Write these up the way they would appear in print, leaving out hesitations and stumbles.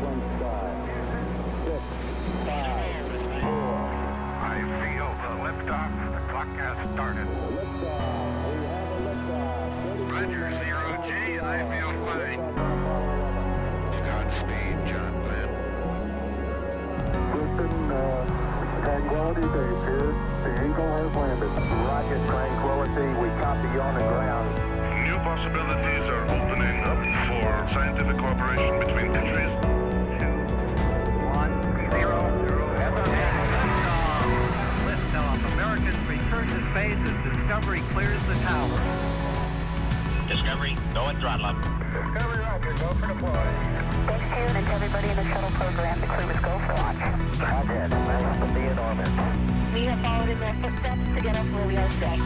sequence start. 6, 5, 4. I feel the liftoff. The clock has started. Liftoff. We have a liftoff. Roger, 0G. I feel fine. Godspeed, John Glenn. Houston, Tranquility Base here. The Eagle has landed. Roger, Tranquility. We copy you on the ground. New possibilities are opening up for scientific cooperation between countries. 2, 1, 0. Liftoff. Americans return to space as Discovery clears the tower. Discovery, go and throttle up. Discovery, Roger. Go for deploy. Stay tuned and to everybody in the shuttle program. The crew is go for launch. Roger. Nice to be in orbit. We have followed in their footsteps to get us where we are today.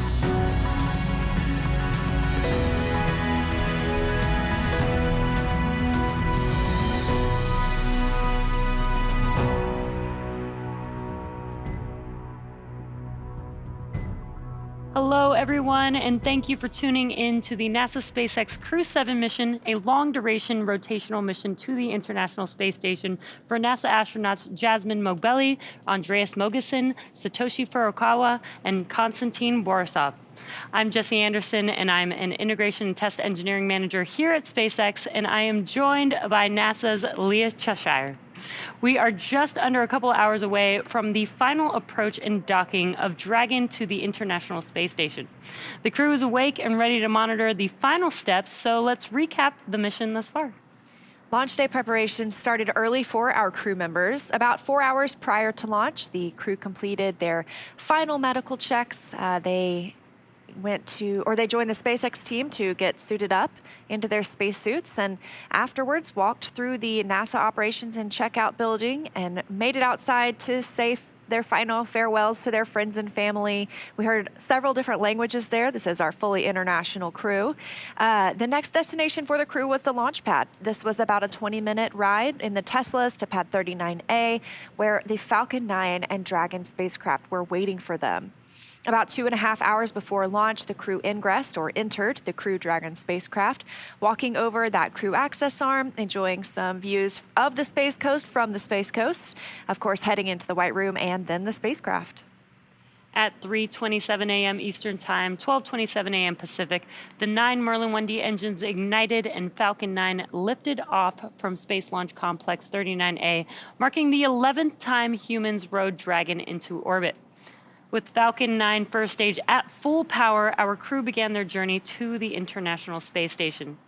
Hello, everyone, and thank you for tuning in to the NASA SpaceX Crew-7 mission, a long-duration rotational mission to the International Space Station for NASA astronauts Jasmine Mogbelli, Andreas Mogensen, Satoshi Furukawa, and Konstantin Borisov. I'm Jesse Anderson, and I'm an Integration and Test Engineering Manager here at SpaceX, and I am joined by NASA's Leah Cheshire. We are just under a couple hours away from the final approach and docking of Dragon to the International Space Station. The crew is awake and ready to monitor the final steps, so let's recap the mission thus far. Launch day preparations started early for our crew members. About 4 hours prior to launch, the crew completed their final medical checks. They joined the SpaceX team to get suited up into their spacesuits, and afterwards walked through the NASA operations and checkout building and made it outside to say their final farewells to their friends and family. We heard several different languages there. This is our fully international crew. The next destination for the crew was the launch pad. This was about a 20-minute ride in the Teslas to pad 39A, where the Falcon 9 and Dragon spacecraft were waiting for them. About 2.5 hours before launch, the crew ingressed or entered the Crew Dragon spacecraft, walking over that crew access arm, enjoying some views of the Space Coast from the Space Coast, of course heading into the White Room and then the spacecraft. At 3:27 a.m. Eastern Time, 12:27 a.m. Pacific, the 9 Merlin 1D engines ignited and Falcon 9 lifted off from Space Launch Complex 39A, marking the 11th time humans rode Dragon into orbit. With Falcon 9 first stage at full power, our crew began their journey to the International Space Station.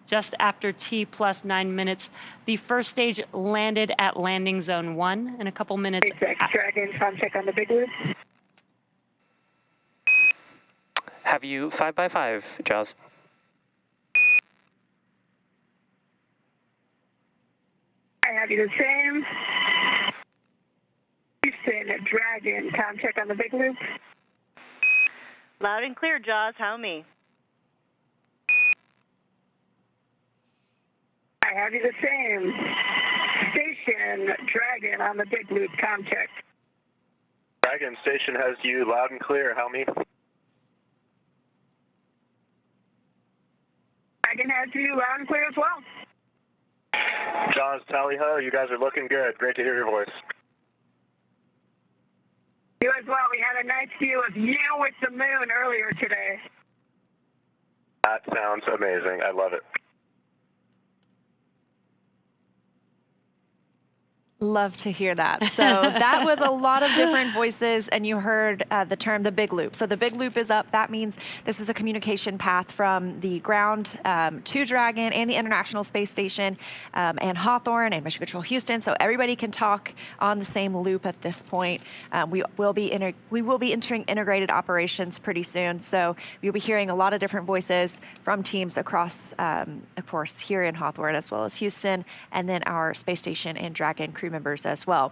Just after T+9 minutes, the first stage landed at landing zone 1, and a couple minutes. Dragon, check on the big loop. Have you 5x5, Jaws? I have you the same. Houston, Dragon, check on the big loop. Loud and clear, Jaws. How me? I have you the same. Station, Dragon on the big loop, check. Dragon station has you loud and clear. How me? Dragon has you loud and clear as well. Jaws, tally ho, you guys are looking good. Great to hear your voice. You as well. We had a nice view of you with the moon earlier today. That sounds amazing. I love it. Love to hear that. So that was a lot of different voices, and you heard the term the big loop. So the big loop is up. That means this is a communication path from the ground to Dragon and the International Space Station and Hawthorne and Mission Control Houston. So everybody can talk on the same loop at this point. We will be entering integrated operations pretty soon. So you'll be hearing a lot of different voices from teams across, of course, here in Hawthorne as well as Houston, and then our space station and Dragon crew members as well.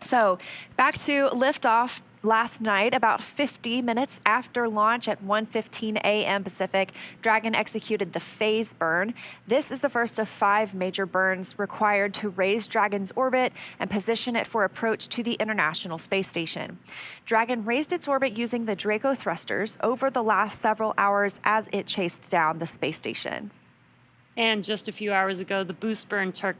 So back to liftoff last night, about 50 minutes after launch at 1:15 a.m. Pacific, Dragon executed the phase burn. This is the first of 5 major burns required to raise Dragon's orbit and position it for approach to the International Space Station. Dragon raised its orbit using the Draco thrusters over the last several hours as it chased down the space station. And just a few hours ago, the boost burn took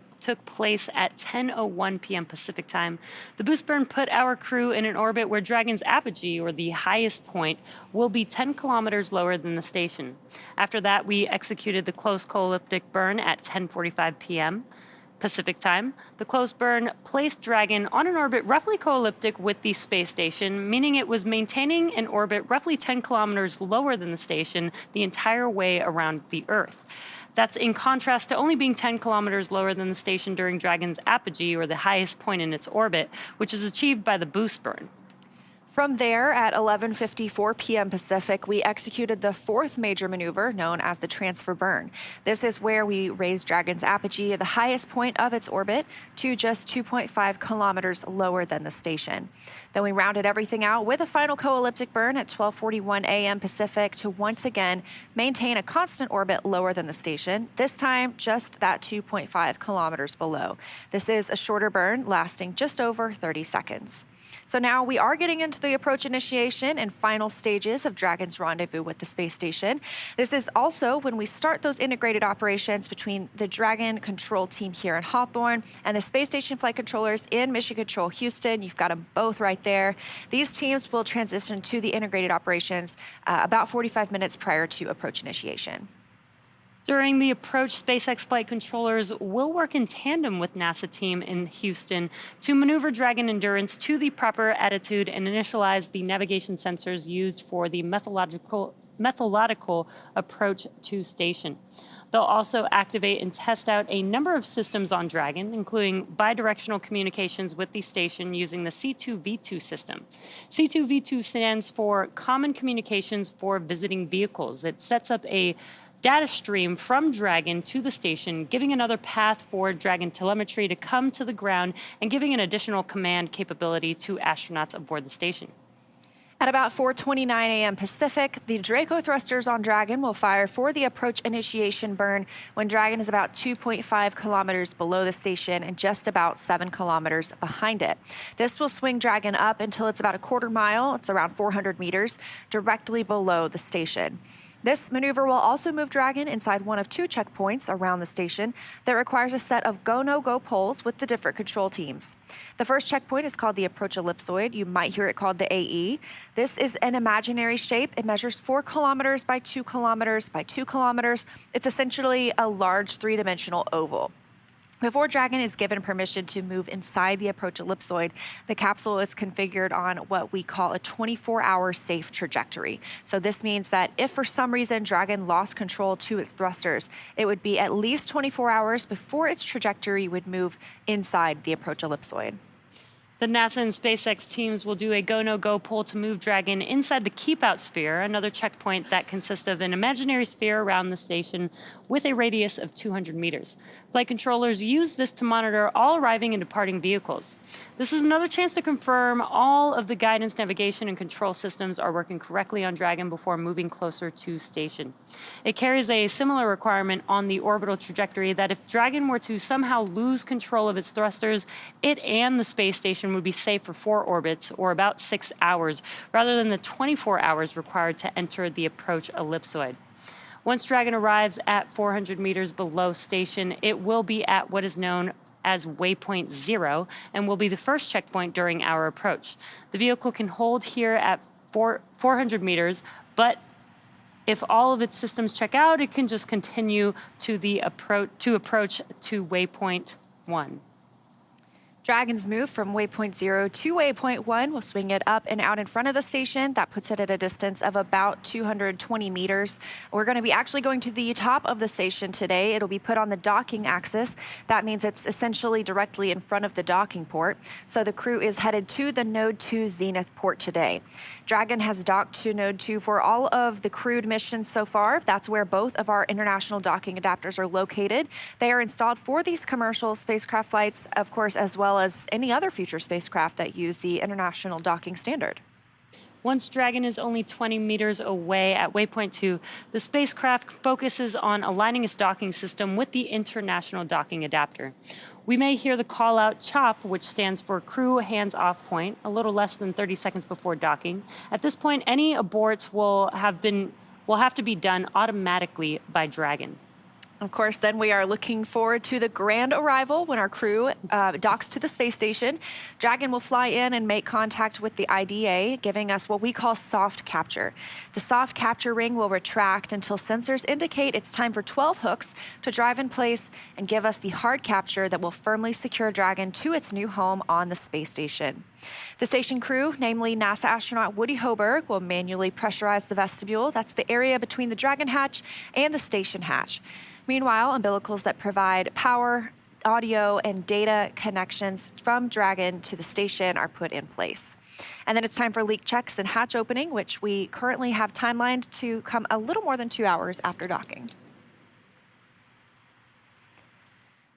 place at 10:01 p.m. Pacific time. The boost burn put our crew in an orbit where Dragon's apogee, or the highest point, will be 10 kilometers lower than the station. After that, we executed the close co-elliptic burn at 10:45 p.m. Pacific time. The closed burn placed Dragon on an orbit roughly co-elliptic with the space station, meaning it was maintaining an orbit roughly 10 kilometers lower than the station the entire way around the Earth. That's in contrast to only being 10 kilometers lower than the station during Dragon's apogee, or the highest point in its orbit, which is achieved by the boost burn. From there, at 11:54 p.m. Pacific, we executed the fourth major maneuver, known as the transfer burn. This is where we raised Dragon's apogee, the highest point of its orbit, to just 2.5 kilometers lower than the station. Then we rounded everything out with a final co-elliptic burn at 12:41 a.m. Pacific to once again maintain a constant orbit lower than the station, this time just that 2.5 kilometers below. This is a shorter burn lasting just over 30 seconds. So now we are getting into the approach initiation and final stages of Dragon's rendezvous with the space station. This is also when we start those integrated operations between the Dragon control team here in Hawthorne and the space station flight controllers in Mission Control Houston. You've got them both right there. These teams will transition to the integrated operations about 45 minutes prior to approach initiation. During the approach, SpaceX flight controllers will work in tandem with NASA team in Houston to maneuver Dragon Endurance to the proper attitude and initialize the navigation sensors used for the methodological approach to station. They'll also activate and test out a number of systems on Dragon, including bidirectional communications with the station using the C2V2 system. C2V2 stands for Common Communications for Visiting Vehicles. It sets up a data stream from Dragon to the station, giving another path for Dragon telemetry to come to the ground and giving an additional command capability to astronauts aboard the station. At about 4:29 a.m. Pacific, the Draco thrusters on Dragon will fire for the approach initiation burn when Dragon is about 2.5 kilometers below the station and just about 7 kilometers behind it. This will swing Dragon up until it's about a quarter mile, it's around 400 meters, directly below the station. This maneuver will also move Dragon inside one of two checkpoints around the station that requires a set of go-no-go poles with the different control teams. The first checkpoint is called the approach ellipsoid. You might hear it called the AE. This is an imaginary shape. It measures 4 kilometers by 2 kilometers by 2 kilometers. It's essentially a large three-dimensional oval. Before Dragon is given permission to move inside the approach ellipsoid, the capsule is configured on what we call a 24-hour safe trajectory. So this means that if for some reason Dragon lost control to its thrusters, it would be at least 24 hours before its trajectory would move inside the approach ellipsoid. The NASA and SpaceX teams will do a go-no-go poll to move Dragon inside the keep-out sphere, another checkpoint that consists of an imaginary sphere around the station with a radius of 200 meters. Flight controllers use this to monitor all arriving and departing vehicles. This is another chance to confirm all of the guidance, navigation, and control systems are working correctly on Dragon before moving closer to station. It carries a similar requirement on the orbital trajectory that if Dragon were to somehow lose control of its thrusters, it and the space station would be safe for 4 orbits, or about 6 hours, rather than the 24 hours required to enter the approach ellipsoid. Once Dragon arrives at 400 meters below station, it will be at what is known as waypoint 0 and will be the first checkpoint during our approach. The vehicle can hold here at 400 meters, but if all of its systems check out, it can just continue to the approach to waypoint 1. Dragon's move from waypoint 0 to waypoint 1 will swing it up and out in front of the station. That puts it at a distance of about 220 meters. We're going to be actually going to the top of the station today. It'll be put on the docking axis. That means it's essentially directly in front of the docking port. So the crew is headed to the Node 2 Zenith port today. Dragon has docked to Node 2 for all of the crewed missions so far. That's where both of our international docking adapters are located. They are installed for these commercial spacecraft flights, of course, as well as any other future spacecraft that use the international docking standard. Once Dragon is only 20 meters away at waypoint 2, the spacecraft focuses on aligning its docking system with the international docking adapter. We may hear the call-out CHOP, which stands for Crew Hands-Off Point, a little less than 30 seconds before docking. At this point, any aborts will have to be done automatically by Dragon. Of course, then we are looking forward to the grand arrival when our crew docks to the space station. Dragon will fly in and make contact with the IDA, giving us what we call soft capture. The soft capture ring will retract until sensors indicate it's time for 12 hooks to drive in place and give us the hard capture that will firmly secure Dragon to its new home on the space station. The station crew, namely NASA astronaut Woody Hoberg, will manually pressurize the vestibule. That's the area between the Dragon hatch and the station hatch. Meanwhile, umbilicals that provide power, audio, and data connections from Dragon to the station are put in place. And then it's time for leak checks and hatch opening, which we currently have timelined to come a little more than 2 hours after docking.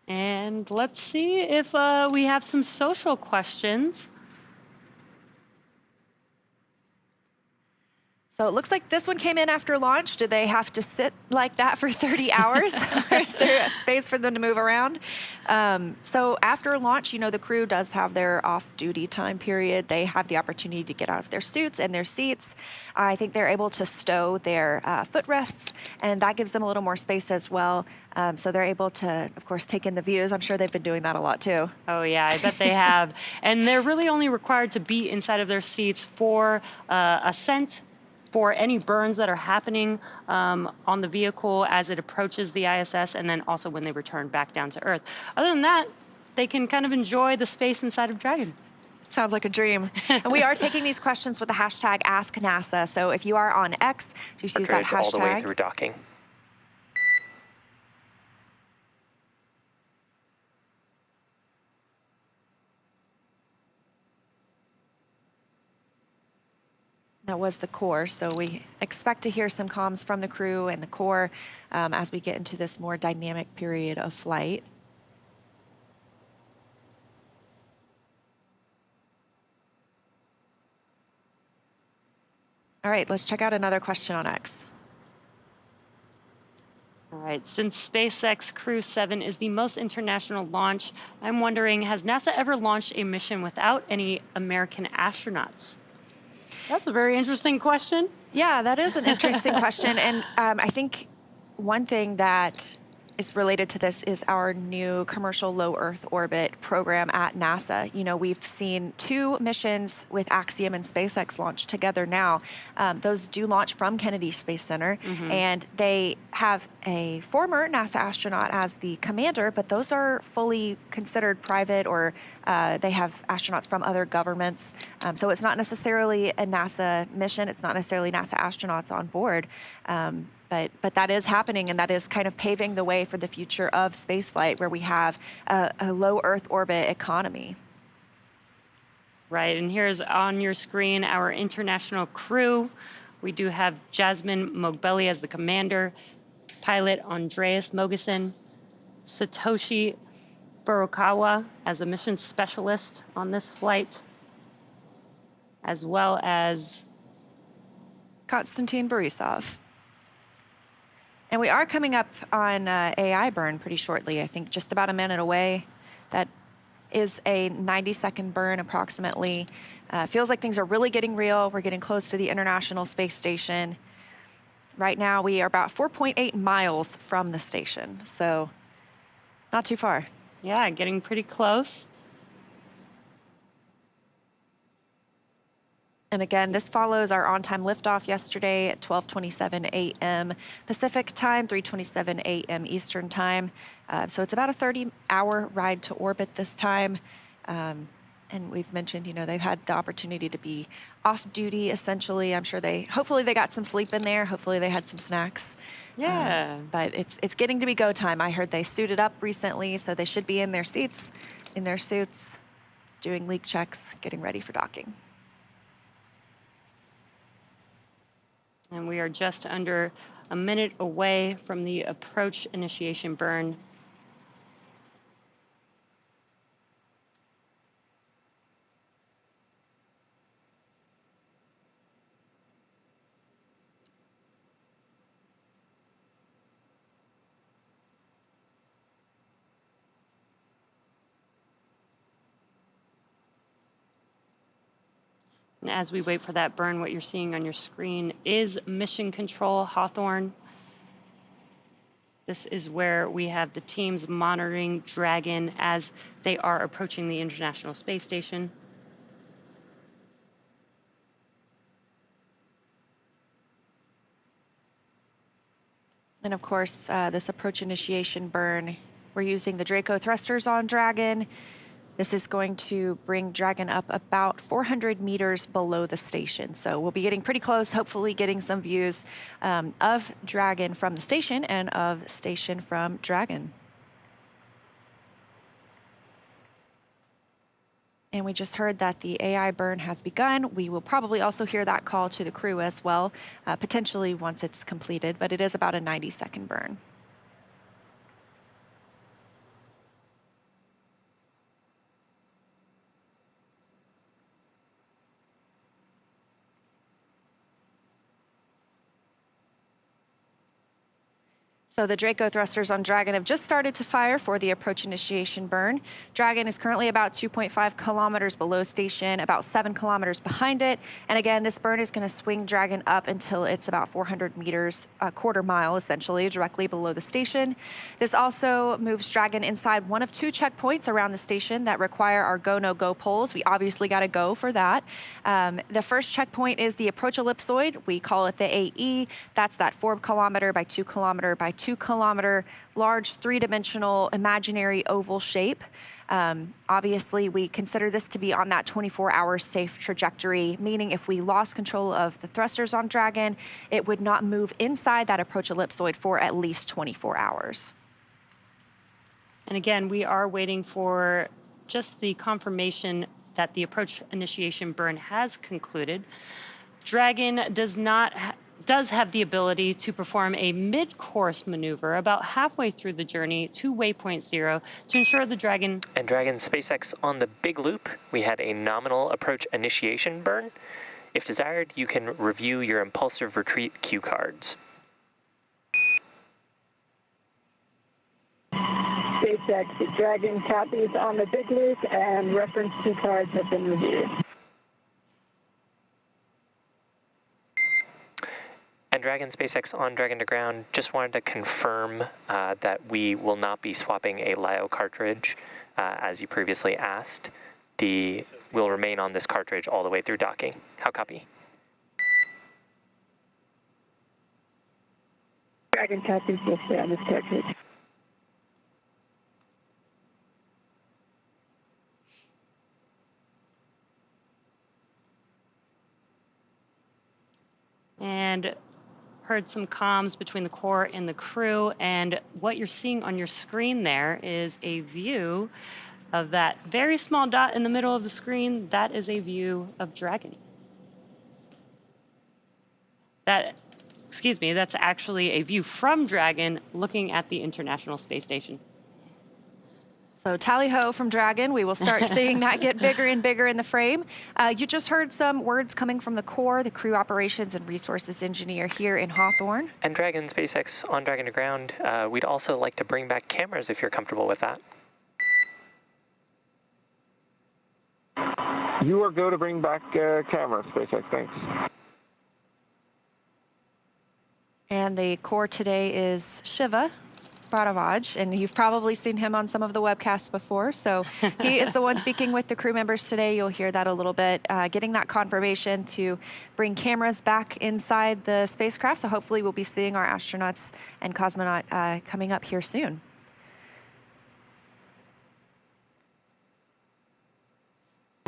And let's see if we have some social questions. So it looks like this one came in after launch. Do they have to sit like that for 30 hours? Or is there a space for them to move around? So after launch, the crew does have their off-duty time period. They have the opportunity to get out of their suits and their seats. I think they're able to stow their footrests, and that gives them a little more space as well. So they're able to, of course, take in the views. I'm sure they've been doing that a lot too. Oh yeah, I bet they have. And they're really only required to be inside of their seats for ascent, for any burns that are happening on the vehicle as it approaches the ISS, and then also when they return back down to Earth. Other than that, they can kind of enjoy the space inside of Dragon. Sounds like a dream. And we are taking these questions with the hashtag #AskNASA. So if you are on X, just use that hashtag. All the way through docking. That was the core, so we expect to hear some comms from the crew and the core as we get into this more dynamic period of flight. All right, let's check out another question on X. All right, since SpaceX Crew-7 is the most international launch, I'm wondering, has NASA ever launched a mission without any American astronauts? That's a very interesting question. Yeah, that is an interesting question. And I think one thing that is related to this is our new commercial low Earth orbit program at NASA. We've seen 2 missions with Axiom and SpaceX launch together now. Those do launch from Kennedy Space Center, and they have a former NASA astronaut as the commander, but those are fully considered private, or they have astronauts from other governments. So it's not necessarily a NASA mission. It's not necessarily NASA astronauts on board. But that is happening, and that is kind of paving the way for the future of spaceflight, where we have a low Earth orbit economy. Right, and here's on your screen our international crew. We do have Jasmine Mogbelli as the commander, pilot Andreas Mogeson, Satoshi Furukawa as a mission specialist on this flight, as well as Konstantin Borisov. And we are coming up on AI burn pretty shortly, I think just about a minute away. That is a 90-second burn approximately. Feels like things are really getting real. We're getting close to the International Space Station. Right now, we are about 4.8 miles from the station, so not too far. Yeah, getting pretty close. And again, this follows our on-time liftoff yesterday at 12:27 a.m. Pacific time, 3:27 a.m. Eastern time. So it's about a 30-hour ride to orbit this time. And we've mentioned, they've had the opportunity to be off-duty, essentially. I'm sure hopefully they got some sleep in there. Hopefully they had some snacks. Yeah. But it's getting to be go time. I heard they suited up recently, so they should be in their seats, in their suits, doing leak checks, getting ready for docking. And we are just under a minute away from the approach initiation burn. And as we wait for that burn, what you're seeing on your screen is Mission Control Hawthorne. This is where we have the teams monitoring Dragon as they are approaching the International Space Station. And of course, this approach initiation burn, we're using the Draco thrusters on Dragon. This is going to bring Dragon up about 400 meters below the station. So we'll be getting pretty close, hopefully getting some views of Dragon from the station and of the station from Dragon. And we just heard that the AI burn has begun. We will probably also hear that call to the crew as well, potentially once it's completed, but it is about a 90-second burn. So the Draco thrusters on Dragon have just started to fire for the approach initiation burn. Dragon is currently about 2.5 kilometers below station, about 7 kilometers behind it. And again, this burn is going to swing Dragon up until it's about 400 meters, a quarter mile essentially, directly below the station. This also moves Dragon inside one of 2 checkpoints around the station that require our go, no go poles. We obviously got to go for that. The first checkpoint is the approach ellipsoid. We call it the AE. That's that 4 kilometer by 2 kilometer by 2 kilometer large 3-dimensional imaginary oval shape. Obviously, we consider this to be on that 24-hour safe trajectory, meaning if we lost control of the thrusters on Dragon, it would not move inside that approach ellipsoid for at least 24 hours. And again, we are waiting for just the confirmation that the approach initiation burn has concluded. Dragon does have the ability to perform a mid-course maneuver about halfway through the journey to waypoint 0 to ensure the Dragon... And Dragon SpaceX on the big loop, we had a nominal approach initiation burn. If desired, you can review your impulsive retreat cue cards. SpaceX, the Dragon copies on the big loop, and reference cue cards have been reviewed. And Dragon SpaceX on Dragon to ground, just wanted to confirm that we will not be swapping a LiO cartridge, as you previously asked. We'll remain on this cartridge all the way through docking. How copy? Dragon copies will stay on this cartridge. And heard some comms between the core and the crew, and what you're seeing on your screen there is a view of that very small dot in the middle of the screen. That is a view of Dragon. That's actually a view from Dragon looking at the International Space Station. So tally-ho from Dragon. We will start seeing that get bigger and bigger in the frame. You just heard some words coming from the core, the crew operations and resources engineer here in Hawthorne. And Dragon SpaceX on Dragon to ground, we'd also like to bring back cameras if you're comfortable with that. You are go to bring back cameras, SpaceX, thanks. And the core today is Shiva Bharavaj, and you've probably seen him on some of the webcasts before. So he is the one speaking with the crew members today. You'll hear that a little bit, getting that confirmation to bring cameras back inside the spacecraft. So hopefully we'll be seeing our astronauts and cosmonaut coming up here soon.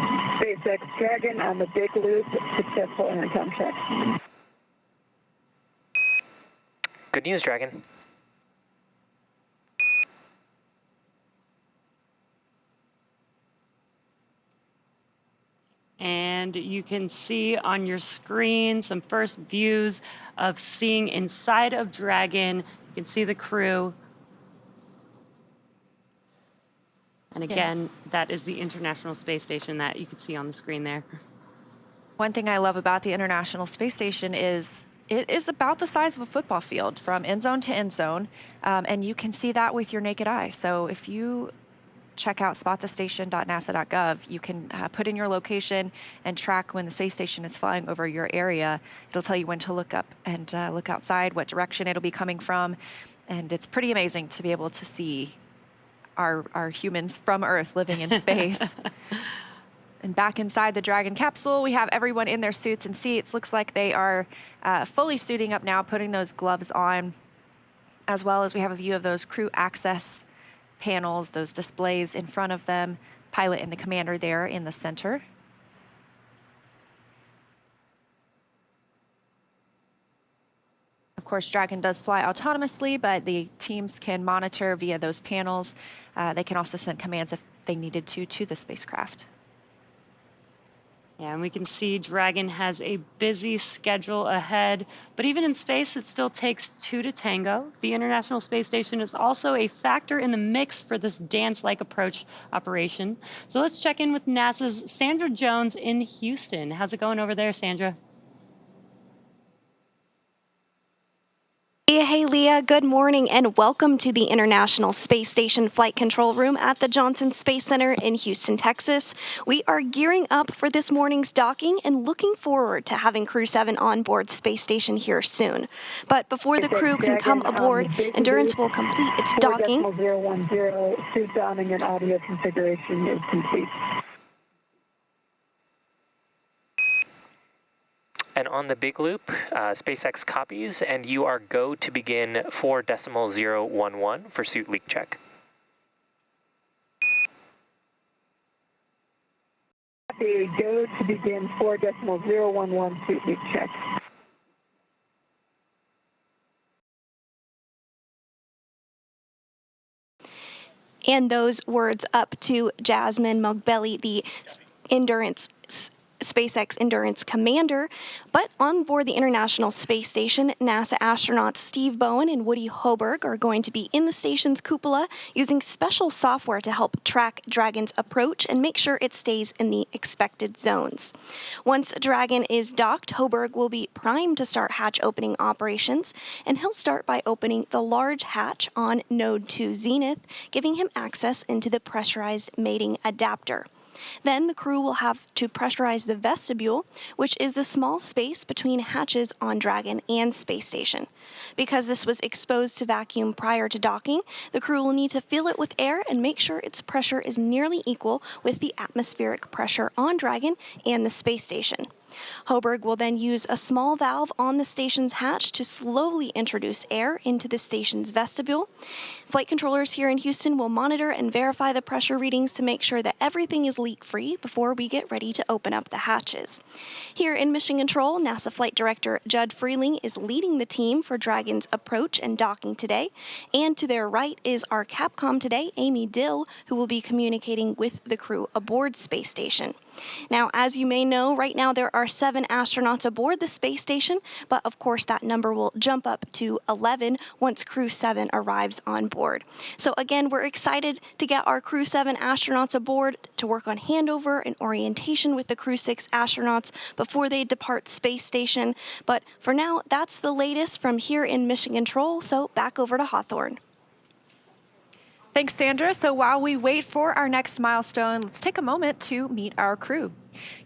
SpaceX Dragon on the big loop, successful intercom check. Good news, Dragon. And you can see on your screen some first views of seeing inside of Dragon. You can see the crew. And again, that is the International Space Station that you can see on the screen there. One thing I love about the International Space Station is it is about the size of a football field from end zone to end zone. And you can see that with your naked eye. So if you check out spotthestation.nasa.gov, you can put in your location and track when the space station is flying over your area. It'll tell you when to look up and look outside, what direction it'll be coming from. And it's pretty amazing to be able to see our humans from Earth living in space. And back inside the Dragon capsule, we have everyone in their suits and seats. Looks like they are fully suiting up now, putting those gloves on, as well as we have a view of those crew access panels, those displays in front of them, pilot and the commander there in the center. Of course, Dragon does fly autonomously, but the teams can monitor via those panels. They can also send commands if they needed to the spacecraft. Yeah, and we can see Dragon has a busy schedule ahead, but even in space, it still takes two to tango. The International Space Station is also a factor in the mix for this dance-like approach operation. So let's check in with NASA's Sandra Jones in Houston. How's it going over there, Sandra? Hey, Leah, good morning and welcome to the International Space Station Flight Control Room at the Johnson Space Center in Houston, Texas. We are gearing up for this morning's docking and looking forward to having Crew-7 on board Space Station here soon. But before the crew can come aboard, Endurance will complete its docking. 4.010, suit donning and audio configuration is complete. And on the big loop, SpaceX copies, and you are go to begin 4.011 for suit leak check. Copy, go to begin 4.011 suit leak check. And those words up to Jasmine Mogbelli, the SpaceX Endurance commander. But on board the International Space Station, NASA astronauts Steve Bowen and Woody Hoberg are going to be in the station's cupola using special software to help track Dragon's approach and make sure it stays in the expected zones. Once Dragon is docked, Hoberg will be primed to start hatch opening operations, and he'll start by opening the large hatch on Node 2 Zenith, giving him access into the pressurized mating adapter. Then the crew will have to pressurize the vestibule, which is the small space between hatches on Dragon and Space Station. Because this was exposed to vacuum prior to docking, the crew will need to fill it with air and make sure its pressure is nearly equal with the atmospheric pressure on Dragon and the Space Station. Hoberg will then use a small valve on the station's hatch to slowly introduce air into the station's vestibule. Flight controllers here in Houston will monitor and verify the pressure readings to make sure that everything is leak-free before we get ready to open up the hatches. Here in Mission Control, NASA Flight Director Judd Freeling is leading the team for Dragon's approach and docking today. And to their right is our Capcom today, Amy Dill, who will be communicating with the crew aboard Space Station. Now, as you may know, right now there are 7 astronauts aboard the space station, but of course that number will jump up to 11 once Crew-7 arrives on board. So again, we're excited to get our Crew-7 astronauts aboard to work on handover and orientation with the Crew-6 astronauts before they depart Space Station. But for now, that's the latest from here in Mission Control, so back over to Hawthorne. Thanks, Sandra. So while we wait for our next milestone, let's take a moment to meet our crew.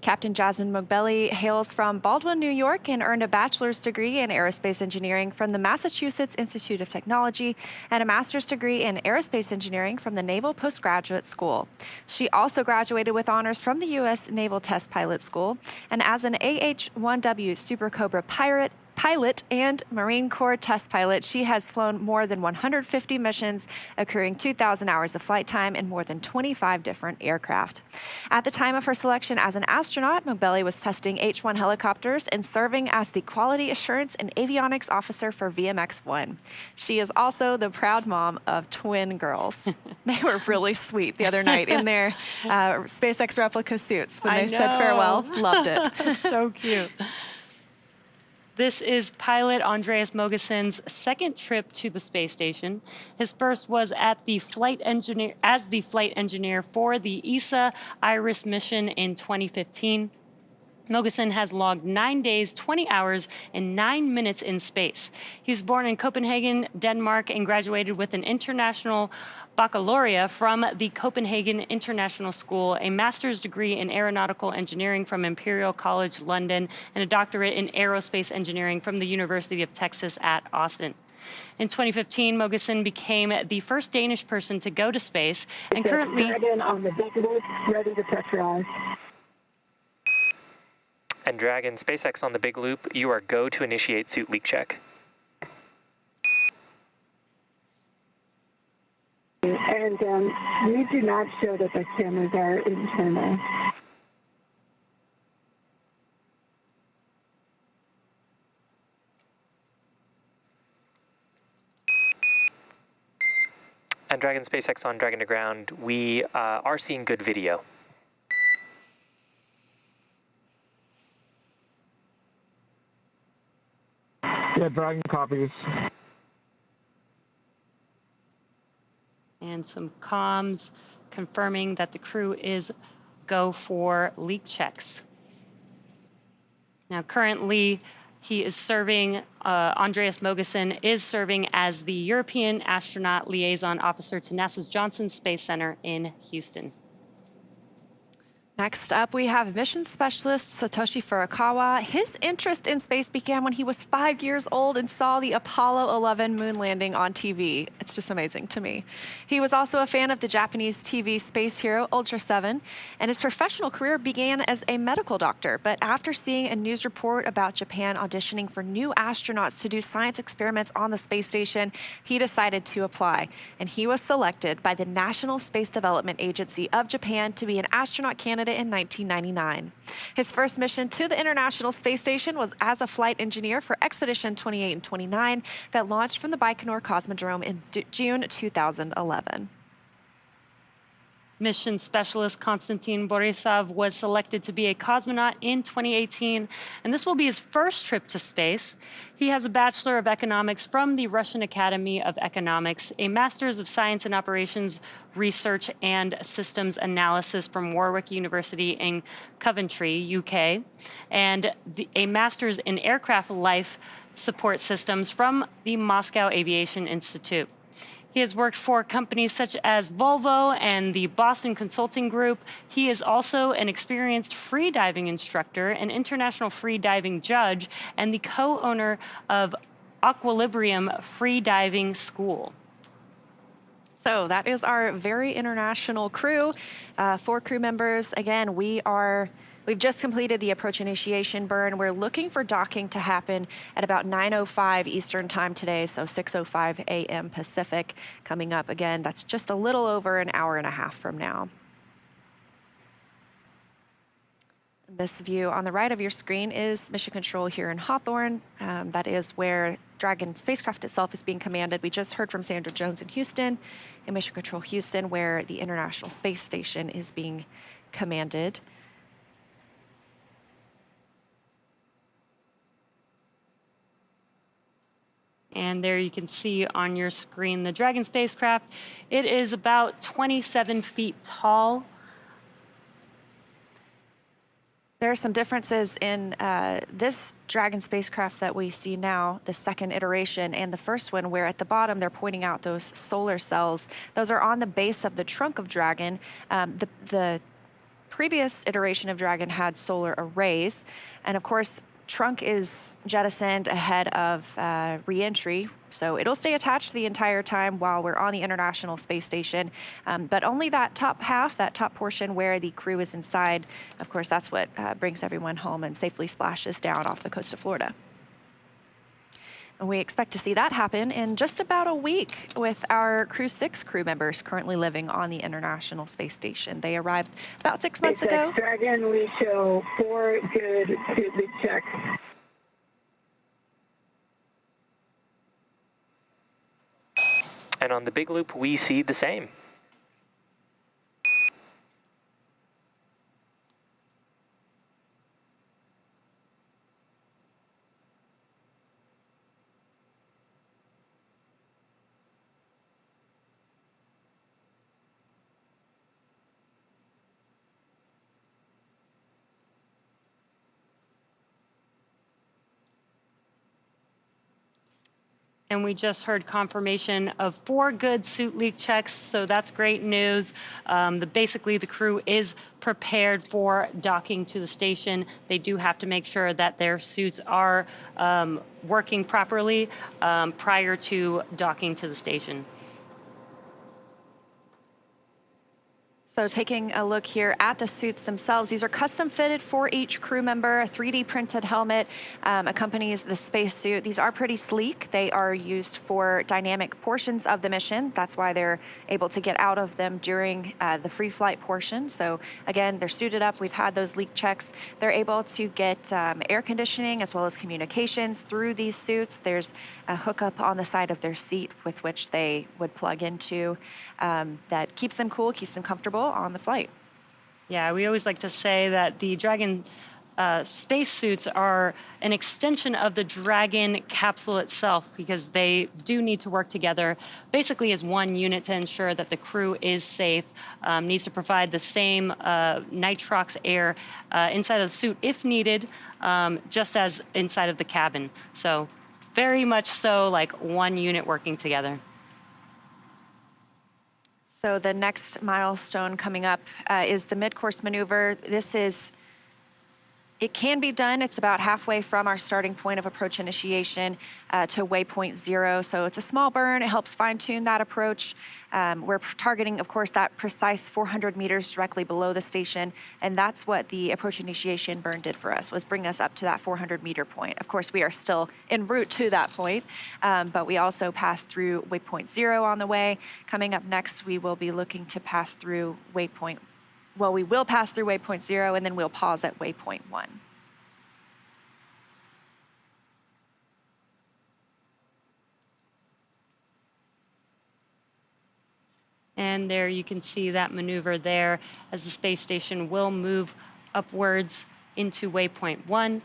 Captain Jasmine Mogbelli hails from Baldwin, New York, and earned a bachelor's degree in aerospace engineering from the Massachusetts Institute of Technology and a master's degree in aerospace engineering from the Naval Postgraduate School. She also graduated with honors from the U.S. Naval Test Pilot School, and as an AH-1W Super Cobra pilot and Marine Corps test pilot, she has flown more than 150 missions, accruing 2,000 hours of flight time in more than 25 different aircraft. At the time of her selection as an astronaut, Mogbelli was testing H-1 helicopters and serving as the Quality Assurance and Avionics Officer for VMX-1. She is also the proud mom of twin girls. They were really sweet the other night in their SpaceX replica suits when they said farewell. Loved it. So cute. This is pilot Andreas Mogeson's second trip to the space station. His first was as the flight engineer for the ESA IRIS mission in 2015. Mogeson has logged 9 days, 20 hours, and 9 minutes in space. He was born in Copenhagen, Denmark, and graduated with an international baccalaureate from the Copenhagen International School, a master's degree in aeronautical engineering from Imperial College London, and a doctorate in aerospace engineering from the University of Texas at Austin. In 2015, Mogensen became the first Danish person to go to space, and currently... Dragon on the big loop, ready to pressurize. And Dragon, SpaceX on the big loop, you are go to initiate suit leak check. And we do not show that the cameras are internal. And Dragon, SpaceX on Dragon to ground, we are seeing good video. Yeah, Dragon copies. And some comms confirming that the crew is go for leak checks. Now, currently, he is serving, Andreas Mogensen is serving as the European Astronaut Liaison Officer to NASA's Johnson Space Center in Houston. Next up, we have mission specialist Satoshi Furukawa. His interest in space began when he was 5 years old and saw the Apollo 11 moon landing on TV. It's just amazing to me. He was also a fan of the Japanese TV space hero Ultra 7, and his professional career began as a medical doctor. But after seeing a news report about Japan auditioning for new astronauts to do science experiments on the space station, he decided to apply. And he was selected by the National Space Development Agency of Japan to be an astronaut candidate in 1999. His first mission to the International Space Station was as a flight engineer for Expedition 28 and 29 that launched from the Baikonur Cosmodrome in June 2011. Mission specialist Konstantin Borisov was selected to be a cosmonaut in 2018, and this will be his first trip to space. He has a Bachelor of Economics from the Russian Academy of Economics, a Master's of Science and Operations Research and Systems Analysis from Warwick University in Coventry, UK, and a Master's in Aircraft Life Support Systems from the Moscow Aviation Institute. He has worked for companies such as Volvo and the Boston Consulting Group. He is also an experienced freediving instructor, an international freediving judge, and the co-owner of Equilibrium Freediving School. So that is our very international crew. 4 crew members. Again, we've just completed the approach initiation burn. We're looking for docking to happen at about 9:05 Eastern time today, so 6:05 a.m. Pacific coming up. Again, that's just a little over an hour and a half from now. This view on the right of your screen is Mission Control here in Hawthorne. That is where Dragon spacecraft itself is being commanded. We just heard from Sandra Jones in Houston, in Mission Control Houston, where the International Space Station is being commanded. And there you can see on your screen the Dragon spacecraft. It is about 27 feet tall. There are some differences in this Dragon spacecraft that we see now, the second iteration, and the first one, where at the bottom they're pointing out those solar cells. Those are on the base of the trunk of Dragon. The previous iteration of Dragon had solar arrays, and of course, trunk is jettisoned ahead of re-entry, so it'll stay attached the entire time while we're on the International Space Station, but only that top half, that top portion where the crew is inside, of course, that's what brings everyone home and safely splashes down off the coast of Florida. And we expect to see that happen in just about a week with our Crew-6 crew members currently living on the International Space Station. They arrived about 6 months ago. Dragon, we show 4 good suit leak checks. And on the big loop, we see the same. And we just heard confirmation of 4 good suit leak checks, so that's great news. Basically, the crew is prepared for docking to the station. They do have to make sure that their suits are working properly prior to docking to the station. So taking a look here at the suits themselves, these are custom fitted for each crew member. A 3D printed helmet accompanies the spacesuit. These are pretty sleek. They are used for dynamic portions of the mission. That's why they're able to get out of them during the free flight portion. So again, they're suited up. We've had those leak checks. They're able to get air conditioning as well as communications through these suits. There's a hookup on the side of their seat with which they would plug into that keeps them cool, keeps them comfortable on the flight. Yeah, we always like to say that the Dragon spacesuits are an extension of the Dragon capsule itself, because they do need to work together basically as one unit to ensure that the crew is safe. Needs to provide the same nitrox air inside of the suit if needed, just as inside of the cabin. So very much so like one unit working together. So the next milestone coming up is the mid-course maneuver. It can be done. It's about halfway from our starting point of approach initiation to waypoint 0. So it's a small burn. It helps fine-tune that approach. We're targeting, of course, that precise 400 meters directly below the station. And that's what the approach initiation burn did for us, was bring us up to that 400-meter point. Of course, we are still en route to that point, but we also passed through waypoint 0 on the way. Coming up next, we will be looking to pass through waypoint. Well, we will pass through waypoint 0, and then we'll pause at waypoint 1. And there you can see that maneuver there as the space station will move upwards into waypoint 1.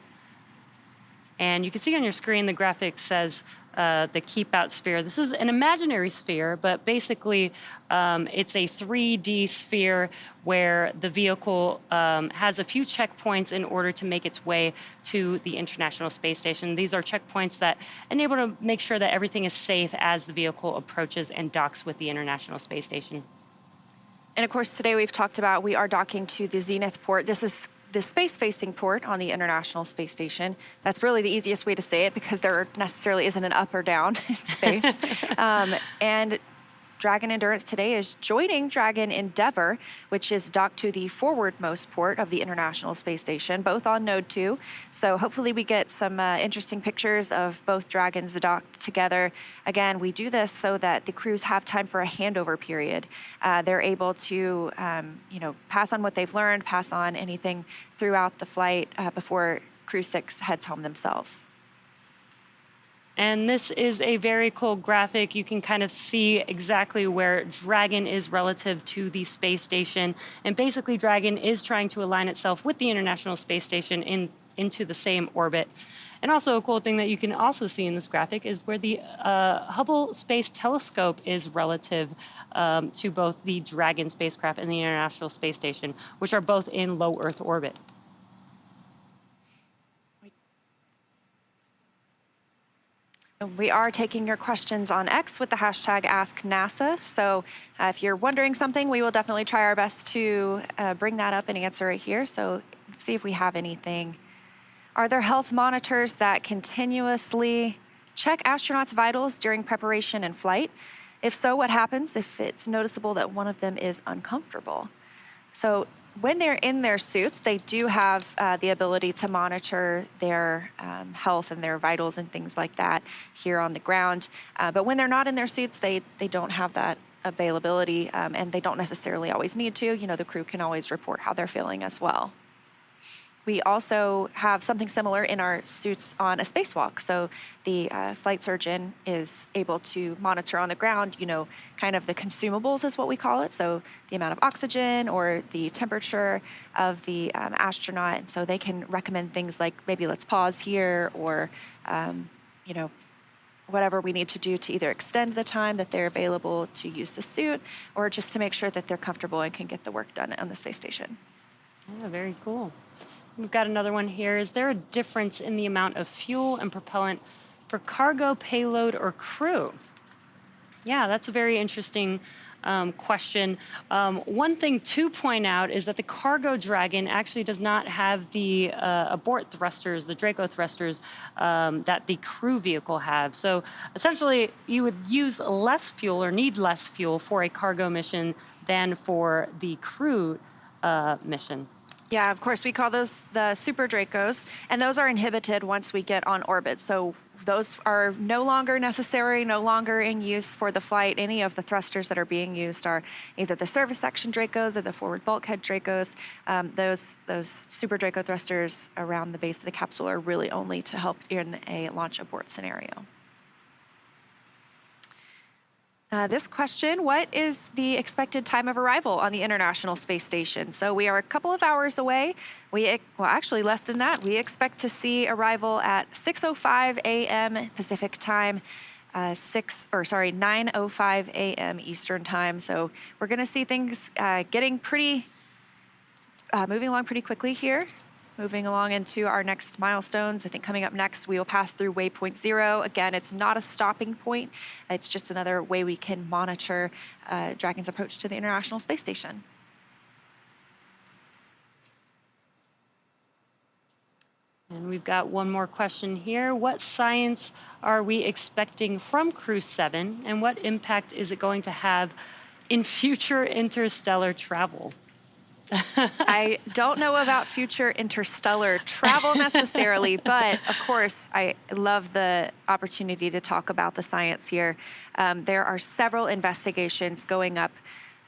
And you can see on your screen the graphic says the keep out sphere. This is an imaginary sphere, but basically it's a 3D sphere where the vehicle has a few checkpoints in order to make its way to the International Space Station. These are checkpoints that enable to make sure that everything is safe as the vehicle approaches and docks with the International Space Station. And of course, today we've talked about we are docking to the Zenith port. This is the space-facing port on the International Space Station. That's really the easiest way to say it, because there necessarily isn't an up or down in space. And Dragon Endurance today is joining Dragon Endeavour, which is docked to the forwardmost port of the International Space Station, both on Node 2. So hopefully we get some interesting pictures of both Dragons docked together. Again, we do this so that the crews have time for a handover period. They're able to, pass on what they've learned, pass on anything throughout the flight before Crew 6 heads home themselves. And this is a very cool graphic. You can kind of see exactly where Dragon is relative to the space station. And basically, Dragon is trying to align itself with the International Space Station into the same orbit. And also a cool thing that you can also see in this graphic is where the Hubble Space Telescope is relative to both the Dragon spacecraft and the International Space Station, which are both in low Earth orbit. We are taking your questions on X with the hashtag AskNASA. So if you're wondering something, we will definitely try our best to bring that up and answer it here. So let's see if we have anything. Are there health monitors that continuously check astronauts' vitals during preparation and flight? If so, what happens if it's noticeable that one of them is uncomfortable? So when they're in their suits, they do have the ability to monitor their health and their vitals and things like that here on the ground. But when they're not in their suits, they don't have that availability, and they don't necessarily always need to. The crew can always report how they're feeling as well. We also have something similar in our suits on a spacewalk. So the flight surgeon is able to monitor on the ground, kind of the consumables is what we call it. So the amount of oxygen or the temperature of the astronaut. And so they can recommend things like maybe let's pause here, or, whatever we need to do to either extend the time that they're available to use the suit, or just to make sure that they're comfortable and can get the work done on the space station. Yeah, very cool. We've got another one here. Is there a difference in the amount of fuel and propellant for cargo, payload, or crew? Yeah, that's a very interesting question. One thing to point out is that the cargo Dragon actually does not have the abort thrusters, the Draco thrusters, that the crew vehicle have. So essentially, you would use less fuel or need less fuel for a cargo mission than for the crew mission. Yeah, of course, we call those the Super Dracos, and those are inhibited once we get on orbit. So those are no longer necessary, no longer in use for the flight. Any of the thrusters that are being used are either the service section Dracos or the forward bulkhead Dracos. Those Super Draco thrusters around the base of the capsule are really only to help in a launch abort scenario. This question, what is the expected time of arrival on the International Space Station? So we are a couple of hours away. Well, actually less than that. We expect to see arrival at 6:05 a.m. Pacific time, 9:05 a.m. Eastern time. So we're going to see things moving along pretty quickly here. Moving along into our next milestones. I think coming up next, we will pass through waypoint 0. Again, it's not a stopping point. It's just another way we can monitor Dragon's approach to the International Space Station. And we've got one more question here. What science are we expecting from Crew-7, and what impact is it going to have in future interstellar travel? I don't know about future interstellar travel necessarily, but of course, I love the opportunity to talk about the science here. There are several investigations going up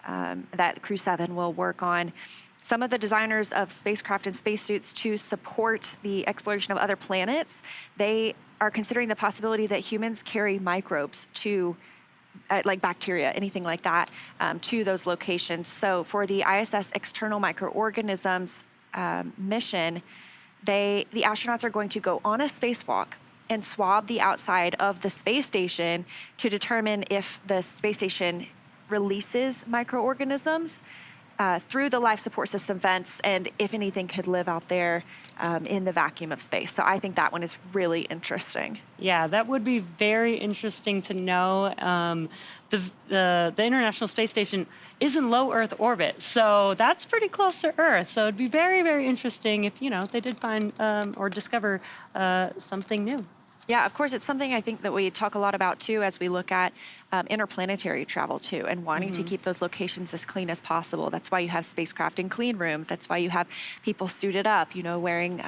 that Crew-7 will work on. Some of the designers of spacecraft and spacesuits to support the exploration of other planets, they are considering the possibility that humans carry microbes to like bacteria, anything like that, to those locations. So for the ISS external microorganisms mission, the astronauts are going to go on a spacewalk and swab the outside of the space station to determine if the space station releases microorganisms through the life support system vents, and if anything could live out there in the vacuum of space. So I think that one is really interesting. Yeah, that would be very interesting to know. The International Space Station is in low Earth orbit, so that's pretty close to Earth. So it'd be very, very interesting if, they did find or discover something new. Yeah, of course, it's something I think that we talk a lot about, too, as we look at interplanetary travel, too, and wanting to keep those locations as clean as possible. That's why you have spacecraft in clean rooms. That's why you have people suited up, wearing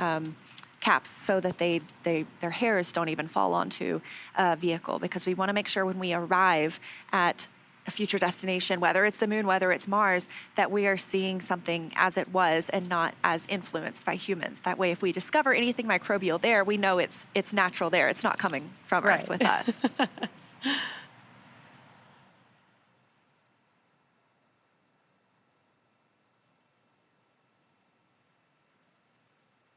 caps so that their hairs don't even fall onto a vehicle, because we want to make sure when we arrive at a future destination, whether it's the moon, whether it's Mars, that we are seeing something as it was and not as influenced by humans. That way, if we discover anything microbial there, we know it's natural there. It's not coming from Earth with us.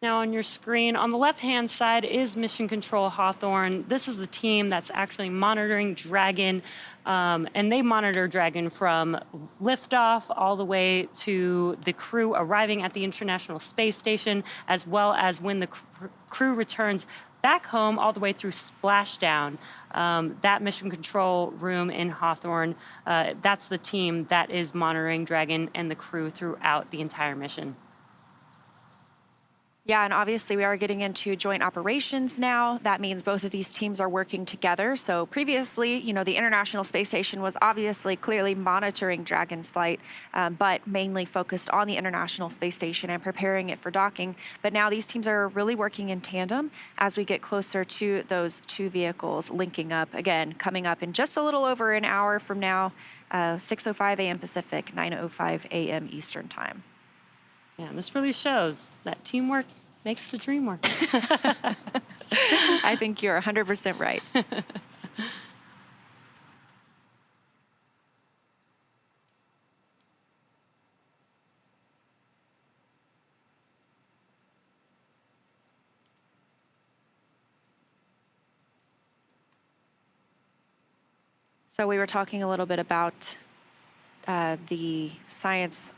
Now on your screen, on the left-hand side is Mission Control Hawthorne. This is the team that's actually monitoring Dragon, and they monitor Dragon from liftoff all the way to the crew arriving at the International Space Station, as well as when the crew returns back home all the way through splashdown. That mission control room in Hawthorne, that's the team that is monitoring Dragon and the crew throughout the entire mission. Yeah, and obviously we are getting into joint operations now. That means both of these teams are working together. So previously, the International Space Station was obviously clearly monitoring Dragon's flight, but mainly focused on the International Space Station and preparing it for docking. But now these teams are really working in tandem as we get closer to those two vehicles linking up. Again, coming up in just a little over an hour from now, 6:05 a.m. Pacific, 9:05 a.m. Eastern time. Yeah, this really shows that teamwork makes the dream work. I think you're 100% right. So we were talking a little bit about the science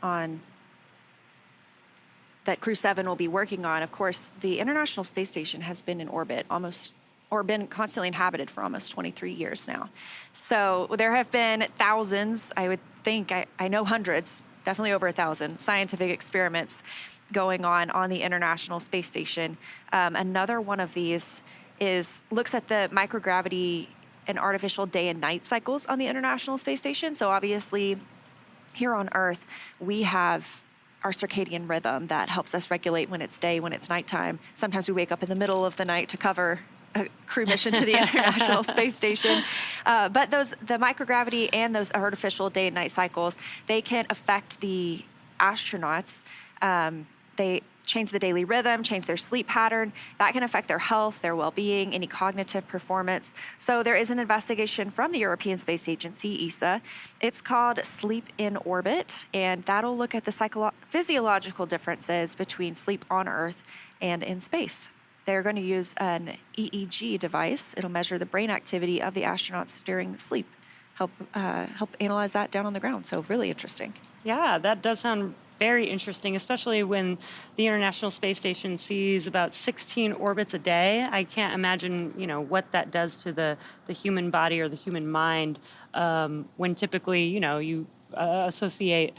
that Crew-7 will be working on. Of course, the International Space Station has been in orbit almost or been constantly inhabited for almost 23 years now. So there have been thousands, I would think, I know hundreds, definitely over 1,000 scientific experiments going on the International Space Station. Another one of these looks at the microgravity and artificial day and night cycles on the International Space Station. So obviously, here on Earth, we have our circadian rhythm that helps us regulate when it's day, when it's nighttime. Sometimes we wake up in the middle of the night to cover a crew mission to the International Space Station. But the microgravity and those artificial day and night cycles, they can affect the astronauts. They change the daily rhythm, change their sleep pattern. That can affect their health, their well-being, any cognitive performance. So there is an investigation from the European Space Agency, ESA. It's called Sleep in Orbit, and that'll look at the physiological differences between sleep on Earth and in space. They're going to use an EEG device. It'll measure the brain activity of the astronauts during sleep, help analyze that down on the ground. So really interesting. Yeah, that does sound very interesting, especially when the International Space Station sees about 16 orbits a day. I can't imagine, what that does to the human body or the human mind when typically, you associate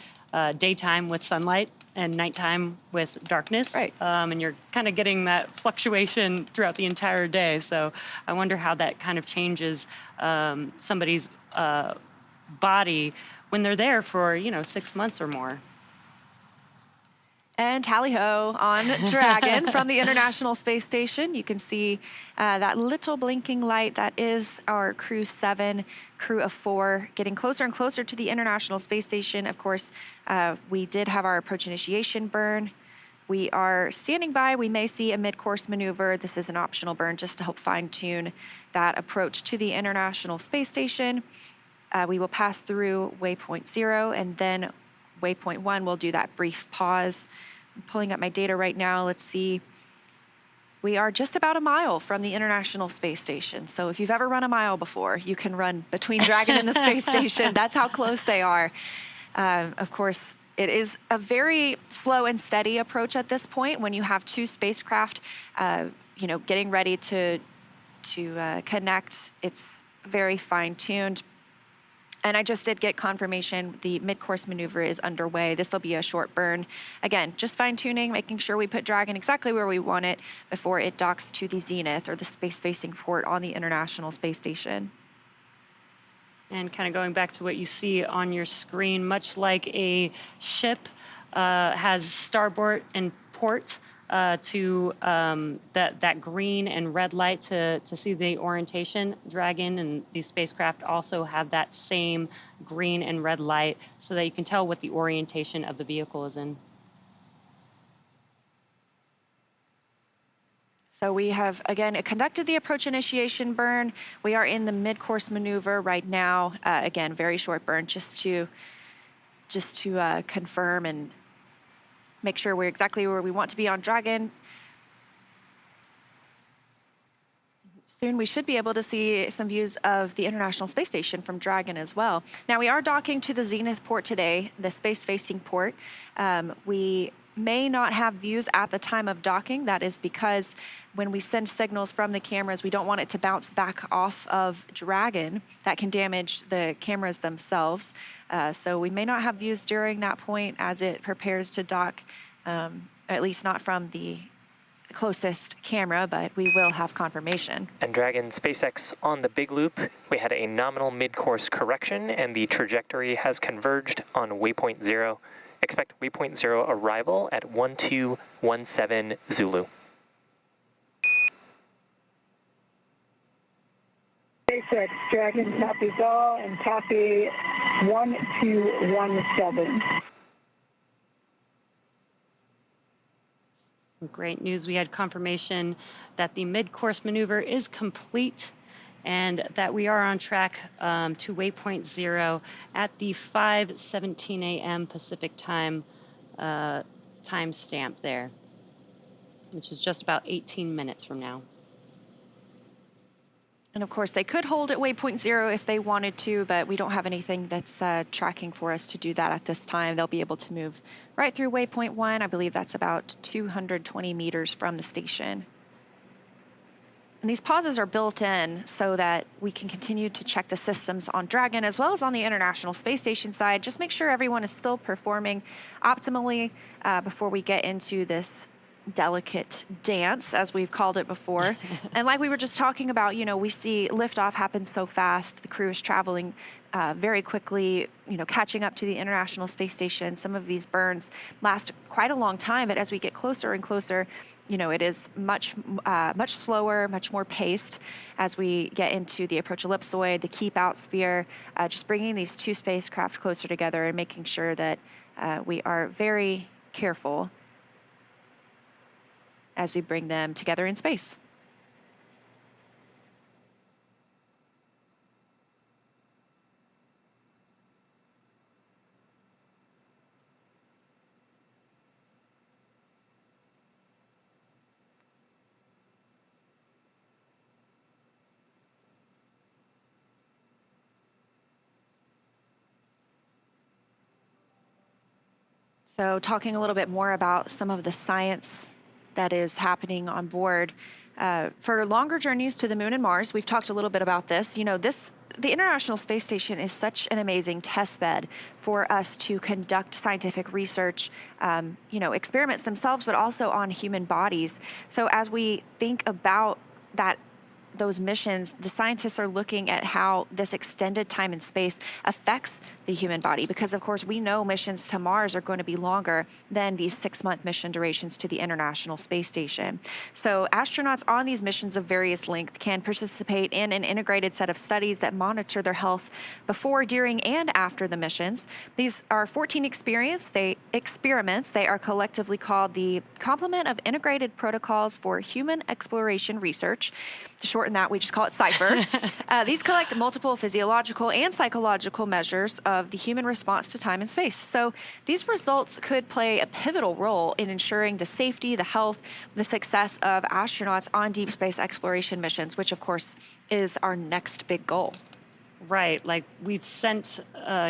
daytime with sunlight and nighttime with darkness. Right. And you're kind of getting that fluctuation throughout the entire day. So I wonder how that kind of changes somebody's body when they're there for, 6 months or more. And tally-ho on Dragon from the International Space Station. You can see that little blinking light. That is our Crew-7, crew of 4, getting closer and closer to the International Space Station. Of course, we did have our approach initiation burn. We are standing by. We may see a mid-course maneuver. This is an optional burn just to help fine-tune that approach to the International Space Station. We will pass through waypoint 0, and then waypoint 1, we'll do that brief pause. I'm pulling up my data right now. Let's see. We are just about a mile from the International Space Station. So if you've ever run a mile before, you can run between Dragon and the space station. That's how close they are. Of course, it is a very slow and steady approach at this point when you have 2 spacecraft, getting ready to connect. It's very fine-tuned. And I just did get confirmation the mid-course maneuver is underway. This will be a short burn. Again, just fine-tuning, making sure we put Dragon exactly where we want it before it docks to the zenith or the space-facing port on the International Space Station. And kind of going back to what you see on your screen, much like a ship has starboard and port to that green and red light to see the orientation. Dragon and these spacecraft also have that same green and red light so that you can tell what the orientation of the vehicle is in. So we have, again, conducted the approach initiation burn. We are in the mid-course maneuver right now. Again, very short burn just to confirm and make sure we're exactly where we want to be on Dragon. Soon we should be able to see some views of the International Space Station from Dragon as well. Now we are docking to the zenith port today, the space-facing port. We may not have views at the time of docking. That is because when we send signals from the cameras, we don't want it to bounce back off of Dragon. That can damage the cameras themselves. So we may not have views during that point as it prepares to dock, at least not from the closest camera, but we will have confirmation. And Dragon SpaceX on the big loop, we had a nominal mid-course correction and the trajectory has converged on waypoint 0. Expect waypoint 0 arrival at 1217 Zulu. SpaceX, Dragon copies all, and copy 1217. Great news. We had confirmation that the mid-course maneuver is complete and that we are on track to waypoint 0 at the 5:17 a.m. Pacific time timestamp there, which is just about 18 minutes from now. And of course, they could hold at waypoint 0 if they wanted to, but we don't have anything that's tracking for us to do that at this time. They'll be able to move right through waypoint 1. I believe that's about 220 meters from the station. And these pauses are built in so that we can continue to check the systems on Dragon as well as on the International Space Station side. Just make sure everyone is still performing optimally before we get into this delicate dance, as we've called it before. And like we were just talking about, you know, we see liftoff happen so fast. The crew is traveling very quickly, you know, catching up to the International Space Station. Some of these burns last quite a long time, but as we get closer and closer, you know, it is much slower, much more paced as we get into the approach ellipsoid, the keep out sphere, just bringing these two spacecraft closer together and making sure that we are very careful as we bring them together in space. So talking a little bit more about some of the science that is happening on board. For longer journeys to the moon and Mars, we've talked a little bit about this. You know, the International Space Station is such an amazing test bed for us to conduct scientific research, you know, experiments themselves, but also on human bodies. So as we think about those missions, the scientists are looking at how this extended time in space affects the human body, because of course we know missions to Mars are going to be longer than these 6-month mission durations to the International Space Station. So astronauts on these missions of various length can participate in an integrated set of studies that monitor their health before, during, and after the missions. These are 14 experiments. They are collectively called the Complement of Integrated Protocols for Human Exploration Research. To shorten that, we just call it CIPHER. These collect multiple physiological and psychological measures of the human response to time and space. So these results could play a pivotal role in ensuring the safety, the health, the success of astronauts on deep space exploration missions, which of course is our next big goal. Right, like we've sent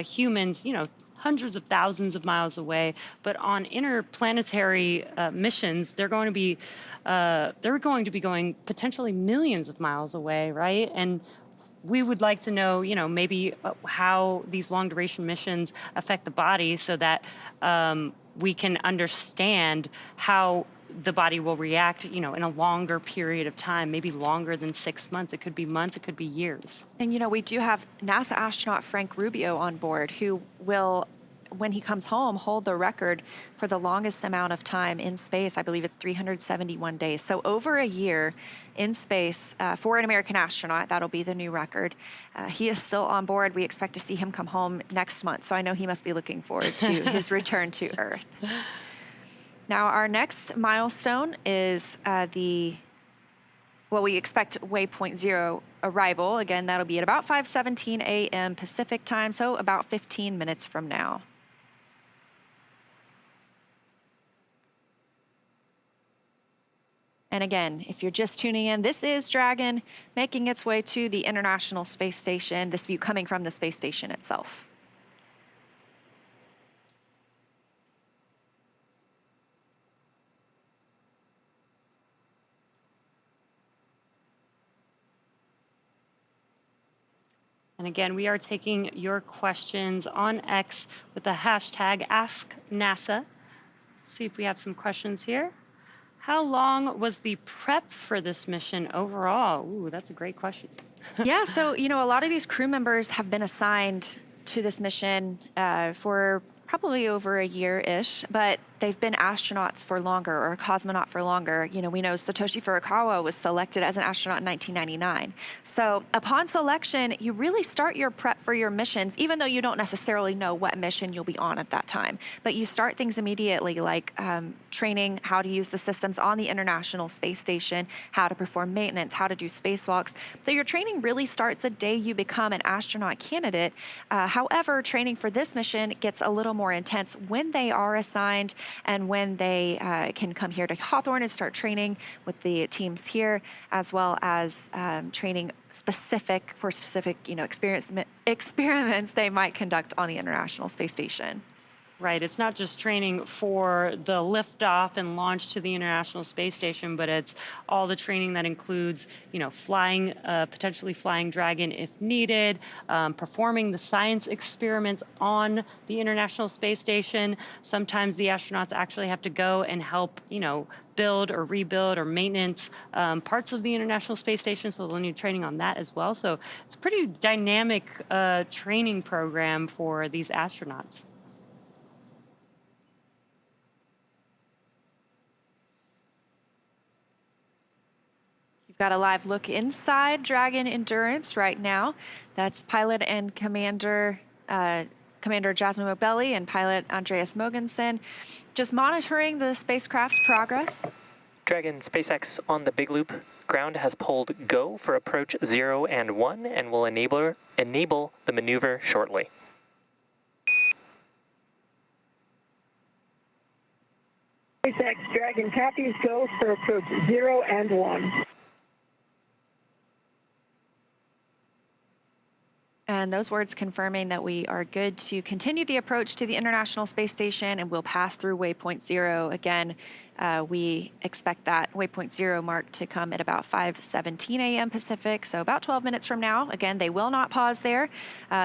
humans, you know, hundreds of thousands of miles away, but on interplanetary missions, they're going to be going potentially millions of miles away, right? And we would like to know, you know, maybe how these long duration missions affect the body, so that we can understand how the body will react, you know, in a longer period of time, maybe longer than 6 months. It could be months, it could be years. And, you know, we do have NASA astronaut Frank Rubio on board, who will, when he comes home, hold the record for the longest amount of time in space. I believe it's 371 days. So over a year in space for an American astronaut. That'll be the new record. He is still on board. We expect to see him come home next month. So I know he must be looking forward to his return to Earth. Now, our next milestone is we expect waypoint 0 arrival. Again, that'll be at about 5:17 a.m. Pacific time, so about 15 minutes from now. And again, if you're just tuning in, this is Dragon making its way to the International Space Station, this view coming from the space station itself. And again, we are taking your questions on X with the hashtag AskNASA. See if we have some questions here. How long was the prep for this mission overall? Ooh, that's a great question. Yeah, so, you know, a lot of these crew members have been assigned to this mission for probably over a year-ish, but they've been astronauts for longer, or a cosmonaut for longer. You know, we know Satoshi Furukawa was selected as an astronaut in 1999. So upon selection, you really start your prep for your missions, even though you don't necessarily know what mission you'll be on at that time. But you start things immediately, like training how to use the systems on the International Space Station, how to perform maintenance, how to do spacewalks. So your training really starts the day you become an astronaut candidate. However, training for this mission gets a little more intense when they are assigned, and when they can come here to Hawthorne and start training with the teams here, as well as training specific, you know, experiments they might conduct on the International Space Station. Right. It's not just training for the liftoff and launch to the International Space Station, but it's all the training that includes, flying, potentially flying Dragon if needed, performing the science experiments on the International Space Station. Sometimes the astronauts actually have to go and help, build or rebuild or maintenance parts of the International Space Station, so they'll need training on that as well. So it's a pretty dynamic training program for these astronauts. You've got a live look inside Dragon Endurance right now. That's pilot and Commander Jasmine Mobelli and pilot Andreas Mogensen, just monitoring the spacecraft's progress. Dragon SpaceX on the big loop. Ground has pulled go for approach 0 and 1 and will enable the maneuver shortly. SpaceX Dragon copies, go for approach 0 and 1. And those words confirming that we are good to continue the approach to the International Space Station, and we'll pass through waypoint 0. Again, we expect that waypoint 0 mark to come at about 5:17 a.m. Pacific, so about 12 minutes from now. Again, they will not pause there.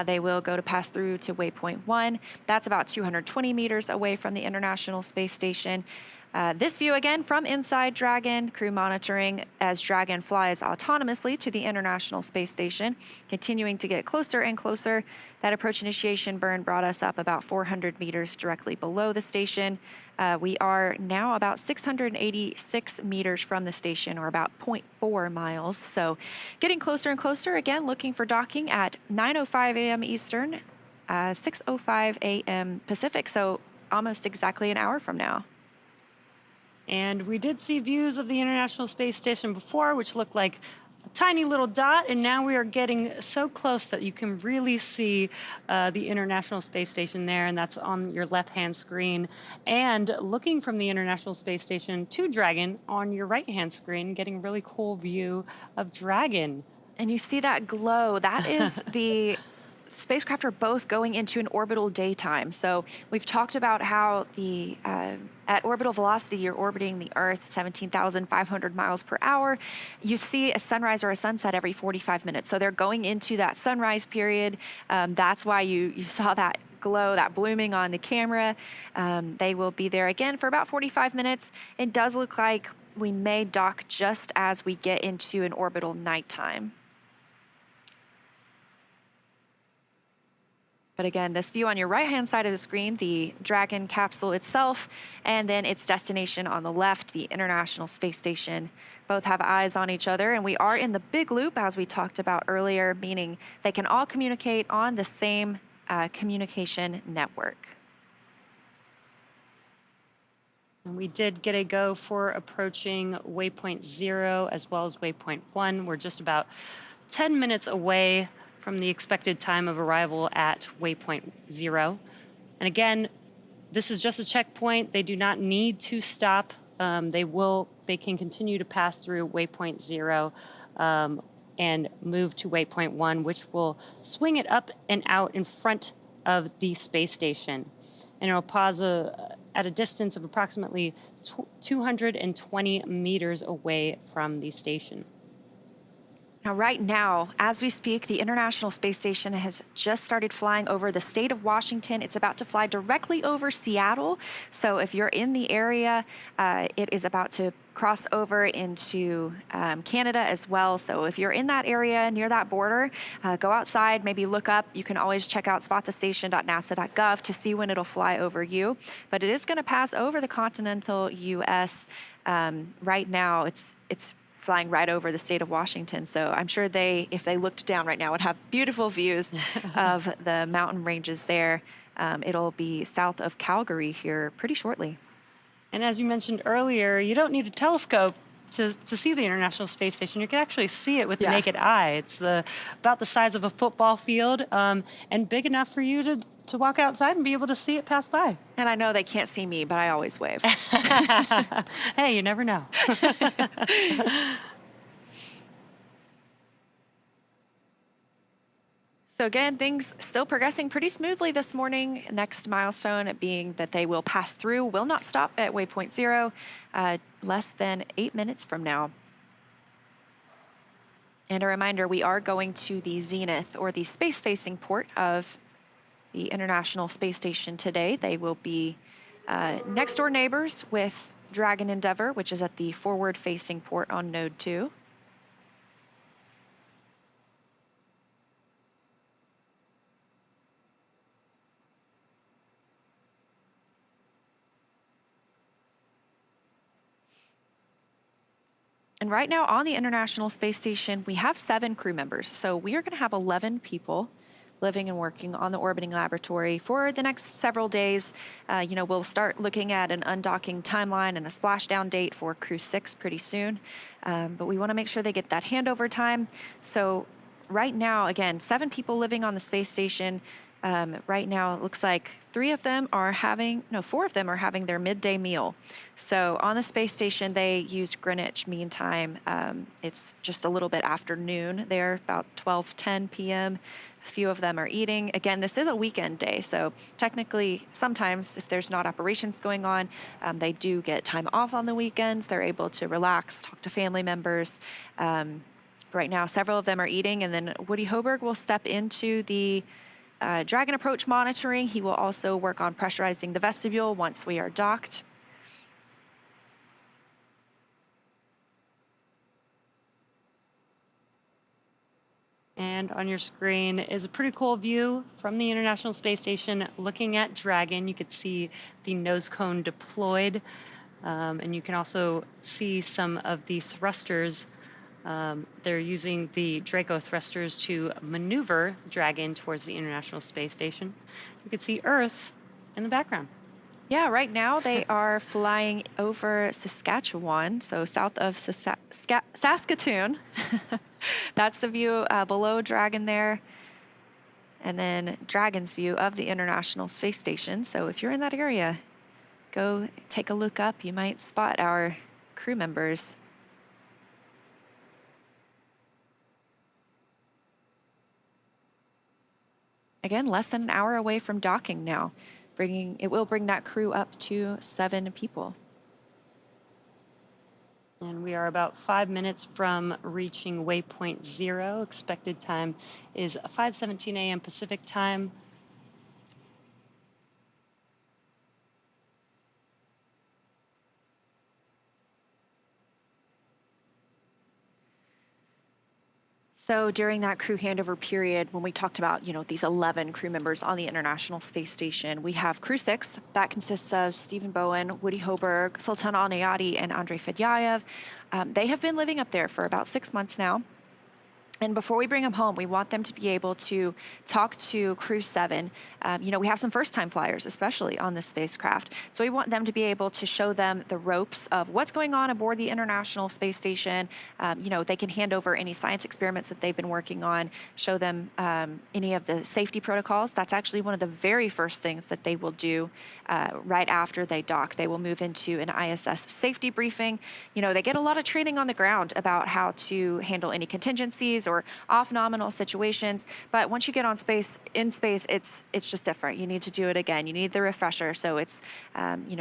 They will go to pass through to waypoint 1. That's about 220 meters away from the International Space Station. This view again from inside Dragon, crew monitoring as Dragon flies autonomously to the International Space Station, continuing to get closer and closer. That approach initiation burn brought us up about 400 meters directly below the station. We are now about 686 meters from the station, or about 0.4 miles. So getting closer and closer, again, looking for docking at 9:05 a.m. Eastern, 6:05 a.m. Pacific, so almost exactly an hour from now. And we did see views of the International Space Station before, which looked like a tiny little dot, and now we are getting so close that you can really see the International Space Station there, and that's on your left-hand screen. And looking from the International Space Station to Dragon on your right-hand screen, getting a really cool view of Dragon. And you see that glow. That is the spacecraft are both going into an orbital daytime. So we've talked about how at orbital velocity, you're orbiting the Earth 17,500 miles per hour. You see a sunrise or a sunset every 45 minutes. So they're going into that sunrise period. That's why you saw that glow, that blooming on the camera. They will be there again for about 45 minutes. It does look like we may dock just as we get into an orbital nighttime. But again, this view on your right-hand side of the screen, the Dragon capsule itself, and then its destination on the left, the International Space Station, both have eyes on each other. And we are in the big loop, as we talked about earlier, meaning they can all communicate on the same communication network. And we did get a go for approaching waypoint 0 as well as waypoint 1. We're just about 10 minutes away from the expected time of arrival at waypoint 0. And again, this is just a checkpoint. They do not need to stop. They can continue to pass through waypoint 0 and move to waypoint 1, which will swing it up and out in front of the space station. And it'll pause at a distance of approximately 220 meters away from the station. Now, right now, as we speak, the International Space Station has just started flying over the state of Washington. It's about to fly directly over Seattle. So if you're in the area, it is about to cross over into Canada as well. So if you're in that area near that border, go outside, maybe look up. You can always check out spotthestation.nasa.gov to see when it'll fly over you. But it is going to pass over the continental U.S. Right now. It's flying right over the state of Washington. So I'm sure if they looked down right now, would have beautiful views of the mountain ranges there. It'll be south of Calgary here pretty shortly. And as you mentioned earlier, you don't need a telescope to see the International Space Station. You can actually see it with the naked eye. It's about the size of a football field and big enough for you to walk outside and be able to see it pass by. And I know they can't see me, but I always wave. Hey, you never know. So again, things still progressing pretty smoothly this morning. Next milestone being that they will pass through, will not stop at waypoint 0, less than 8 minutes from now. And a reminder, we are going to the zenith, or the space-facing port of the International Space Station today. They will be next-door neighbors with Dragon Endeavour, which is at the forward-facing port on Node 2. And right now on the International Space Station, we have 7 crew members. So we are going to have 11 people living and working on the orbiting laboratory for the next several days. We'll start looking at an undocking timeline and a splashdown date for Crew-6 pretty soon. But we want to make sure they get that handover time. So right now, again, 7 people living on the space station. Right now, it looks like 4 of them are having their midday meal. So on the space station, they use Greenwich Mean Time. It's just a little bit after noon there, about 12:10 p.m. A few of them are eating. Again, this is a weekend day, so technically, sometimes if there's not operations going on, they do get time off on the weekends. They're able to relax, talk to family members. Right now, several of them are eating, and then Woody Hoberg will step into the Dragon approach monitoring. He will also work on pressurizing the vestibule once we are docked. And on your screen is a pretty cool view from the International Space Station looking at Dragon. You could see the nose cone deployed, and you can also see some of the thrusters. They're using the Draco thrusters to maneuver Dragon towards the International Space Station. You can see Earth in the background. Yeah, right now they are flying over Saskatchewan, so south of Saskatoon. That's the view below Dragon there. And then Dragon's view of the International Space Station. So if you're in that area, go take a look up. You might spot our crew members. Again, less than an hour away from docking now. It will bring that crew up to 7 people. And we are about 5 minutes from reaching waypoint 0. Expected time is 5:17 a.m. Pacific time. So during that crew handover period, when we talked about, these 11 crew members on the International Space Station, we have Crew-6. That consists of Stephen Bowen, Woody Hoberg, Sultan Al-Nayati, and Andrei Fedyayev. They have been living up there for about 6 months now. And before we bring them home, we want them to be able to talk to Crew-7. We have some first-time flyers, especially on this spacecraft. So we want them to be able to show them the ropes of what's going on aboard the International Space Station. They can hand over any science experiments that they've been working on, show them any of the safety protocols. That's actually one of the very first things that they will do right after they dock. They will move into an ISS safety briefing. They get a lot of training on the ground about how to handle any contingencies or off-nominal situations, but once you get in space, it's just different. You need to do it again. You need the refresher. So it's,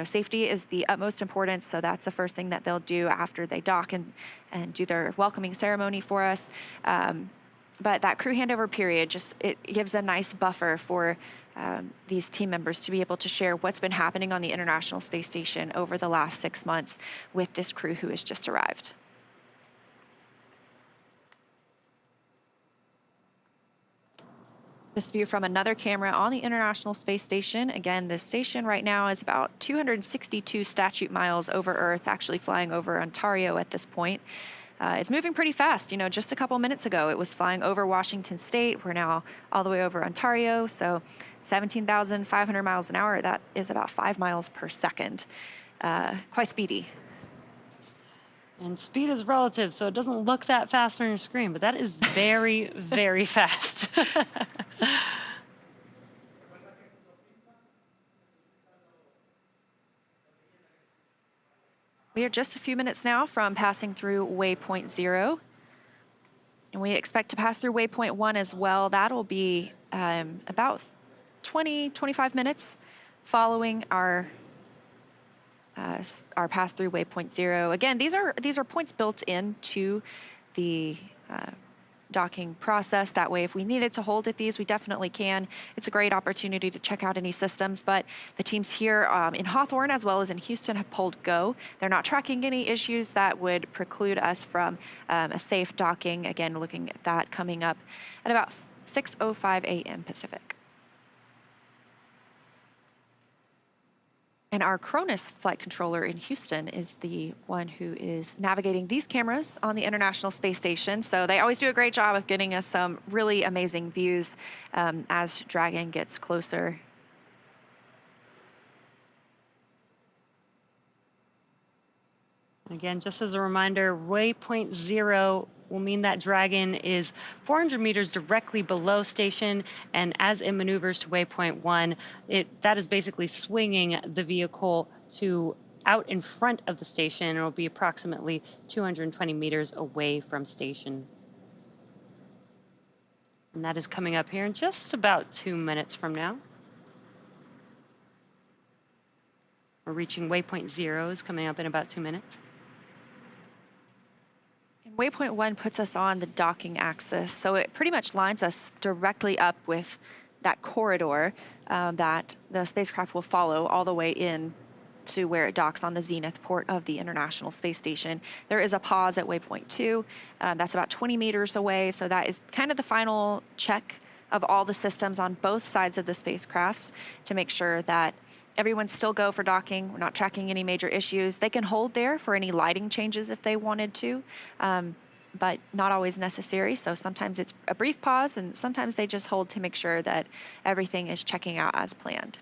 safety is the utmost importance. So that's the first thing that they'll do after they dock and do their welcoming ceremony for us. But that crew handover period, it gives a nice buffer for these team members to be able to share what's been happening on the International Space Station over the last 6 months with this crew who has just arrived. This view from another camera on the International Space Station. Again, this station right now is about 262 statute miles over Earth, actually flying over Ontario at this point. It's moving pretty fast. Just a couple minutes ago, it was flying over Washington State. We're now all the way over Ontario, so 17,500 miles an hour. That is about 5 miles per second. Quite speedy. And speed is relative, so it doesn't look that fast on your screen, but that is very, very fast. We are just a few minutes now from passing through waypoint 0. And we expect to pass through waypoint 1 as well. That'll be about 20-25 minutes following our pass through waypoint 0. Again, these are points built into the docking process. That way, if we needed to hold at these, we definitely can. It's a great opportunity to check out any systems, but the teams here in Hawthorne as well as in Houston have pulled go. They're not tracking any issues that would preclude us from a safe docking. Again, looking at that coming up at about 6:05 a.m. Pacific. And our Cronus flight controller in Houston is the one who is navigating these cameras on the International Space Station. So they always do a great job of getting us some really amazing views as Dragon gets closer. Again, just as a reminder, waypoint 0 will mean that Dragon is 400 meters directly below station, and as it maneuvers to waypoint 1, that is basically swinging the vehicle to out in front of the station. It will be approximately 220 meters away from station. And that is coming up here in just about 2 minutes from now. We're reaching waypoint 0 is coming up in about 2 minutes. Waypoint 1 puts us on the docking axis, so it pretty much lines us directly up with that corridor that the spacecraft will follow all the way in to where it docks on the zenith port of the International Space Station. There is a pause at waypoint 2. That's about 20 meters away, so that is kind of the final check of all the systems on both sides of the spacecrafts to make sure that everyone's still go for docking. We're not tracking any major issues. They can hold there for any lighting changes if they wanted to, but not always necessary. So sometimes it's a brief pause, and sometimes they just hold to make sure that everything is checking out as planned.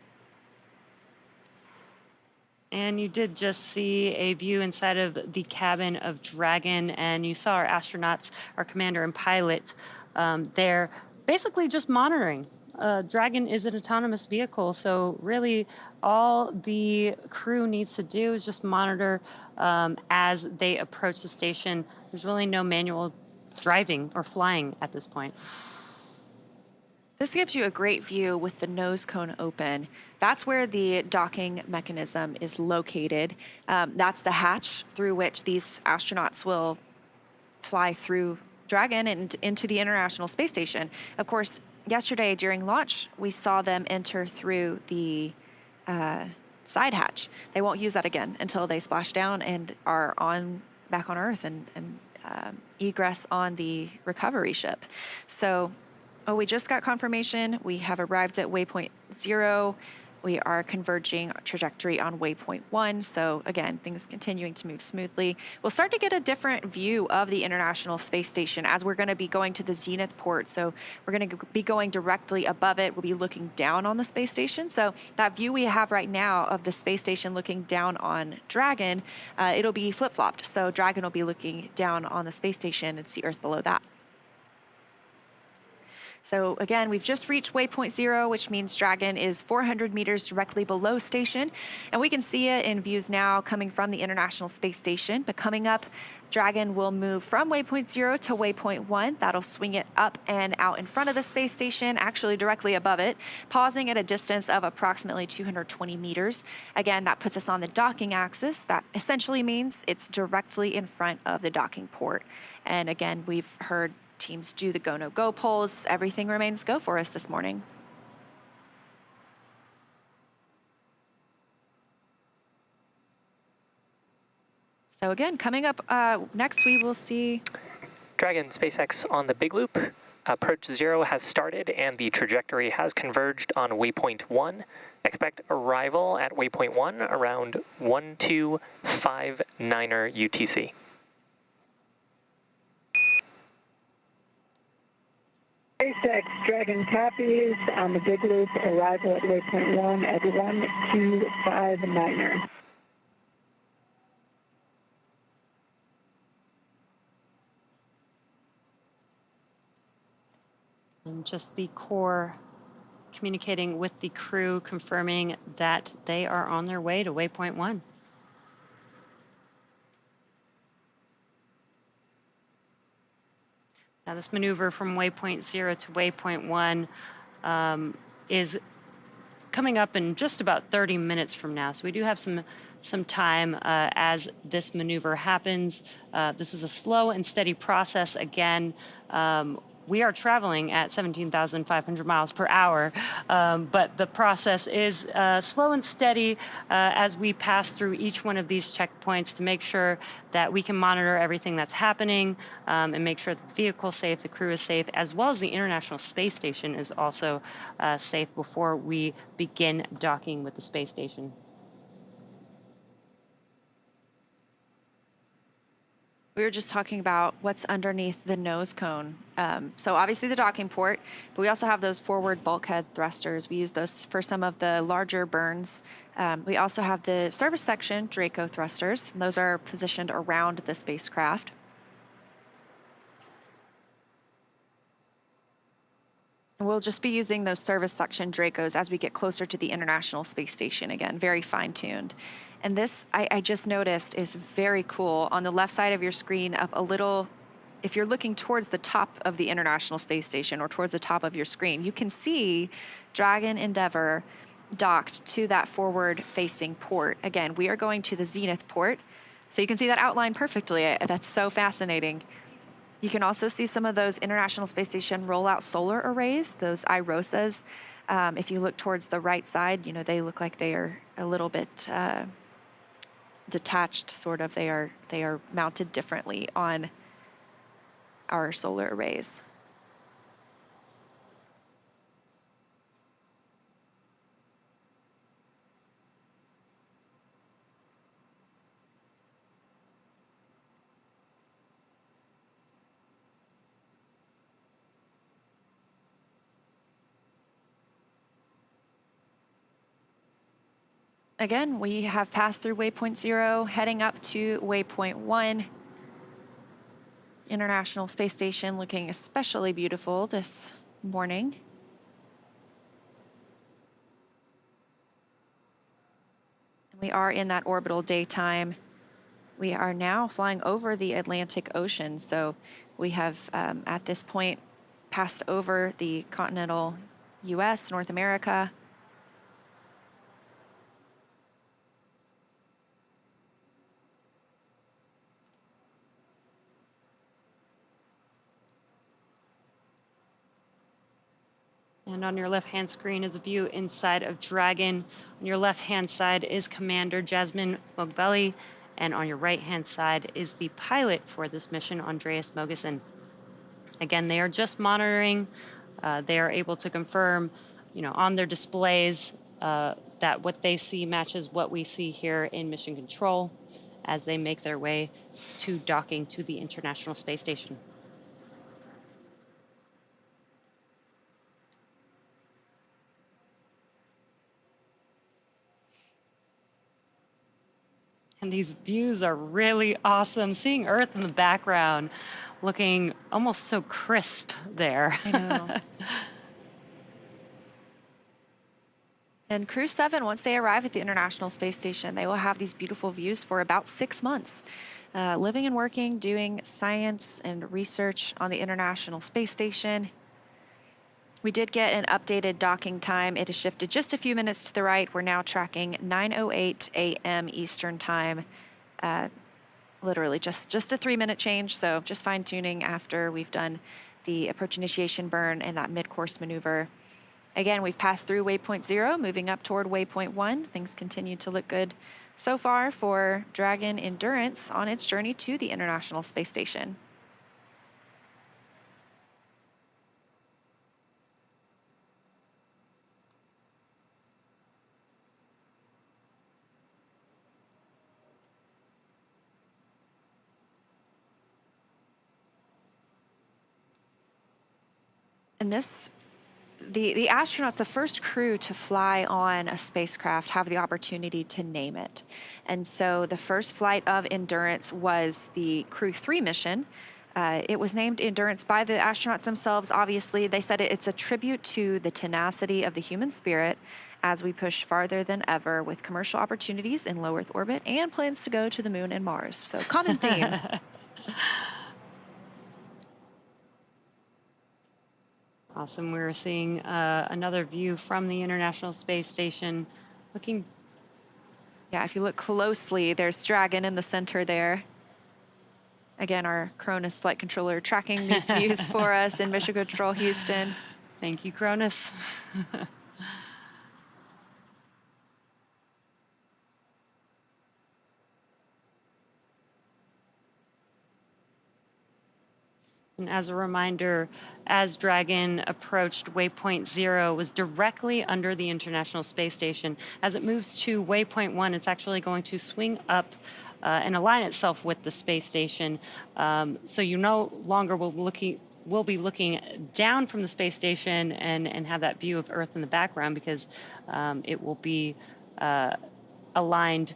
And you did just see a view inside of the cabin of Dragon, and you saw our astronauts, our commander and pilot, there basically just monitoring. Dragon is an autonomous vehicle, so really all the crew needs to do is just monitor as they approach the station. There's really no manual driving or flying at this point. This gives you a great view with the nose cone open. That's where the docking mechanism is located. That's the hatch through which these astronauts will fly through Dragon and into the International Space Station. Of course, yesterday during launch, we saw them enter through the side hatch. They won't use that again until they splash down and are back on Earth and egress on the recovery ship. So, we just got confirmation. We have arrived at waypoint 0. We are converging trajectory on waypoint 1. So again, things continuing to move smoothly. We'll start to get a different view of the International Space Station as we're going to be going to the zenith port. So we're going to be going directly above it. We'll be looking down on the space station. So that view we have right now of the space station looking down on Dragon, it'll be flip-flopped. So Dragon will be looking down on the space station and see Earth below that. So again, we've just reached waypoint 0, which means Dragon is 400 meters directly below station. And we can see it in views now coming from the International Space Station. But coming up, Dragon will move from waypoint 0 to waypoint 1. That'll swing it up and out in front of the space station, actually directly above it, pausing at a distance of approximately 220 meters. Again, that puts us on the docking axis. That essentially means it's directly in front of the docking port. And again, we've heard teams do the go, no go polls. Everything remains go for us this morning. So again, coming up next, we will see Dragon SpaceX on the Big Loop. Approach 0 has started and the trajectory has converged on waypoint 1. Expect arrival at waypoint 1 around 1259er UTC. SpaceX Dragon copies on the Big Loop, arrival at waypoint 1 at 1259er. And just the core communicating with the crew, confirming that they are on their way to waypoint 1. Now This maneuver from waypoint 0 to waypoint 1 is coming up in just about 30 minutes from now. So we do have some time as this maneuver happens. This is a slow and steady process again. We are traveling at 17,500 miles per hour, but the process is slow and steady as we pass through each one of these checkpoints to make sure that we can monitor everything that's happening and make sure that the vehicle is safe, the crew is safe, as well as the International Space Station is also safe before we begin docking with the space station. We were just talking about what's underneath the nose cone. So obviously the docking port, but we also have those forward bulkhead thrusters. We use those for some of the larger burns. We also have the service section Draco thrusters. Those are positioned around the spacecraft. We'll just be using those service section Dracos as we get closer to the International Space Station again, very fine-tuned. And this, I just noticed, is very cool. On the left side of your screen, up a little, if you're looking towards the top of the International Space Station or towards the top of your screen, you can see Dragon Endeavour docked to that forward-facing port. Again, we are going to the Zenith port, so you can see that outline perfectly. That's so fascinating. You can also see some of those International Space Station rollout solar arrays, those IROSAs. If you look towards the right side, you know, they look like they are a little bit detached, sort of. They are mounted differently on our solar arrays. Again, we have passed through waypoint 0, heading up to waypoint 1. International Space Station looking especially beautiful this morning. We are in that orbital daytime. We are now flying over the Atlantic Ocean, so we have at this point passed over the continental US, North America. And on your left-hand screen is a view inside of Dragon. On your left-hand side is Commander Jasmine Mogbelli, and on your right-hand side is the pilot for this mission, Andreas Mogensen. Again, they are just monitoring. They are able to confirm, you know, on their displays that what they see matches what we see here in Mission Control as they make their way to docking to the International Space Station. And these views are really awesome. Seeing Earth in the background, looking almost so crisp there. I know. And Crew-7, once they arrive at the International Space Station, they will have these beautiful views for about 6 months, living and working, doing science and research on the International Space Station. We did get an updated docking time. It has shifted just a few minutes to the right. We're now tracking 9:08 a.m. Eastern Time. Literally just a 3-minute change, so just fine-tuning after we've done the approach initiation burn and that mid-course maneuver. Again, we've passed through waypoint 0, moving up toward waypoint 1. Things continue to look good so far for Dragon Endurance on its journey to the International Space Station. And the astronauts, the first crew to fly on a spacecraft, have the opportunity to name it. And so the first flight of Endurance was the Crew-3 mission. It was named Endurance by the astronauts themselves. Obviously, they said it's a tribute to the tenacity of the human spirit as we push farther than ever with commercial opportunities in low Earth orbit and plans to go to the moon and Mars. So common theme. Awesome. We're seeing another view from the International Space Station. Looking. Yeah, if you look closely, there's Dragon in the center there. Again, our Cronus flight controller tracking these views for us in Mission Control Houston. Thank you, Cronus. And as a reminder, as Dragon approached waypoint 0, it was directly under the International Space Station. As it moves to waypoint 1, it's actually going to swing up and align itself with the space station. So you no longer will be looking down from the space station and have that view of Earth in the background, because it will be aligned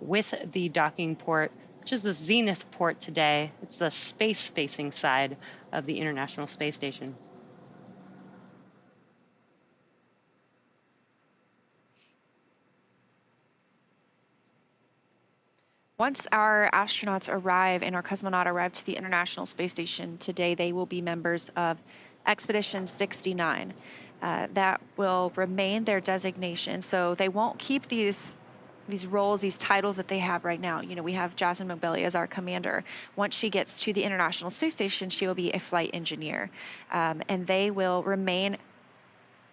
with the docking port, which is the zenith port today. It's the space-facing side of the International Space Station. Once our astronauts arrive and our cosmonaut arrive to the International Space Station today, they will be members of Expedition 69. That will remain their designation, so they won't keep these roles, these titles that they have right now. You know, we have Jasmine McBelly as our commander. Once she gets to the International Space Station, she will be a flight engineer. And they will remain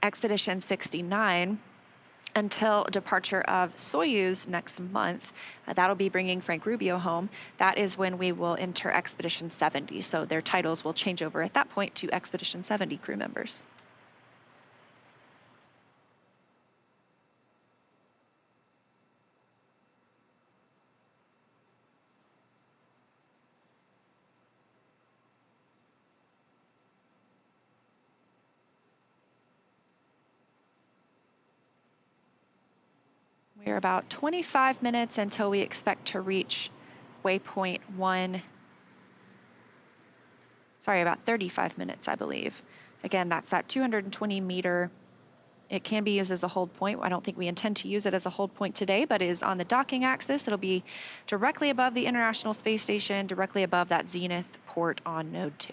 Expedition 69 until departure of Soyuz next month. That'll be bringing Frank Rubio home. That is when we will enter Expedition 70. So their titles will change over at that point to Expedition 70 crew members. We're about 25 minutes until we expect to reach waypoint 1. Sorry, about 35 minutes, I believe. Again, that's that 220 meter. It can be used as a hold point. I don't think we intend to use it as a hold point today, but it is on the docking axis. It'll be directly above the International Space Station, directly above that zenith port on node 2.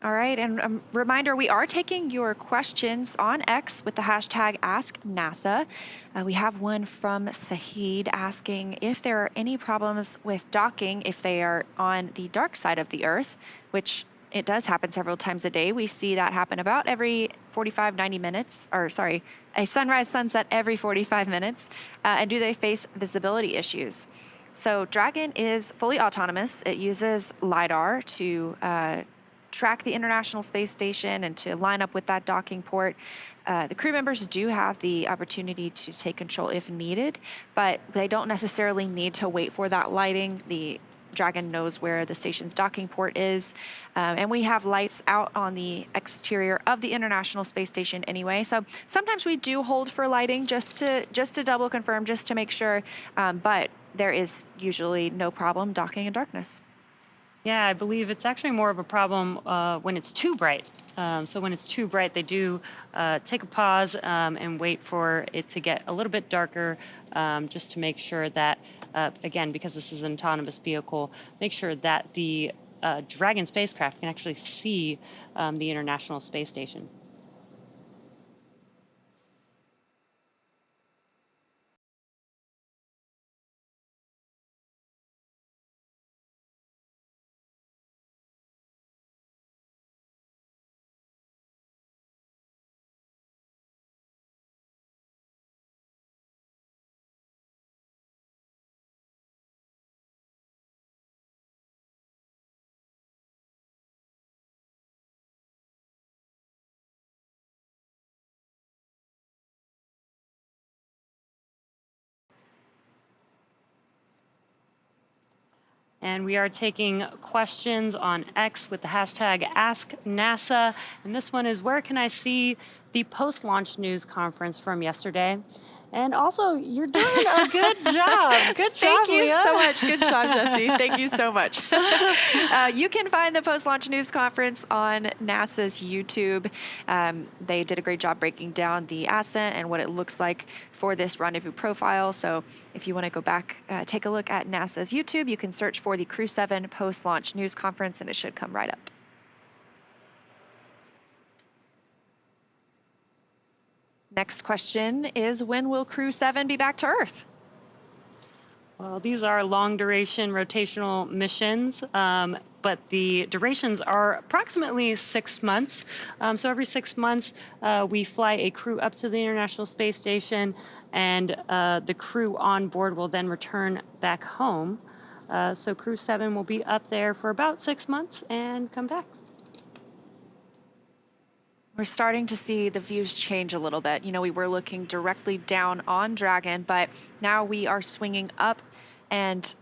All right, and a reminder, we are taking your questions on X with the hashtag AskNASA. We have one from Sahid asking if there are any problems with docking if they are on the dark side of the Earth, which it does happen several times a day. We see that happen about every 45, 90 minutes, or sorry, a sunrise, sunset every 45 minutes. And do they face visibility issues? So Dragon is fully autonomous. It uses LiDAR to track the International Space Station and to line up with that docking port. The crew members do have the opportunity to take control if needed, but they don't necessarily need to wait for that lighting. The Dragon knows where the station's docking port is, and we have lights out on the exterior of the International Space Station anyway. So sometimes we do hold for lighting just to double confirm, just to make sure, but there is usually no problem docking in darkness. Yeah, I believe it's actually more of a problem when it's too bright. So when it's too bright, they do take a pause and wait for it to get a little bit darker, just to make sure that, again, because this is an autonomous vehicle, make sure that the Dragon spacecraft can actually see the International Space Station. And we are taking questions on X with the hashtag AskNASA. And this one is, where can I see the post-launch news conference from yesterday? And also, you're doing a good job. Good job, Thank you Leah. so much. Good job, Jesse. Thank you so much. You can find the post-launch news conference on NASA's YouTube. They did a great job breaking down the ascent and what it looks like for this rendezvous profile. So if you want to go back, take a look at NASA's YouTube, you can search for the Crew-7 post-launch news conference, and it should come right up. Next question is, when will Crew-7 be back to Earth? Well, these are long-duration rotational missions, but the durations are approximately 6 months. So every 6 months, we fly a crew up to the International Space Station, and the crew on board will then return back home. So Crew-7 will be up there for about 6 months and come back. We're starting to see the views change a little bit. You know, we were looking directly down on Dragon, but now we are swinging up and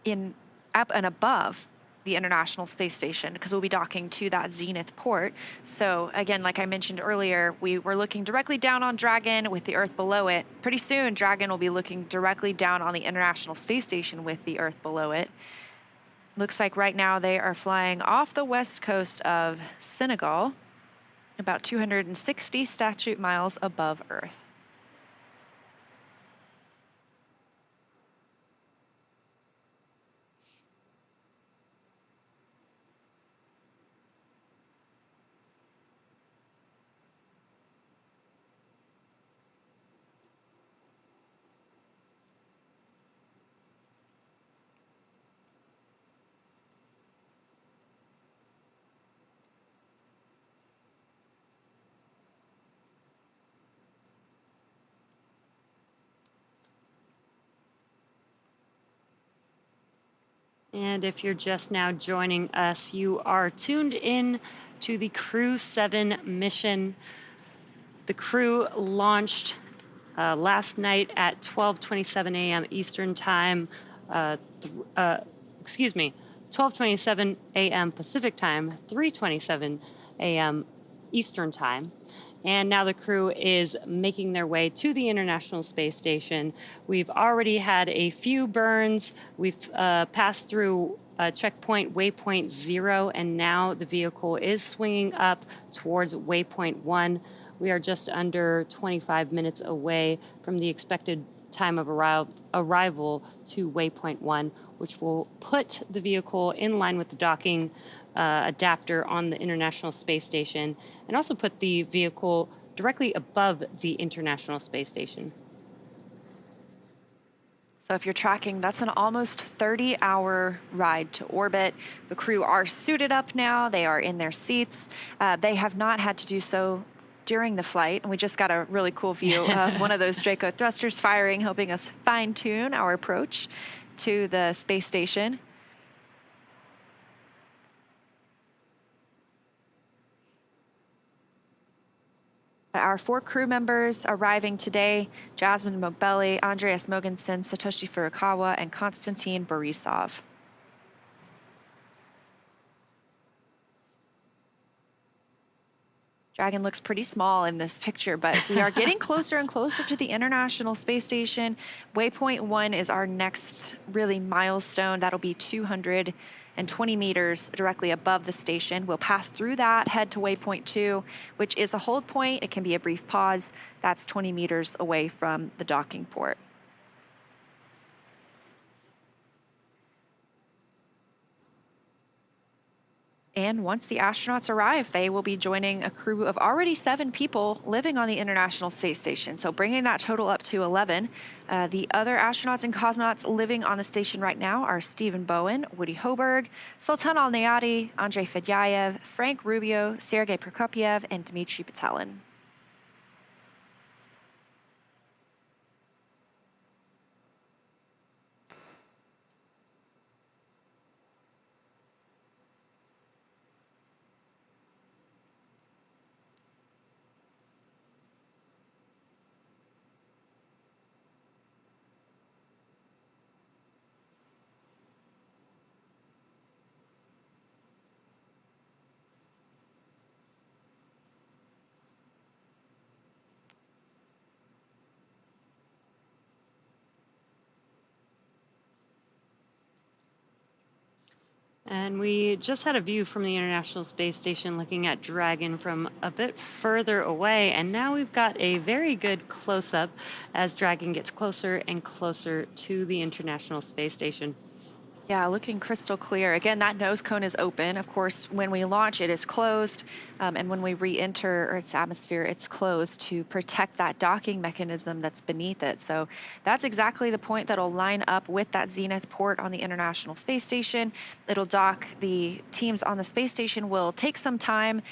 above the International Space Station, because we'll be docking to that zenith port. So again, like I mentioned earlier, we were looking directly down on Dragon with the Earth below it. Pretty soon, Dragon will be looking directly down on the International Space Station with the Earth below it. Looks like right now they are flying off the west coast of Senegal, about 260 statute miles above Earth. And if you're just now joining us, you are tuned in to the Crew-7 mission. The crew launched last night at 12:27 a.m. Eastern Time. 12:27 a.m. Pacific Time, 3:27 a.m. Eastern Time. And now the crew is making their way to the International Space Station. We've already had a few burns. We've passed through checkpoint waypoint 0, and now the vehicle is swinging up towards waypoint 1. We are just under 25 minutes away from the expected time of arrival to waypoint 1, which will put the vehicle in line with the docking adapter on the International Space Station, and also put the vehicle directly above the International Space Station. So if you're tracking, that's an almost 30-hour ride to orbit. The crew are suited up now. They are in their seats. They have not had to do so during the flight, and we just got a really cool view of one of those Draco thrusters firing, helping us fine-tune our approach to the space station. Our 4 crew members arriving today: Jasmine Mogbelli, Andreas Mogensen, Satoshi Furukawa, and Konstantin Borisov. Dragon looks pretty small in this picture, but we are getting closer and closer to the International Space Station. Waypoint 1 is our next really milestone. That'll be 220 meters directly above the station. We'll pass through that, head to waypoint 2, which is a hold point. It can be a brief pause. That's 20 meters away from the docking port. And once the astronauts arrive, they will be joining a crew of already 7 people living on the International Space Station, so bringing that total up to 11. The other astronauts and cosmonauts living on the station right now are Stephen Bowen, Woody Hoberg, Sultan Al-Nayati, Andrei Fedyaev, Frank Rubio, Sergei Prokopyev, and Dmitry Petelin. And we just had a view from the International Space Station looking at Dragon from a bit further away, and now we've got a very good close-up as Dragon gets closer and closer to the International Space Station. Yeah, looking crystal clear. Again, that nose cone is open. Of course, when we launch, it is closed. And when we re-enter its atmosphere, it's closed to protect that docking mechanism that's beneath it. So that's exactly the point that'll line up with that zenith port on the International Space Station. It'll dock. The teams on the space station will take some time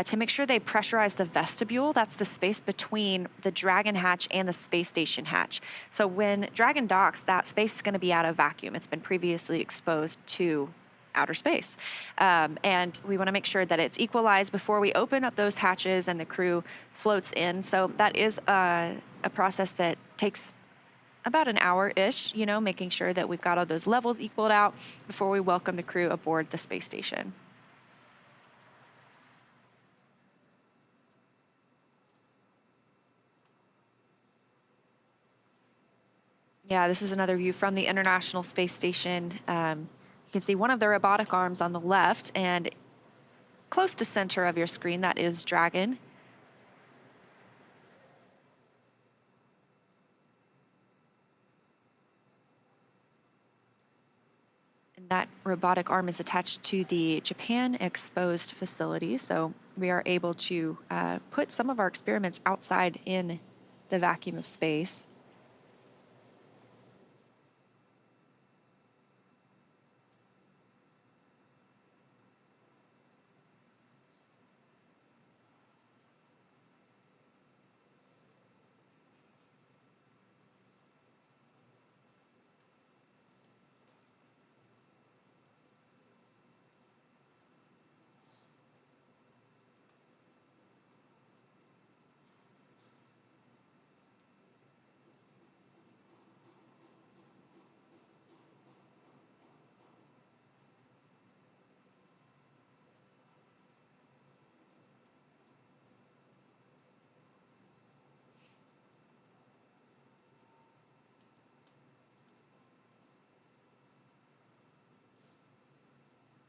to make sure they pressurize the vestibule. That's the space between the Dragon hatch and the space station hatch. So when Dragon docks, that space is going to be out of vacuum. It's been previously exposed to outer space. And we want to make sure that it's equalized before we open up those hatches and the crew floats in. So that is a process that takes about an hour-ish, you know, making sure that we've got all those levels equaled out before we welcome the crew aboard the space station. Yeah, this is another view from the International Space Station. You can see one of the robotic arms on the left, and close to center of your screen, that is Dragon. And that robotic arm is attached to the Japan exposed facility, so we are able to put some of our experiments outside in the vacuum of space.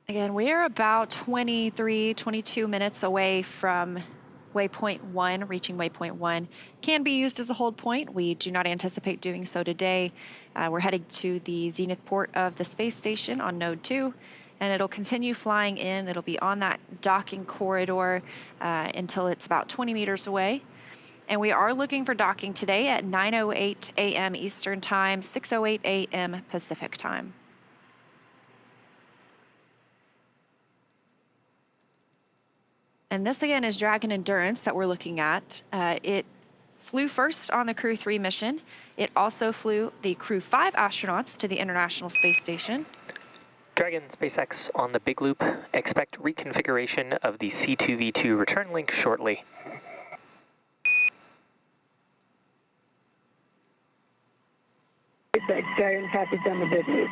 Again, we are about 23, 22 minutes away from waypoint 1, reaching waypoint 1. Can be used as a hold point. We do not anticipate doing so today. We're heading to the zenith port of the space station on node 2, and it'll continue flying in. It'll be on that docking corridor until it's about 20 meters away. And we are looking for docking today at 9:08 a.m. Eastern Time, 6:08 a.m. Pacific Time. And this again is Dragon Endurance that we're looking at. It flew first on the Crew-3 mission. It also flew the Crew-5 astronauts to the International Space Station. Dragon SpaceX on the big loop. Expect reconfiguration of the C2V2 return link shortly. Dragon copies on the big loop.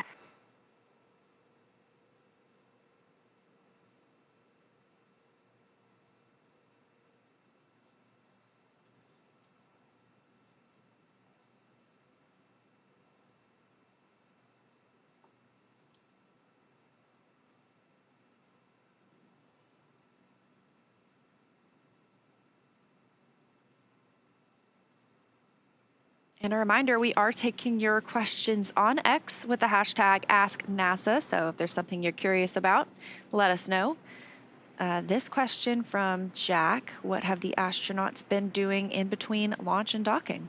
And a reminder, we are taking your questions on X with the hashtag AskNASA. So if there's something you're curious about, let us know. This question from Jack: what have the astronauts been doing in between launch and docking?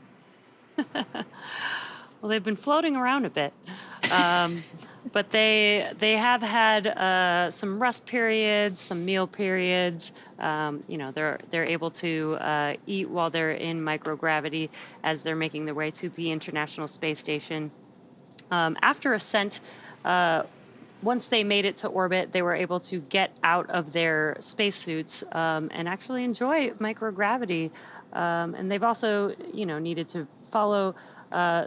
Well, they've been floating around a bit, but they have had some rest periods, some meal periods. You know, they're able to eat while they're in microgravity as they're making their way to the International Space Station. After ascent, once they made it to orbit, they were able to get out of their spacesuits and actually enjoy microgravity. And they've also, you know, needed to follow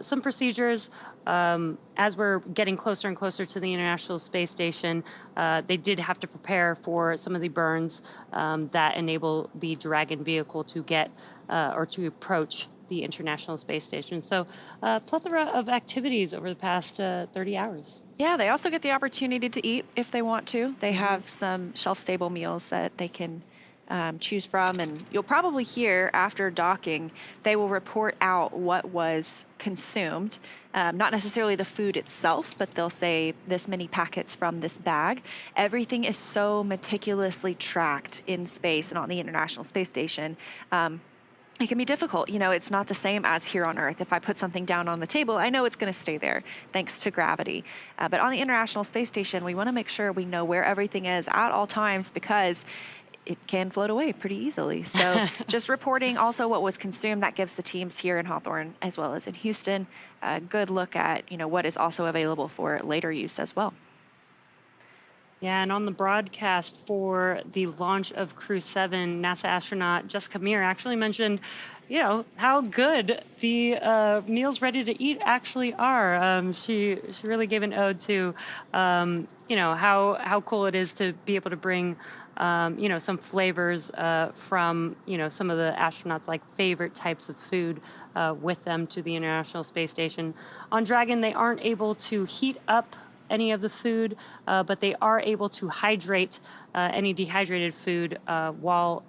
some procedures. As we're getting closer and closer to the International Space Station, they did have to prepare for some of the burns that enable the Dragon vehicle to get or to approach the International Space Station. So a plethora of activities over the past 30 hours. Yeah, they also get the opportunity to eat if they want to. They have some shelf-stable meals that they can choose from, and you'll probably hear after docking, they will report out what was consumed. Not necessarily the food itself, but they'll say this many packets from this bag. Everything is so meticulously tracked in space and on the International Space Station. It can be difficult. You know, it's not the same as here on Earth. If I put something down on the table, I know it's going to stay there thanks to gravity. But on the International Space Station, we want to make sure we know where everything is at all times because it can float away pretty easily. So just reporting also what was consumed, that gives the teams here in Hawthorne as well as in Houston a good look at, you know, what is also available for later use as well. Yeah, and on the broadcast for the launch of Crew-7, NASA astronaut Jessica Meir actually mentioned, you know, how good the meals ready to eat actually are. She really gave an ode to, you know, how cool it is to be able to bring, you know, some flavors from, you know, some of the astronauts' like favorite types of food with them to the International Space Station. On Dragon, they aren't able to heat up any of the food, but they are able to hydrate any dehydrated food while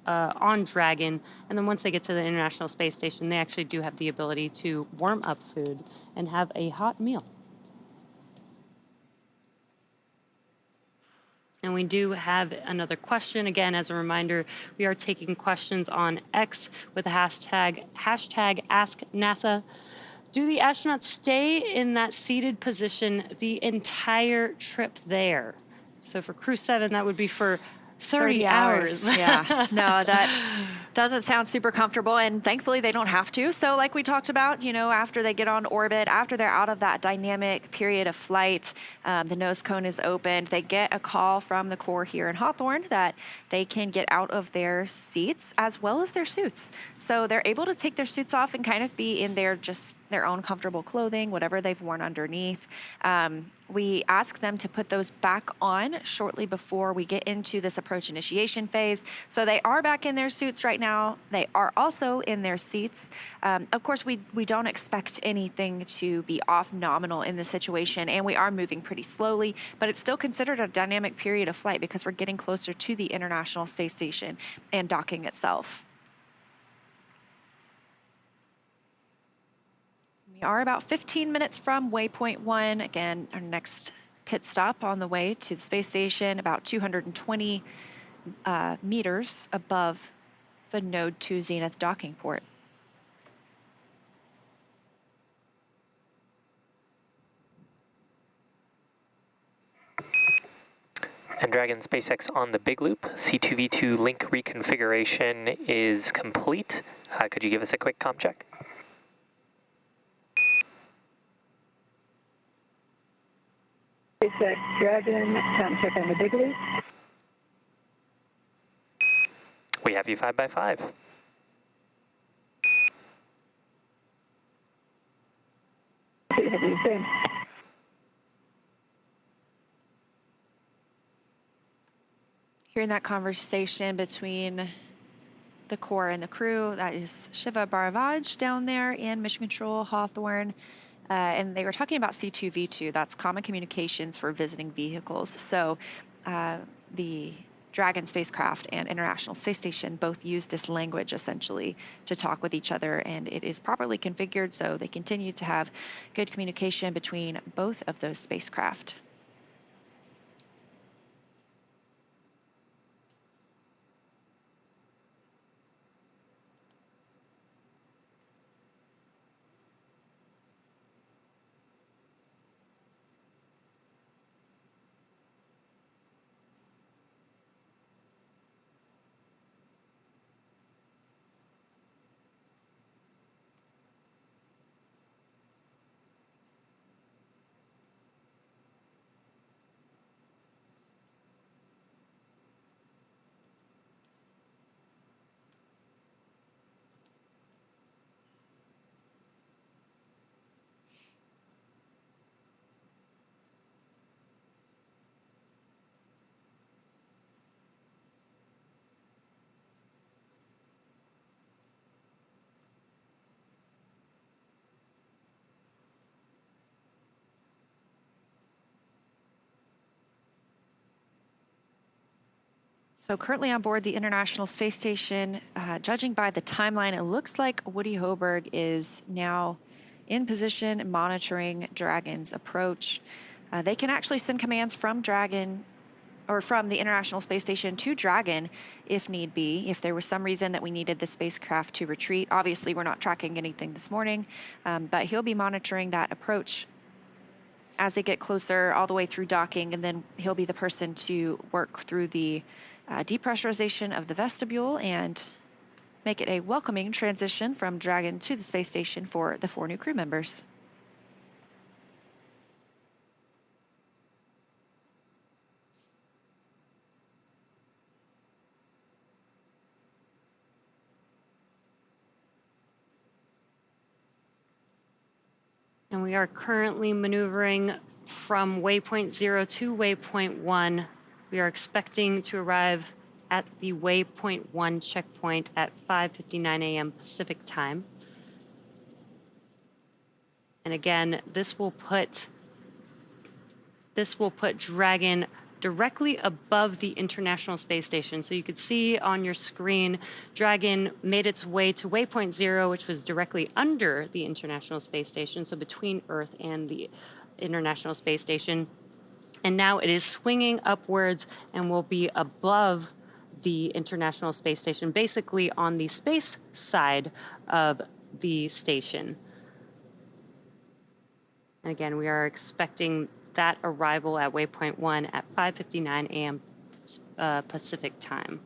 on Dragon. And then once they get to the International Space Station, they actually do have the ability to warm up food and have a hot meal. And we do have another question. Again, as a reminder, we are taking questions on X with the hashtag AskNASA. Do the astronauts stay in that seated position the entire trip there? So for Crew-7, that would be for 30 hours. Yeah, no, that doesn't sound super comfortable, and thankfully they don't have to. So like we talked about, you know, after they get on orbit, after they're out of that dynamic period of flight, the nose cone is opened, they get a call from the Corps here in Hawthorne that they can get out of their seats as well as their suits. So they're able to take their suits off and kind of be in their own comfortable clothing, whatever they've worn underneath. We ask them to put those back on shortly before we get into this approach initiation phase. So they are back in their suits right now. They are also in their seats. Of course, we don't expect anything to be off nominal in this situation, and we are moving pretty slowly, but it's still considered a dynamic period of flight because we're getting closer to the International Space Station and docking itself. We are about 15 minutes from waypoint 1. Again, our next pit stop on the way to the space station, about 220 meters above the Node 2 Zenith docking port. And Dragon SpaceX on the big loop. C2V2 link reconfiguration is complete. Could you give us a quick comm check? SpaceX Dragon, time check on the big loop. We have you 5x5. Hearing that conversation between the Corps and the crew, that is Shiva Bharadwaj down there in Mission Control, Hawthorne. And they were talking about C2V2, that's Common Communications for Visiting Vehicles. So the Dragon spacecraft and International Space Station both use this language essentially to talk with each other, and it is properly configured so they continue to have good communication between both of those spacecraft. So currently on board the International Space Station, judging by the timeline, it looks like Woody Hoberg is now in position monitoring Dragon's approach. They can actually send commands from Dragon or from the International Space Station to Dragon if need be, if there was some reason that we needed the spacecraft to retreat. Obviously, we're not tracking anything this morning, but he'll be monitoring that approach as they get closer all the way through docking, and then he'll be the person to work through the depressurization of the vestibule and make it a welcoming transition from Dragon to the space station for the 4 new crew members. And we are currently maneuvering from waypoint 0 to waypoint 1. We are expecting to arrive at the waypoint 1 checkpoint at 5:59 a.m. Pacific time. And again, this will put Dragon directly above the International Space Station. So you could see on your screen, Dragon made its way to waypoint 0, which was directly under the International Space Station, so between Earth and the International Space Station. And now it is swinging upwards and will be above the International Space Station, basically on the space side of the station. And again, we are expecting that arrival at waypoint 1 at 5:59 a.m. Pacific time.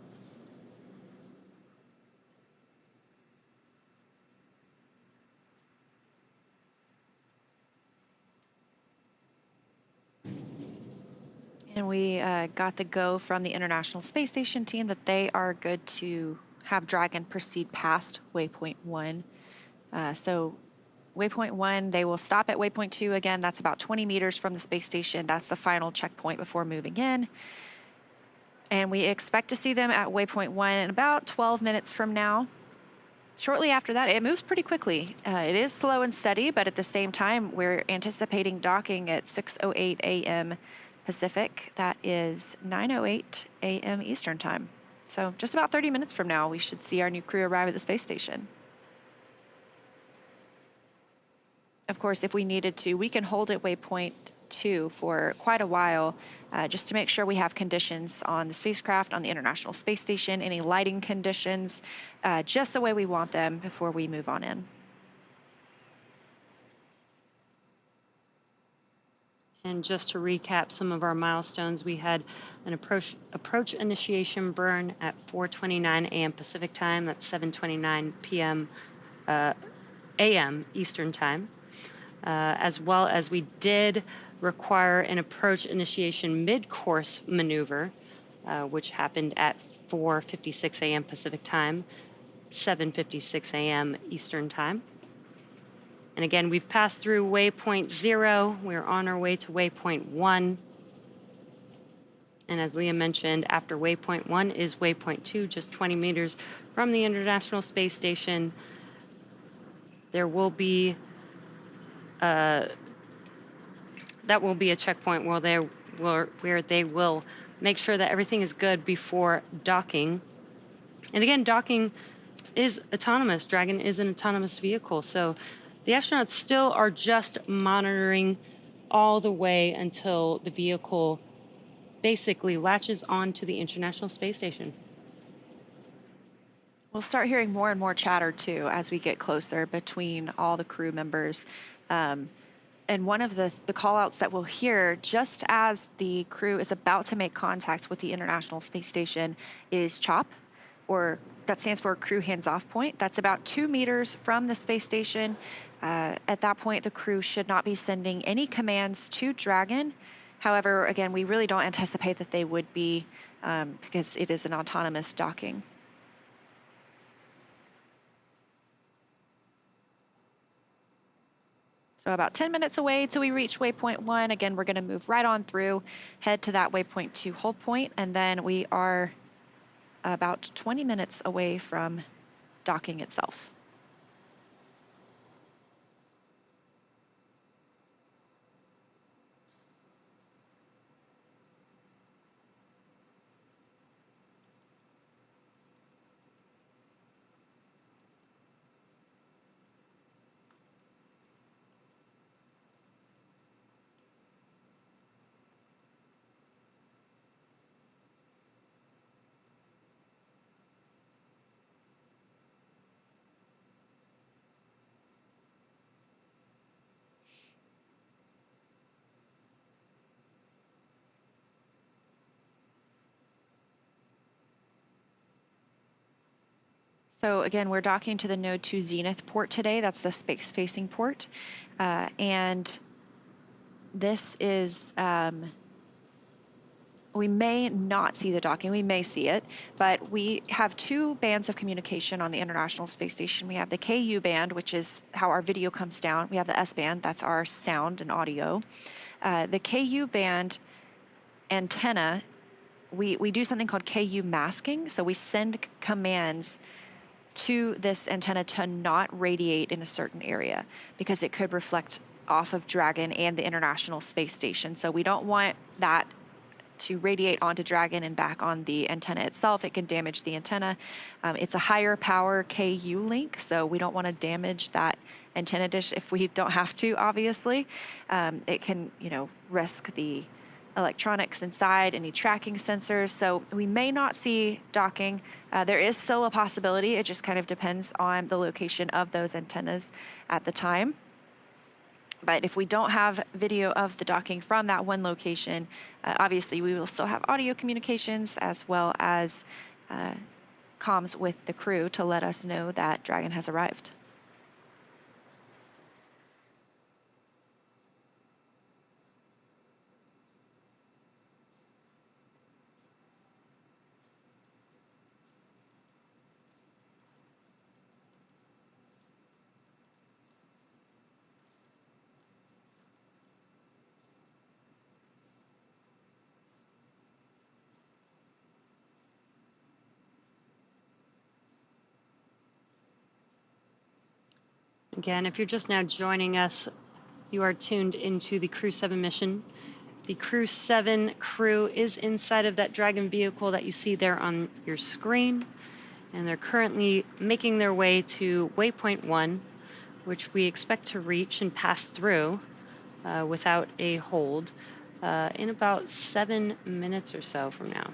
And we got the go from the International Space Station team that they are good to have Dragon proceed past waypoint 1. So waypoint 1, they will stop at waypoint 2 again. That's about 20 meters from the space station. That's the final checkpoint before moving in. And we expect to see them at waypoint 1 in about 12 minutes from now. Shortly after that, it moves pretty quickly. It is slow and steady, but at the same time, we're anticipating docking at 6:08 a.m. Pacific. That is 9:08 a.m. Eastern time. So just about 30 minutes from now, we should see our new crew arrive at the space station. Of course, if we needed to, we can hold at waypoint 2 for quite a while, just to make sure we have conditions on the spacecraft, on the International Space Station, any lighting conditions, just the way we want them before we move on in. And just to recap some of our milestones, we had an approach initiation burn at 4:29 a.m. Pacific time. That's 7:29 p.m. a.m. Eastern time. As well as we did require an approach initiation mid-course maneuver, which happened at 4:56 a.m. Pacific time, 7:56 a.m. Eastern time. And again, we've passed through waypoint 0. We're on our way to waypoint 1. And as Leah mentioned, after waypoint 1 is waypoint 2, just 20 meters from the International Space Station. There will be that will be a checkpoint where they will make sure that everything is good before docking. And again, docking is autonomous. Dragon is an autonomous vehicle. So the astronauts still are just monitoring all the way until the vehicle basically latches on to the International Space Station. We'll start hearing more and more chatter too as we get closer between all the crew members. And one of the call-outs that we'll hear just as the crew is about to make contact with the International Space Station is CHOP, or that stands for Crew Hands-Off Point. That's about 2 meters from the space station. At that point, the crew should not be sending any commands to Dragon. However, again, we really don't anticipate that they would be because it is an autonomous docking. So about 10 minutes away till we reach waypoint 1. Again, we're going to move right on through, head to that waypoint 2 hold point, and then we are about 20 minutes away from docking itself. So again, we're docking to the Node 2 Zenith port today. That's the space-facing port. And this is, we may not see the docking. We may see it, but we have two bands of communication on the International Space Station. We have the KU band, which is how our video comes down. We have the S band, that's our sound and audio. The KU band antenna, we do something called KU masking. So we send commands to this antenna to not radiate in a certain area because it could reflect off of Dragon and the International Space Station. So we don't want that to radiate onto Dragon and back on the antenna itself. It can damage the antenna. It's a higher power KU link, so we don't want to damage that antenna dish if we don't have to, obviously. It can, risk the electronics inside, any tracking sensors. So we may not see docking. There is still a possibility. It just kind of depends on the location of those antennas at the time. But if we don't have video of the docking from that one location, obviously we will still have audio communications as well as comms with the crew to let us know that Dragon has arrived. Again, if you're just now joining us, you are tuned into the Crew-7 mission. The Crew-7 crew is inside of that Dragon vehicle that you see there on your screen, and they're currently making their way to waypoint 1, which we expect to reach and pass through without a hold in about 7 minutes or so from now.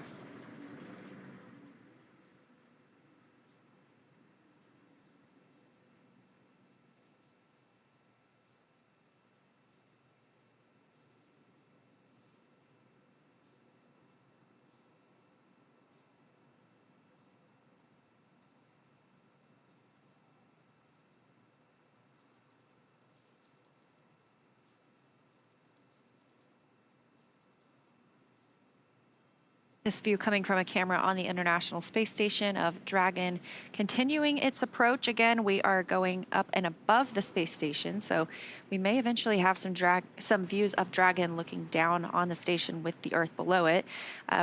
This view coming from a camera on the International Space Station of Dragon continuing its approach. Again, we are going up and above the space station, so we may eventually have some views of Dragon looking down on the station with the Earth below it.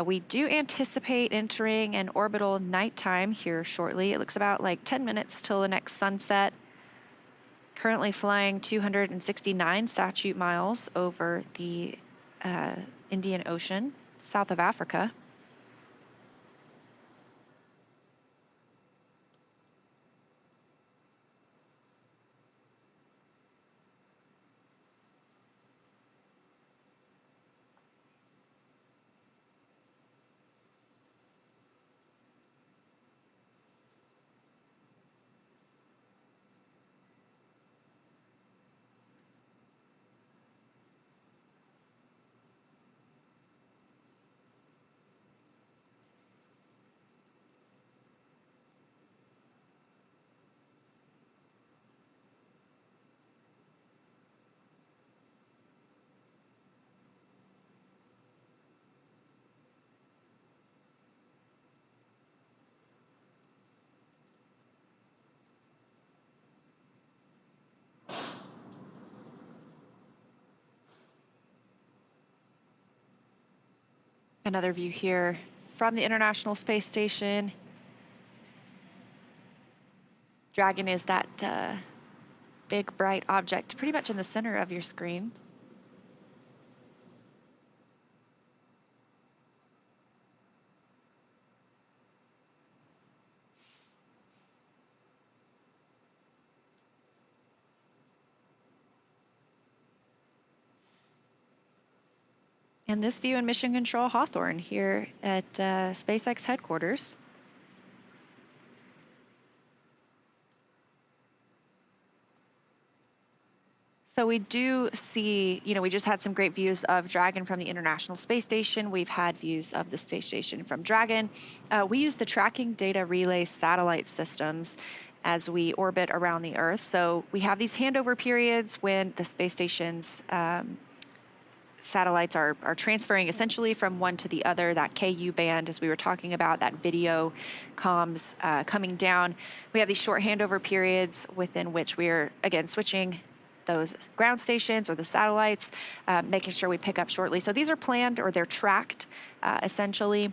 We do anticipate entering an orbital nighttime here shortly. It looks about like 10 minutes till the next sunset. Currently flying 269 statute miles over the Indian Ocean, south of Africa. Another view here from the International Space Station. Dragon is that big bright object pretty much in the center of your screen. And this view in Mission Control Hawthorne here at SpaceX headquarters. So we do see, we just had some great views of Dragon from the International Space Station. We've had views of the space station from Dragon. We use the Tracking Data Relay satellite systems as we orbit around the Earth. So we have these handover periods when the space station's satellites are transferring essentially from one to the other, that KU band, as we were talking about, that video comms coming down. We have these short handover periods within which we're, again, switching those ground stations or the satellites, making sure we pick up shortly. So these are planned, or they're tracked, essentially.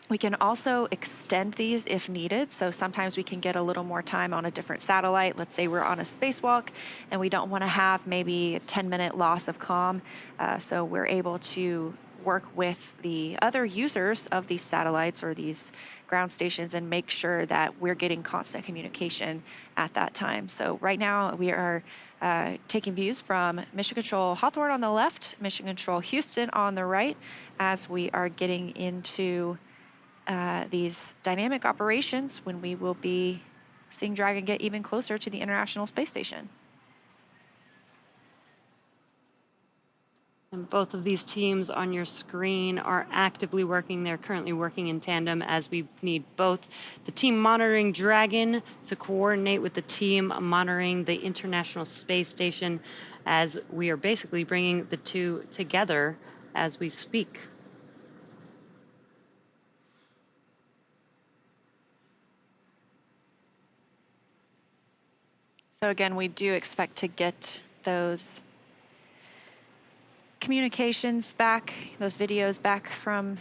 We can also extend these if needed. So sometimes we can get a little more time on a different satellite. Let's say we're on a spacewalk and we don't want to have maybe a 10-minute loss of comm. So we're able to work with the other users of these satellites or these ground stations and make sure that we're getting constant communication at that time. So right now we are taking views from Mission Control Hawthorne on the left, Mission Control Houston on the right, as we are getting into these dynamic operations when we will be seeing Dragon get even closer to the International Space Station. And both of these teams on your screen are actively working. They're currently working in tandem, as we need both the team monitoring Dragon to coordinate with the team monitoring the International Space Station, as we are basically bringing the two together as we speak. So again, we do expect to get those communications back, those videos back from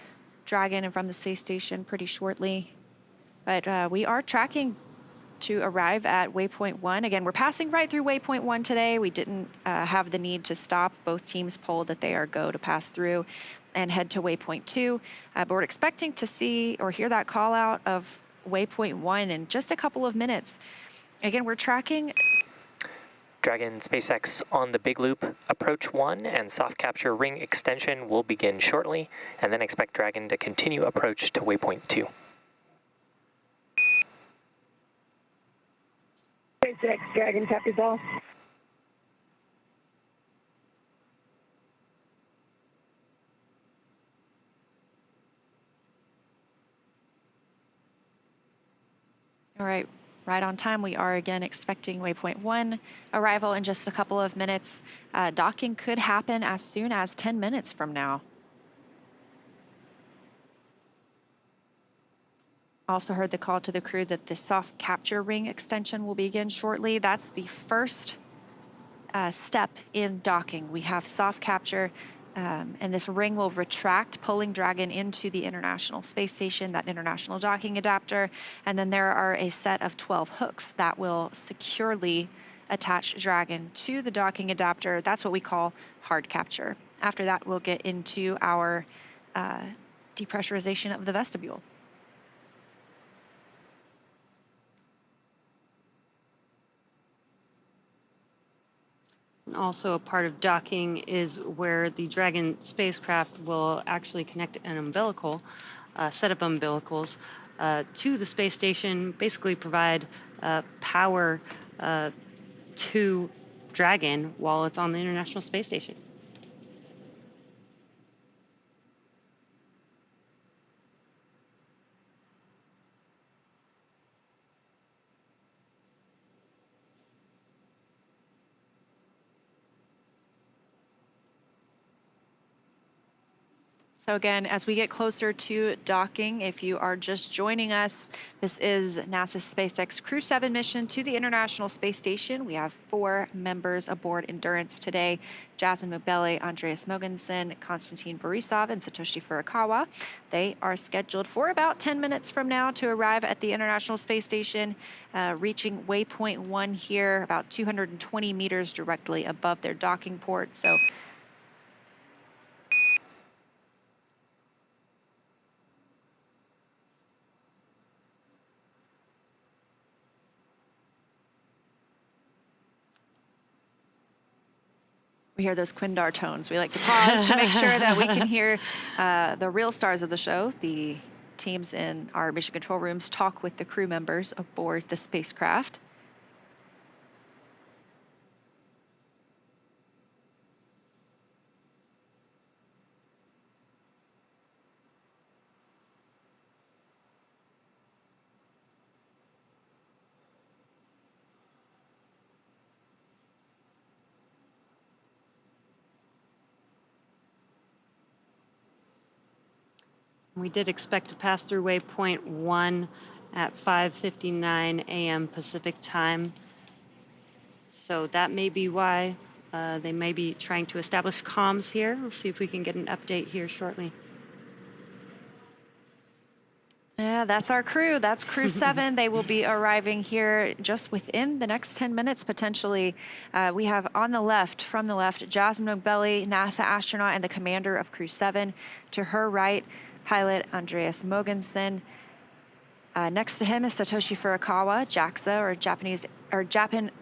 Dragon and from the space station pretty shortly. But we are tracking to arrive at waypoint 1. Again, we're passing right through waypoint 1 today. We didn't have the need to stop. Both teams polled that they are go to pass through and head to waypoint 2. But we're expecting to see or hear that call out of waypoint 1 in just a couple of minutes. Again, we're tracking Dragon SpaceX on the Big Loop, approach 1 and soft capture ring extension will begin shortly, and then expect Dragon to continue approach to waypoint 2. SpaceX, Dragon, copies all. All right. Right on time. We are again expecting waypoint 1 arrival in just a couple of minutes. Docking could happen as soon as 10 minutes from now. Also heard the call to the crew that the soft capture ring extension will begin shortly. That's the first step in docking. We have soft capture, and this ring will retract, pulling Dragon into the International Space Station, that international docking adapter. And then there are a set of 12 hooks that will securely attach Dragon to the docking adapter. That's what we call hard capture. After that, we'll get into our depressurization of the vestibule. Also, a part of docking is where the Dragon spacecraft will actually connect an umbilical, set of umbilicals, to the space station, basically provide power to Dragon while it's on the International Space Station. So again, as we get closer to docking, if you are just joining us, this is NASA's SpaceX Crew-7 mission to the International Space Station. We have 4 members aboard Endurance today: Jasmine Mubele, Andreas Mogensen, Konstantin Borisov, and Satoshi Furukawa. They are scheduled for about 10 minutes from now to arrive at the International Space Station, reaching waypoint 1 here, about 220 meters directly above their docking port. So we hear those Quindar tones. We like to pause to make sure that we can hear the real stars of the show. The teams in our mission control rooms talk with the crew members aboard the spacecraft. We did expect to pass through waypoint 1 at 5:59 a.m. Pacific time. So that may be why they may be trying to establish comms here. We'll see if we can get an update here shortly. Yeah, that's our crew. That's Crew-7. They will be arriving here just within the next 10 minutes, potentially. We have on the left, from the left, Jasmine Mogbelli, NASA astronaut and the commander of Crew-7. To her right, pilot Andreas Mogensen. Next to him is Satoshi Furukawa, JAXA,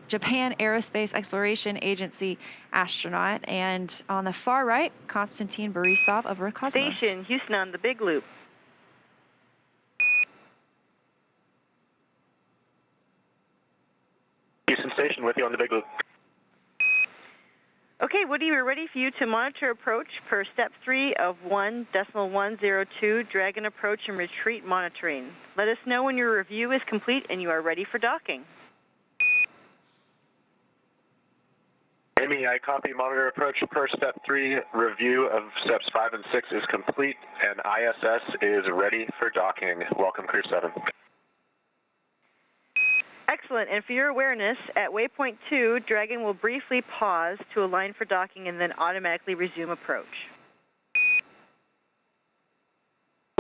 Japan Aerospace Exploration Agency astronaut. And on the far right, Konstantin Borisov of Roscosmos. Station Houston on the Big Loop. Houston Station with you on the Big Loop. Okay, Woody, we're ready for you to monitor approach per step 3 of 1.102 Dragon approach and retreat monitoring. Let us know when your review is complete and you are ready for docking. Amy, I copy. Monitor approach per step 3. Review of steps 5 and 6 is complete, and ISS is ready for docking. Welcome, Crew-7. Excellent. And for your awareness, at waypoint 2, Dragon will briefly pause to align for docking and then automatically resume approach.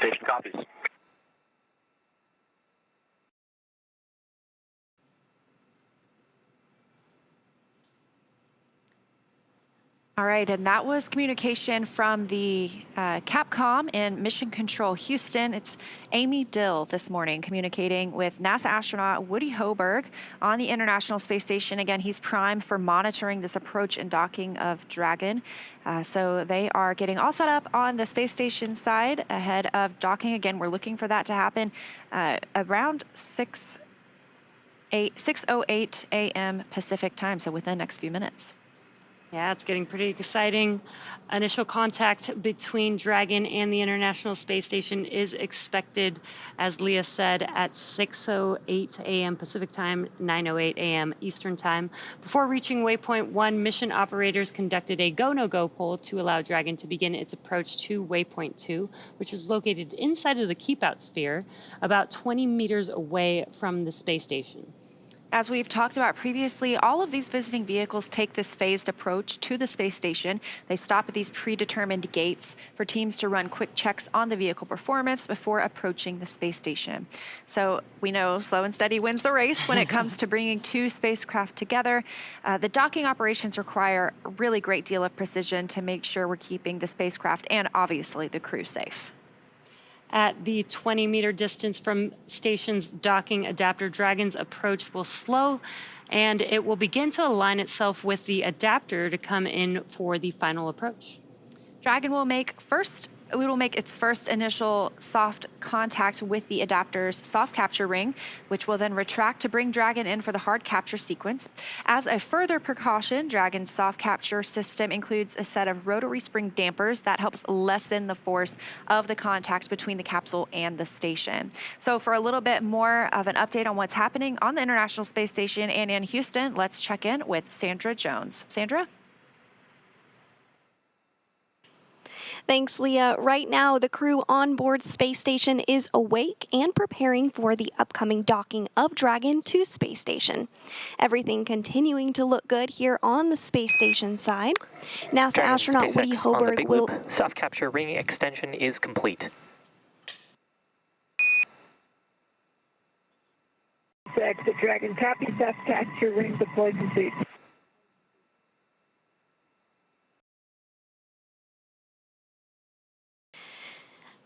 Station copies. All right, and that was communication from the Capcom in Mission Control Houston. It's Amy Dill this morning communicating with NASA astronaut Woody Hoburg on the International Space Station. Again, he's primed for monitoring this approach and docking of Dragon. So they are getting all set up on the space station side ahead of docking. Again, we're looking for that to happen around 6:08 a.m. Pacific time, so within the next few minutes. Yeah, it's getting pretty exciting. Initial contact between Dragon and the International Space Station is expected, as Leah said, at 6:08 a.m. Pacific time, 9:08 a.m. Eastern time. Before reaching waypoint 1, mission operators conducted a go-no-go poll to allow Dragon to begin its approach to waypoint 2, which is located inside of the keep-out sphere, about 20 meters away from the space station. As we've talked about previously, all of these visiting vehicles take this phased approach to the space station. They stop at these predetermined gates for teams to run quick checks on the vehicle performance before approaching the space station. So we know slow and steady wins the race when it comes to bringing two spacecraft together. The docking operations require a really great deal of precision to make sure we're keeping the spacecraft and obviously the crew safe. At the 20-meter distance from station's docking adapter, Dragon's approach will slow, and it will begin to align itself with the adapter to come in for the final approach. Dragon will make its first initial soft contact with the adapter's soft capture ring, which will then retract to bring Dragon in for the hard capture sequence. As a further precaution, Dragon's soft capture system includes a set of rotary spring dampers that helps lessen the force of the contact between the capsule and the station. So for a little bit more of an update on what's happening on the International Space Station and in Houston, let's check in with Sandra Jones. Sandra? Thanks, Leah. Right now, the crew on board Space Station is awake and preparing for the upcoming docking of Dragon to Space Station. Everything continuing to look good here on the Space Station side. NASA Dragon astronaut SpaceX Woody Hoburg will... Soft capture ring extension is complete. Exit Dragon, copy, soft capture ring deployed complete.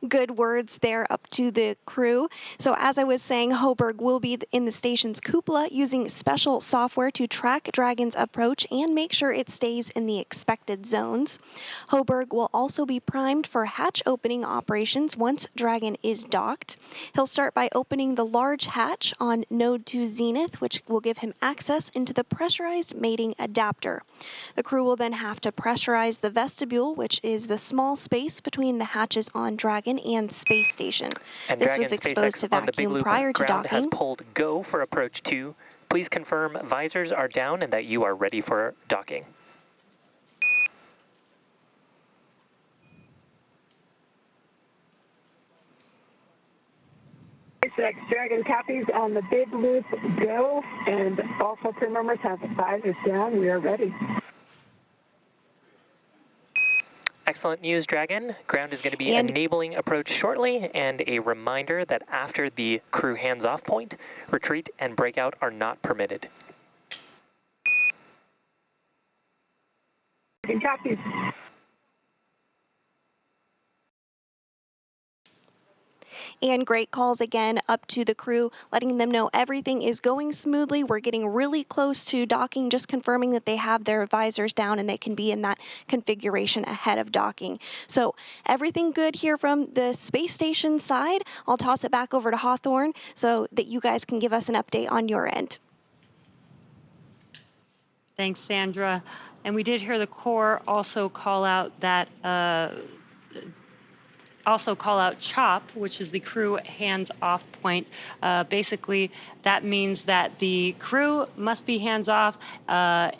Good words there up to the crew. So as I was saying, Hoburg will be in the station's cupola using special software to track Dragon's approach and make sure it stays in the expected zones. Hoburg will also be primed for hatch opening operations once Dragon is docked. He'll start by opening the large hatch on node 2 Zenith, which will give him access into the pressurized mating adapter. The crew will then have to pressurize the vestibule, which is the small space between the hatches on Dragon and Space Station. And this Dragon was exposed SpaceX to on the Big vacuum Loop prior to ground docking. has pulled go for approach 2. Please confirm visors are down and that you are ready for docking. SpaceX Dragon copies on the big loop go, and also crew members have visors down. We are ready. Excellent news, Dragon. Ground is going to be enabling approach shortly, and a reminder that after the crew hands-off point, retreat and breakout are not permitted. Dragon copies. And great calls again up to the crew, letting them know everything is going smoothly. We're getting really close to docking, just confirming that they have their visors down and they can be in that configuration ahead of docking. So everything good here from the space station side. I'll toss it back over to Hawthorne so that you guys can give us an update on your end. Thanks, Sandra. And we did hear the Corps also call out that CHOP, which is the crew hands-off point. Basically, that means that the crew must be hands-off.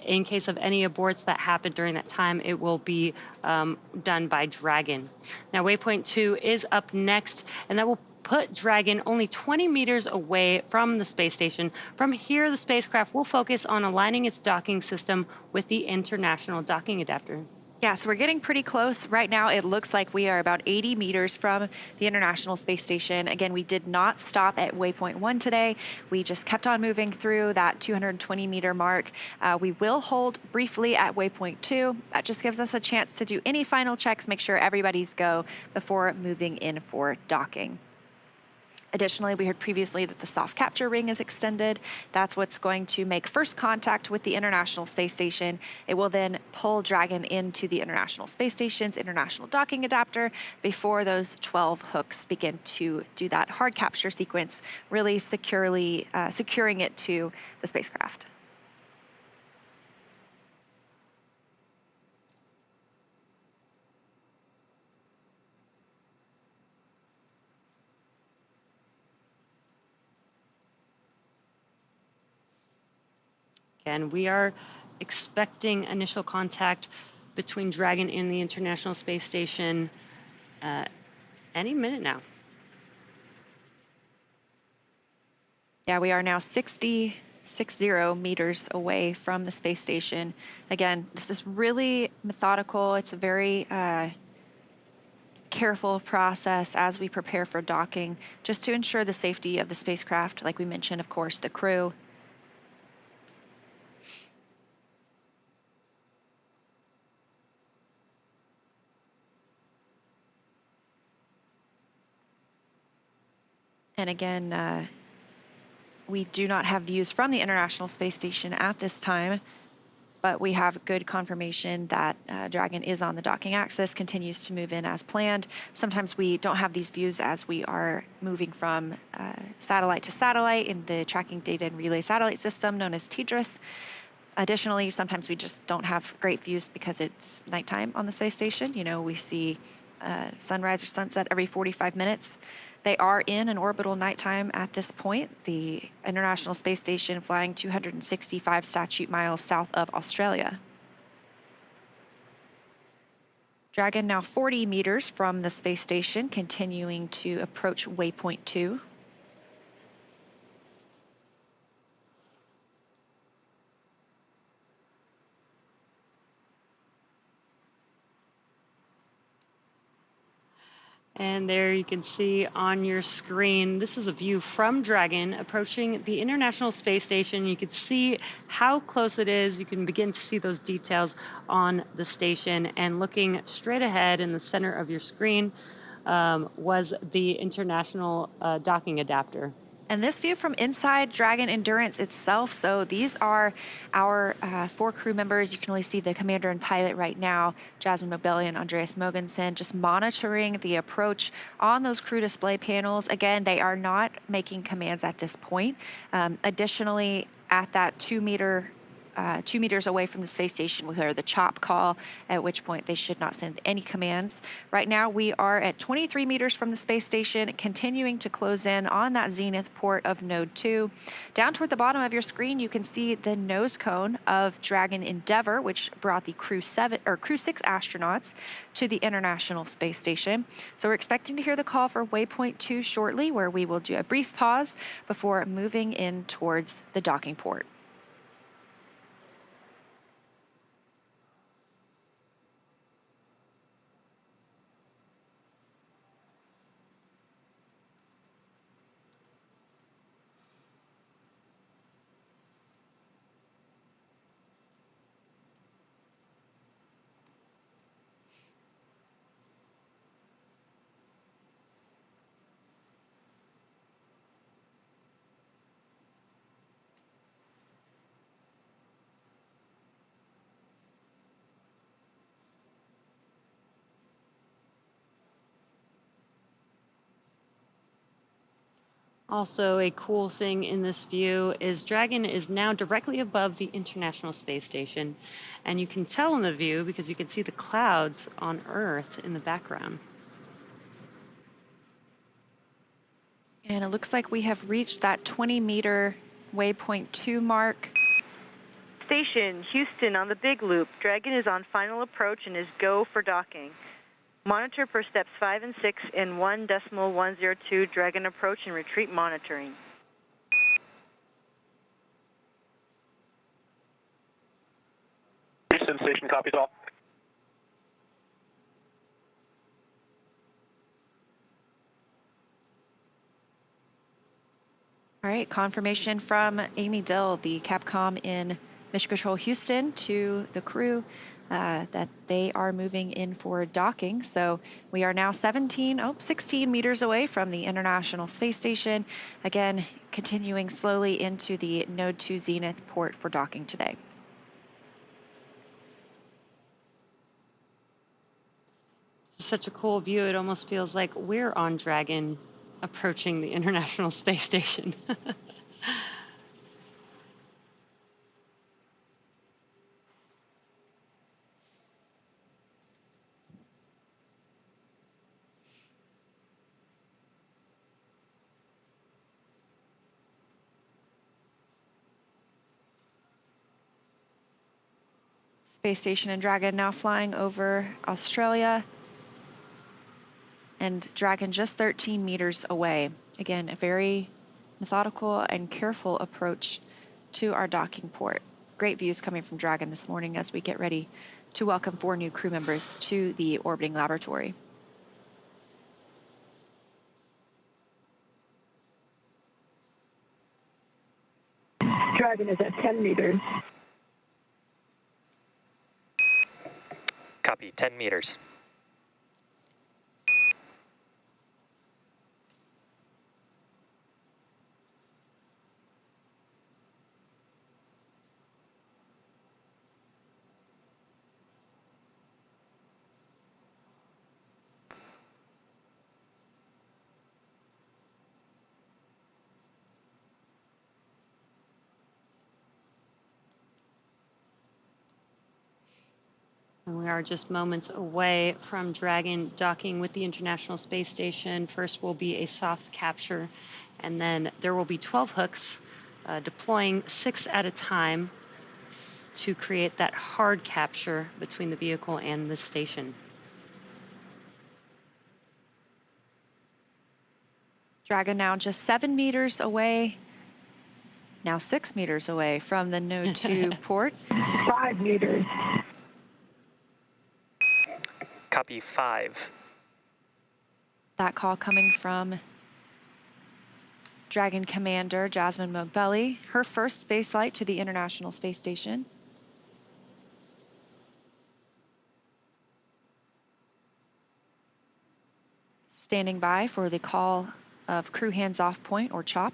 In case of any aborts that happen during that time, it will be done by Dragon. Now, waypoint 2 is up next, and that will put Dragon only 20 meters away from the space station. From here, the spacecraft will focus on aligning its docking system with the International Docking Adapter. Yeah, so we're getting pretty close. Right now, it looks like we are about 80 meters from the International Space Station. Again, we did not stop at waypoint 1 today. We just kept on moving through that 220-meter mark. We will hold briefly at waypoint 2. That just gives us a chance to do any final checks, make sure everybody's go before moving in for docking. Additionally, we heard previously that the soft capture ring is extended. That's what's going to make first contact with the International Space Station. It will then pull Dragon into the International Space Station's International Docking Adapter before those 12 hooks begin to do that hard capture sequence, really securely securing it to the spacecraft. And we are expecting initial contact between Dragon and the International Space Station any minute now. Yeah, we are now 60 meters away from the space station. Again, this is really methodical. It's a very careful process as we prepare for docking, just to ensure the safety of the spacecraft. Like we mentioned, of course, the crew. And again, we do not have views from the International Space Station at this time, but we have good confirmation that Dragon is on the docking axis, continues to move in as planned. Sometimes we don't have these views as we are moving from satellite to satellite in the Tracking Data and Relay Satellite System known as TDRS. Additionally, sometimes we just don't have great views because it's nighttime on the space station. You know, we see sunrise or sunset every 45 minutes. They are in an orbital nighttime at this point. The International Space Station flying 265 statute miles south of Australia. Dragon now 40 meters from the space station, continuing to approach waypoint 2. And there you can see on your screen, this is a view from Dragon approaching the International Space Station. You can see how close it is. You can begin to see those details on the station. And looking straight ahead in the center of your screen was the International Docking Adapter. And this view from inside Dragon Endurance itself, so these are our 4 crew members. You can only see the commander and pilot right now, Jasmine Mobelli and Andreas Mogensen, just monitoring the approach on those crew display panels. Again, they are not making commands at this point. Additionally, at that 2-meter 2 meters away from the space station, we'll hear the chop call, at which point they should not send any commands. Right now, we are at 23 meters from the space station, continuing to close in on that zenith port of Node 2. Down toward the bottom of your screen, you can see the nose cone of Dragon Endeavour, which brought the Crew-6 astronauts to the International Space Station. So we're expecting to hear the call for waypoint 2 shortly, where we will do a brief pause before moving in towards the docking port. Also, a cool thing in this view is Dragon is now directly above the International Space Station, and you can tell in the view because you can see the clouds on Earth in the background. And it looks like we have reached that 20-meter waypoint 2 mark. Station, Houston on the Big Loop. Dragon is on final approach and is go for docking. Monitor per steps 5 and 6 in 1.102 Dragon approach and retreat monitoring. Houston Station copies all. All right, confirmation from Amy Dill, the Capcom in Mission Control Houston, to the crew that they are moving in for docking. So we are now 16 meters away from the International Space Station. Again, continuing slowly into the Node 2 Zenith port for docking today. This is such a cool view. It almost feels like we're on Dragon approaching the International Space Station. Space Station and Dragon now flying over Australia, and Dragon just 13 meters away. Again, a very methodical and careful approach to our docking port. Great views coming from Dragon this morning as we get ready to welcome 4 new crew members to the orbiting laboratory. Dragon is at 10 meters. Copy, 10 meters. And we are just moments away from Dragon docking with the International Space Station. First will be a soft capture, and then there will be 12 hooks deploying 6 at a time to create that hard capture between the vehicle and the station. Dragon now just 7 meters away, now 6 meters away from the Node 2 port. 5 meters. Copy, 5. That call coming from Dragon Commander Jasmine Mogbelli, her first space flight to the International Space Station. Standing by for the call of crew hands-off point, or CHOP.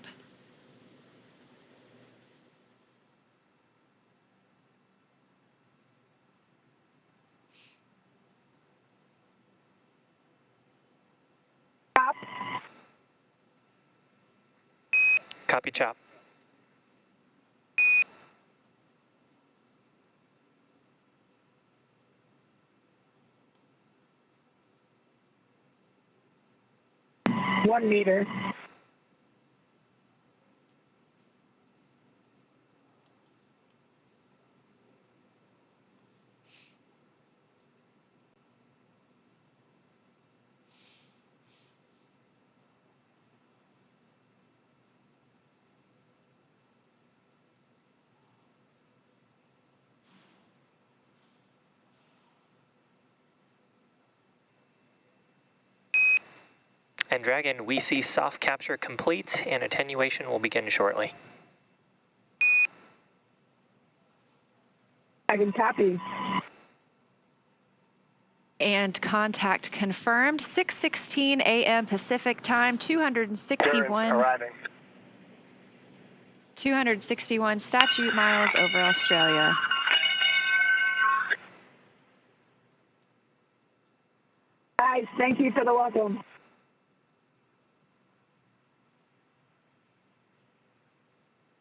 Copy, CHOP. 1 meter. And Dragon, we see soft capture complete, and attenuation will begin shortly. Dragon copy. And contact confirmed. 6:16 a.m. Pacific time. 261 statute miles over Australia. Guys, thank you for the welcome.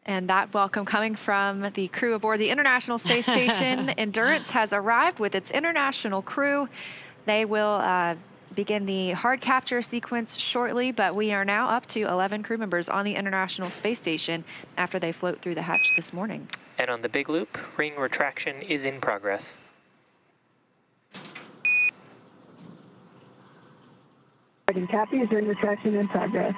And that welcome coming from the crew aboard the International Space Station. Endurance has arrived with its international crew. They will begin the hard capture sequence shortly, but we are now up to 11 crew members on the International Space Station after they float through the hatch this morning. And on the big loop, ring retraction is in progress. Dragon copy, ring retraction in progress.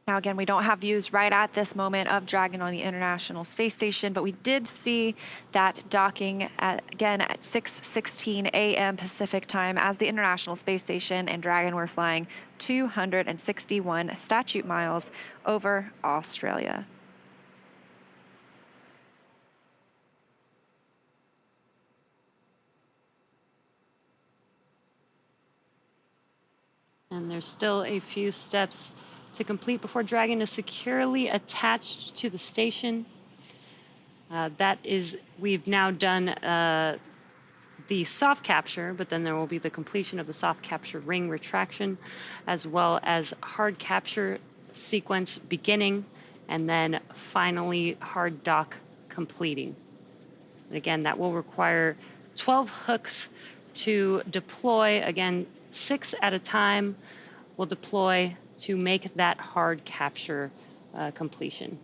Now, again, we don't have views right at this moment of Dragon on the International Space Station, but we did see that docking again at 6:16 a.m. Pacific time as the International Space Station and Dragon were flying 261 statute miles over Australia. And there's still a few steps to complete before Dragon is securely attached to the station. We've now done the soft capture, but then there will be the completion of the soft capture ring retraction, as well as hard capture sequence beginning, and then finally hard dock completing. And again, that will require 12 hooks to deploy. Again, 6 at a time will deploy to make that hard capture completion.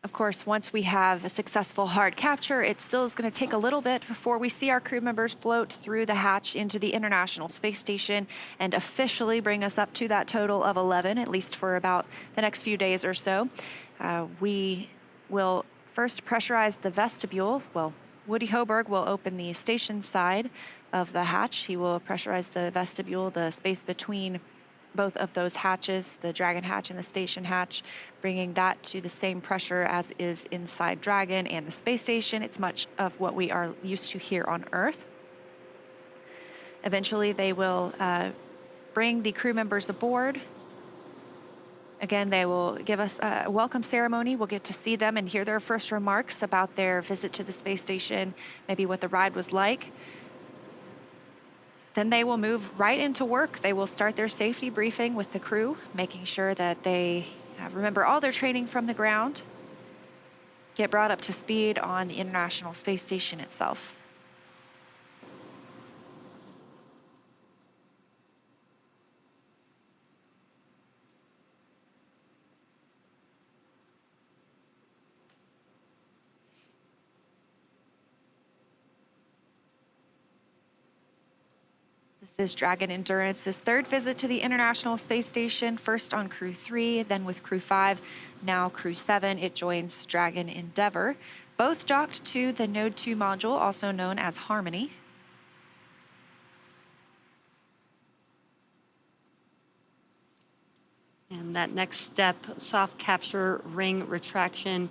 Of course, once we have a successful hard capture, it still is going to take a little bit before we see our crew members float through the hatch into the International Space Station and officially bring us up to that total of 11, at least for about the next few days or so. We will first pressurize the vestibule. Well, Woody Hoberg will open the station side of the hatch. He will pressurize the vestibule, the space between both of those hatches, the Dragon hatch and the station hatch, bringing that to the same pressure as is inside Dragon and the space station. It's much of what we are used to here on Earth. Eventually, they will bring the crew members aboard. Again, they will give us a welcome ceremony. We'll get to see them and hear their first remarks about their visit to the space station, maybe what the ride was like. Then they will move right into work. They will start their safety briefing with the crew, making sure that they remember all their training from the ground, get brought up to speed on the International Space Station itself. This is Dragon Endurance's third visit to the International Space Station, first on Crew-3, then with Crew-5, now Crew-7. It joins Dragon Endeavour, both docked to the Node 2 module, also known as Harmony. And that next step, soft capture ring retraction,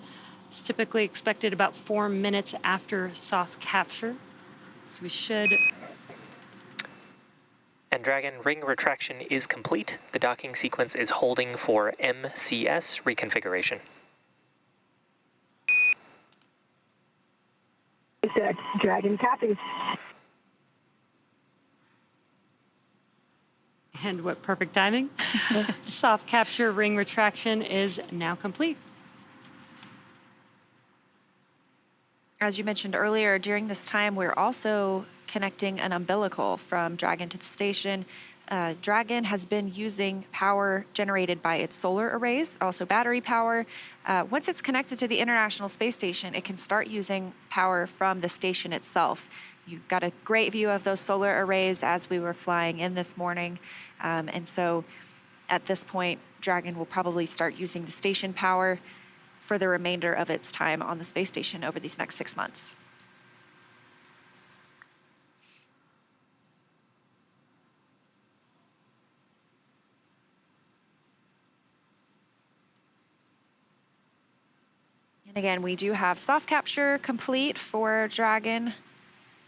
is typically expected about 4 minutes after soft capture. So we should... And Dragon, ring retraction is complete. The docking sequence is holding for MCS reconfiguration. Dragon copies. And what perfect timing. Soft capture ring retraction is now complete. As you mentioned earlier, during this time, we're also connecting an umbilical from Dragon to the station. Dragon has been using power generated by its solar arrays, also battery power. Once it's connected to the International Space Station, it can start using power from the station itself. You got a great view of those solar arrays as we were flying in this morning. And so at this point, Dragon will probably start using the station power for the remainder of its time on the space station over these next 6 months. And again, we do have soft capture complete for Dragon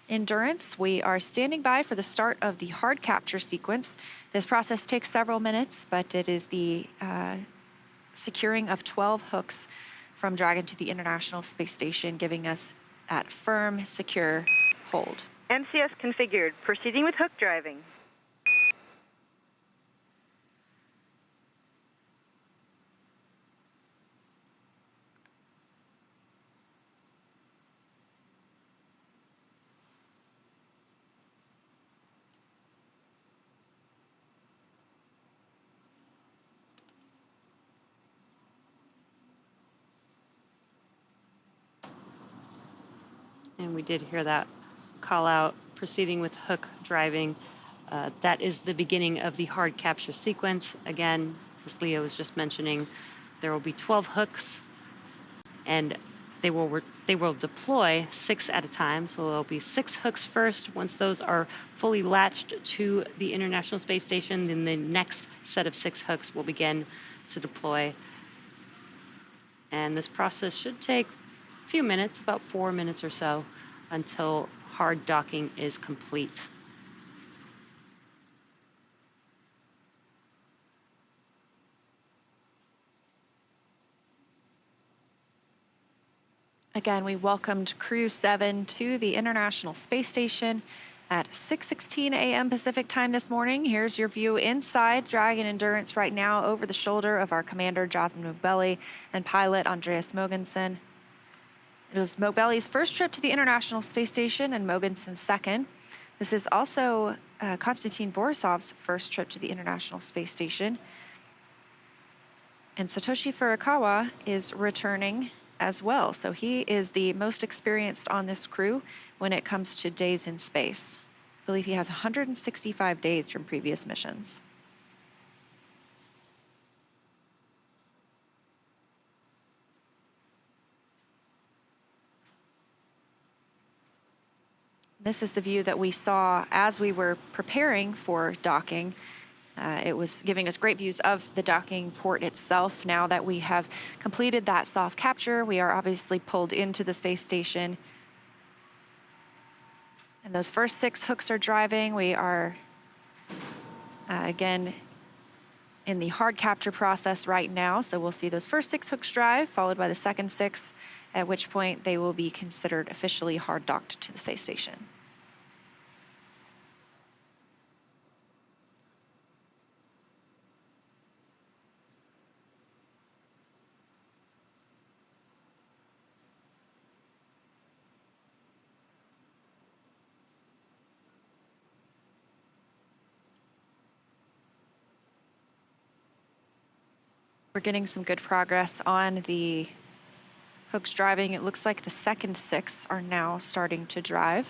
Endurance. We are standing by for the start of the hard capture sequence. This process takes several minutes, but it is the securing of 12 hooks from Dragon to the International Space Station, giving us that firm, secure hold. MCS configured. Proceeding with hook driving. And we did hear that call out, proceeding with hook driving. That is the beginning of the hard capture sequence. Again, as Leo was just mentioning, there will be 12 hooks, and they will deploy 6 at a time. So there'll be 6 hooks first. Once those are fully latched to the International Space Station, then the next set of 6 hooks will begin to deploy. And this process should take few minutes, about 4 minutes or so, until hard docking is complete. Again, we welcomed Crew-7 to the International Space Station at 6:16 a.m. Pacific time this morning. Here's your view inside Dragon Endurance right now over the shoulder of our commander, Jasmine Mogbelli, and pilot Andreas Mogensen. It was Mogbelli's first trip to the International Space Station and Mogensen's second. This is also Konstantin Borisov's first trip to the International Space Station. And Satoshi Furukawa is returning as well. So he is the most experienced on this crew when it comes to days in space. I believe he has 165 days from previous missions. This is the view that we saw as we were preparing for docking. It was giving us great views of the docking port itself. Now that we have completed that soft capture, we are obviously pulled into the space station. And those first 6 hooks are driving. We are, again, in the hard capture process right now. So we'll see those first 6 hooks drive, followed by the second 6, at which point they will be considered officially hard docked to the space station. We're getting some good progress on the hooks driving. It looks like the second 6 are now starting to drive.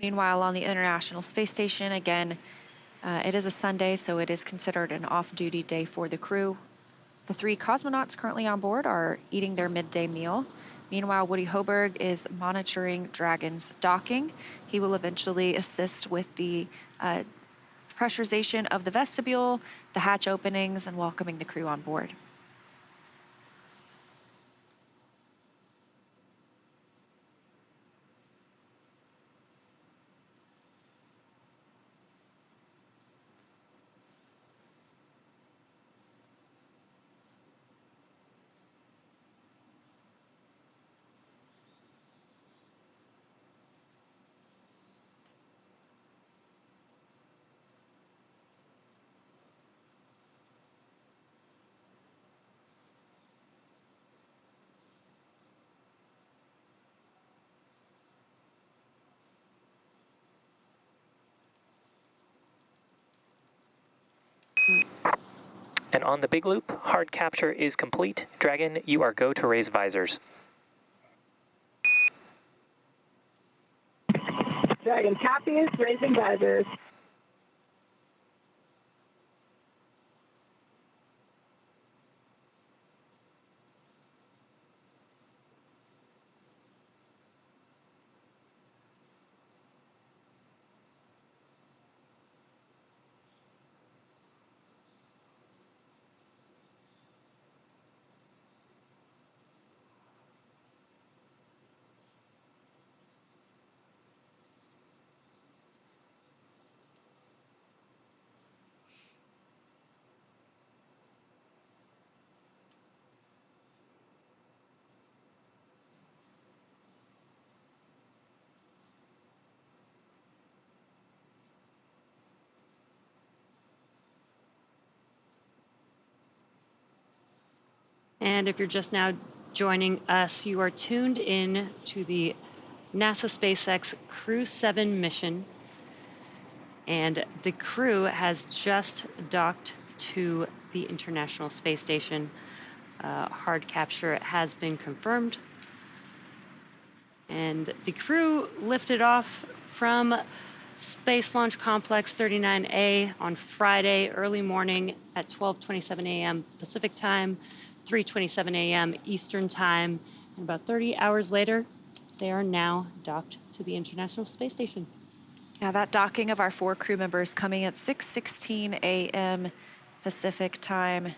Meanwhile, on the International Space Station, again, it is a Sunday, so it is considered an off-duty day for the crew. The 3 cosmonauts currently on board are eating their midday meal. Meanwhile, Woody Hoberg is monitoring Dragon's docking. He will eventually assist with the pressurization of the vestibule, the hatch openings, and welcoming the crew on board. And on the big loop, hard capture is complete. Dragon, you are go to raise visors. Dragon copies, raising visors. And if you're just now joining us, you are tuned in to the NASA SpaceX Crew-7 mission. And the crew has just docked to the International Space Station. Hard capture has been confirmed. And the crew lifted off from Space Launch Complex 39A on Friday early morning at 12:27 a.m. Pacific time, 3:27 a.m. Eastern time. And about 30 hours later, they are now docked to the International Space Station. Yeah, that docking of our 4 crew members coming at 6:16 a.m. Pacific time.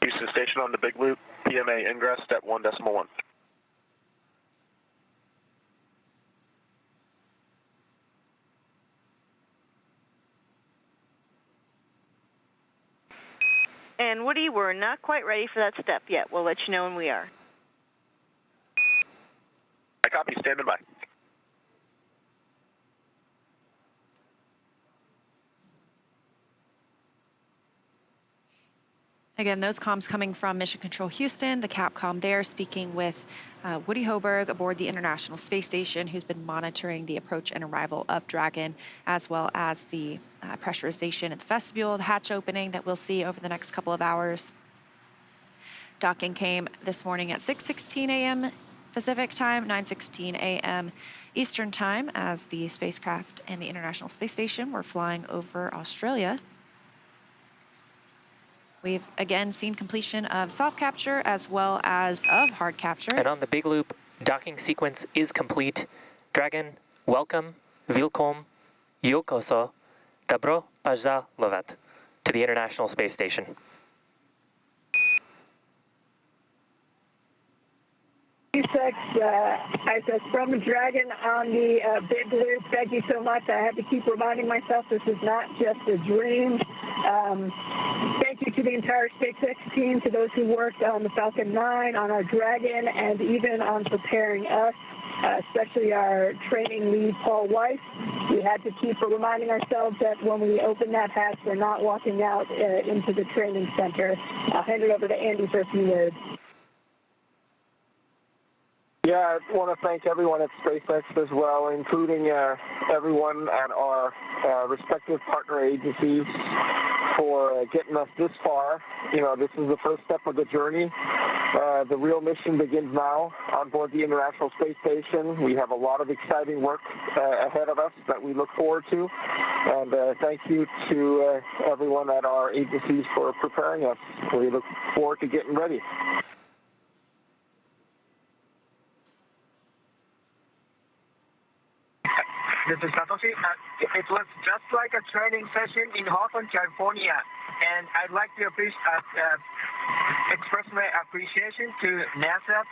Houston Station on the big loop, PMA ingress, step 1.1. And Woody, we're not quite ready for that step yet. We'll let you know when we are. I copy, standing by. Again, those comms coming from Mission Control Houston, the Capcom there, speaking with Woody Hoberg aboard the International Space Station, who's been monitoring the approach and arrival of Dragon, as well as the pressurization at the vestibule, the hatch opening that we'll see over the next couple of hours. Docking came this morning at 6:16 a.m. Pacific time, 9:16 a.m. Eastern time, as the spacecraft and the International Space Station were flying over Australia. We've again seen completion of soft capture as well as of hard capture. And on the big loop, docking sequence is complete. Dragon, welcome, Vilkom, Yokoso, Dobro Pazalovat to the International Space Station. SpaceX ISS from Dragon on the big loop. Thank you so much. I had to keep reminding myself this is not just a dream. Thank you to the entire SpaceX team, to those who worked on the Falcon 9, on our Dragon, and even on preparing us, especially our training lead, Paul Weiss. We had to keep reminding ourselves that when we open that hatch, we're not walking out into the training center. I'll hand it over to Andy for a few words. Yeah, I want to thank everyone at SpaceX as well, including everyone at our respective partner agencies for getting us this far. You know, this is the first step of the journey. The real mission begins now on board the International Space Station. We have a lot of exciting work ahead of us that we look forward to. And thank you to everyone at our agencies for preparing us. We look forward to getting ready. This is Satoshi. It was just like a training session in Hawthorne, California, and I'd like to express my appreciation to NASA,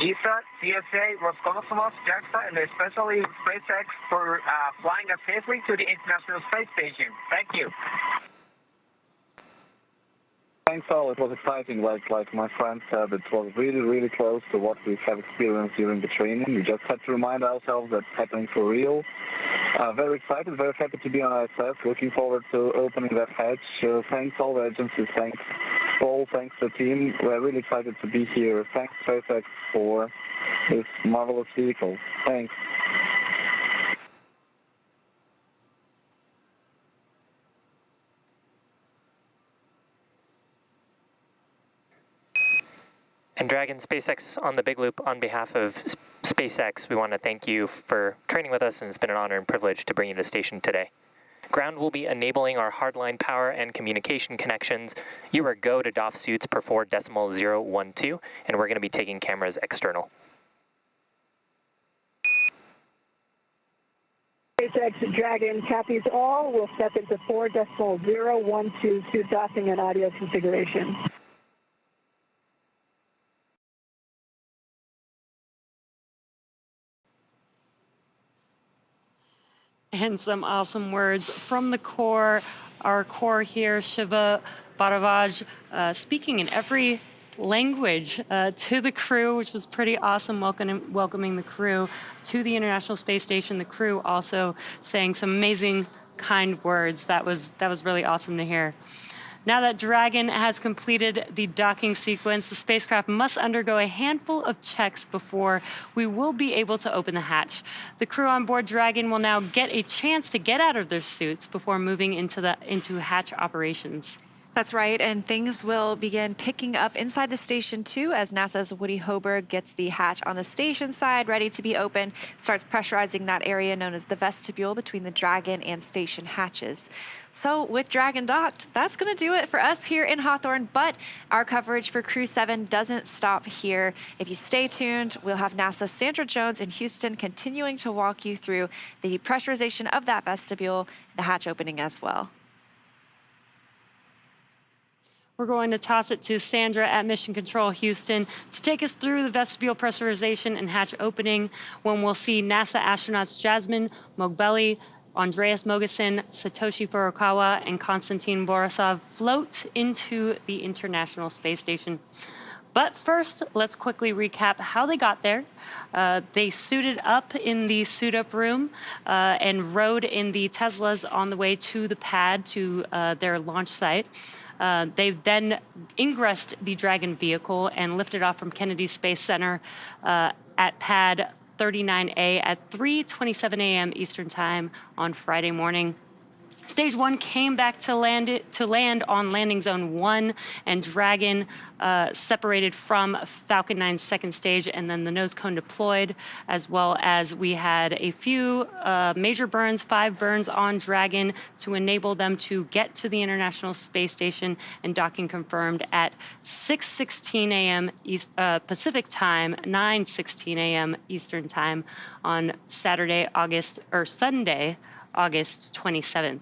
ESA, CSA, Roscosmos, JAXA, and especially SpaceX for flying us safely to the International Space Station. Thank you. Thanks all. It was exciting. Like my friend said, it was really close to what we have experienced during the training. We just had to remind ourselves that it's happening for real. Very excited, very happy to be on ISS. Looking forward to opening that hatch. Thanks all the agencies. Thanks Paul. Thanks the team. We're really excited to be here. Thanks SpaceX for this marvelous vehicle. Thanks. And Dragon, SpaceX on the Big Loop, on behalf of SpaceX, we want to thank you for training with us, and it's been an honor and privilege to bring you to the station today. Ground will be enabling our hardline power and communication connections. You are go to DOF suits per 4.012, and we're going to be taking cameras external. SpaceX Dragon copies all. We'll step into 4.012 suit docking and audio configuration. And some awesome words from the core. Our core here, Shiva Bharavaj, speaking in every language to the crew, which was pretty awesome, welcoming the crew to the International Space Station. The crew also saying some amazing, kind words. That was really awesome to hear. Now that Dragon has completed the docking sequence, the spacecraft must undergo a handful of checks before we will be able to open the hatch. The crew on board Dragon will now get a chance to get out of their suits before moving into hatch operations. That's right, and things will begin picking up inside the station too as NASA's Woody Hoberg gets the hatch on the station side ready to be open, starts pressurizing that area known as the vestibule between the Dragon and station hatches. So with Dragon docked, that's going to do it for us here in Hawthorne, but our coverage for Crew-7 doesn't stop here. If you stay tuned, we'll have NASA's Sandra Jones in Houston continuing to walk you through the pressurization of that vestibule, the hatch opening as well. We're going to toss it to Sandra at Mission Control Houston to take us through the vestibule pressurization and hatch opening, when we'll see NASA astronauts Jasmine Moghbeli, Andreas Mogeson, Satoshi Furukawa, and Konstantin Borisov float into the International Space Station. But first, let's quickly recap how they got there. They suited up in the suit-up room and rode in the Teslas on the way to the pad to their launch site. They've then ingressed the Dragon vehicle and lifted off from Kennedy Space Center at pad 39A at 3:27 a.m. Eastern Time on Friday morning. Stage 1 came back to land on landing zone 1, and Dragon separated from Falcon 9's second stage, and then the nose cone deployed, as well as we had a few major burns, 5 burns on Dragon to enable them to get to the International Space Station, and docking confirmed at 6:16 a.m. Pacific Time, 9:16 a.m. Eastern Time on Sunday, August 27th.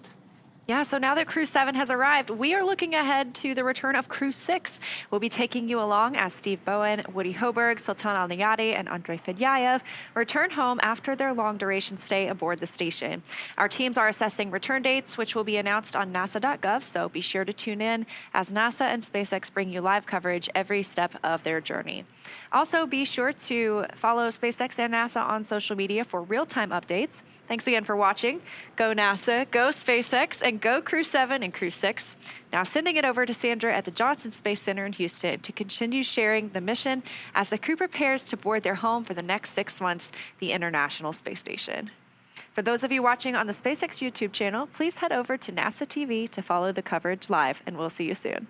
Yeah, so now that Crew-7 has arrived, we are looking ahead to the return of Crew-6. We'll be taking you along as Steve Bowen, Woody Hoberg, Sultan Al-Niyadi, and Andrei Fedyayev return home after their long-duration stay aboard the station. Our teams are assessing return dates, which will be announced on nasa.gov, so be sure to tune in as NASA and SpaceX bring you live coverage every step of their journey. Also, be sure to follow SpaceX and NASA on social media for real-time updates. Thanks again for watching. Go NASA, go SpaceX, and go Crew-7 and Crew-6. Now sending it over to Sandra at the Johnson Space Center in Houston to continue sharing the mission as the crew prepares to board their home for the next 6 months, the International Space Station. For those of you watching on the SpaceX YouTube channel, please head over to NASA TV to follow the coverage live, and we'll see you soon.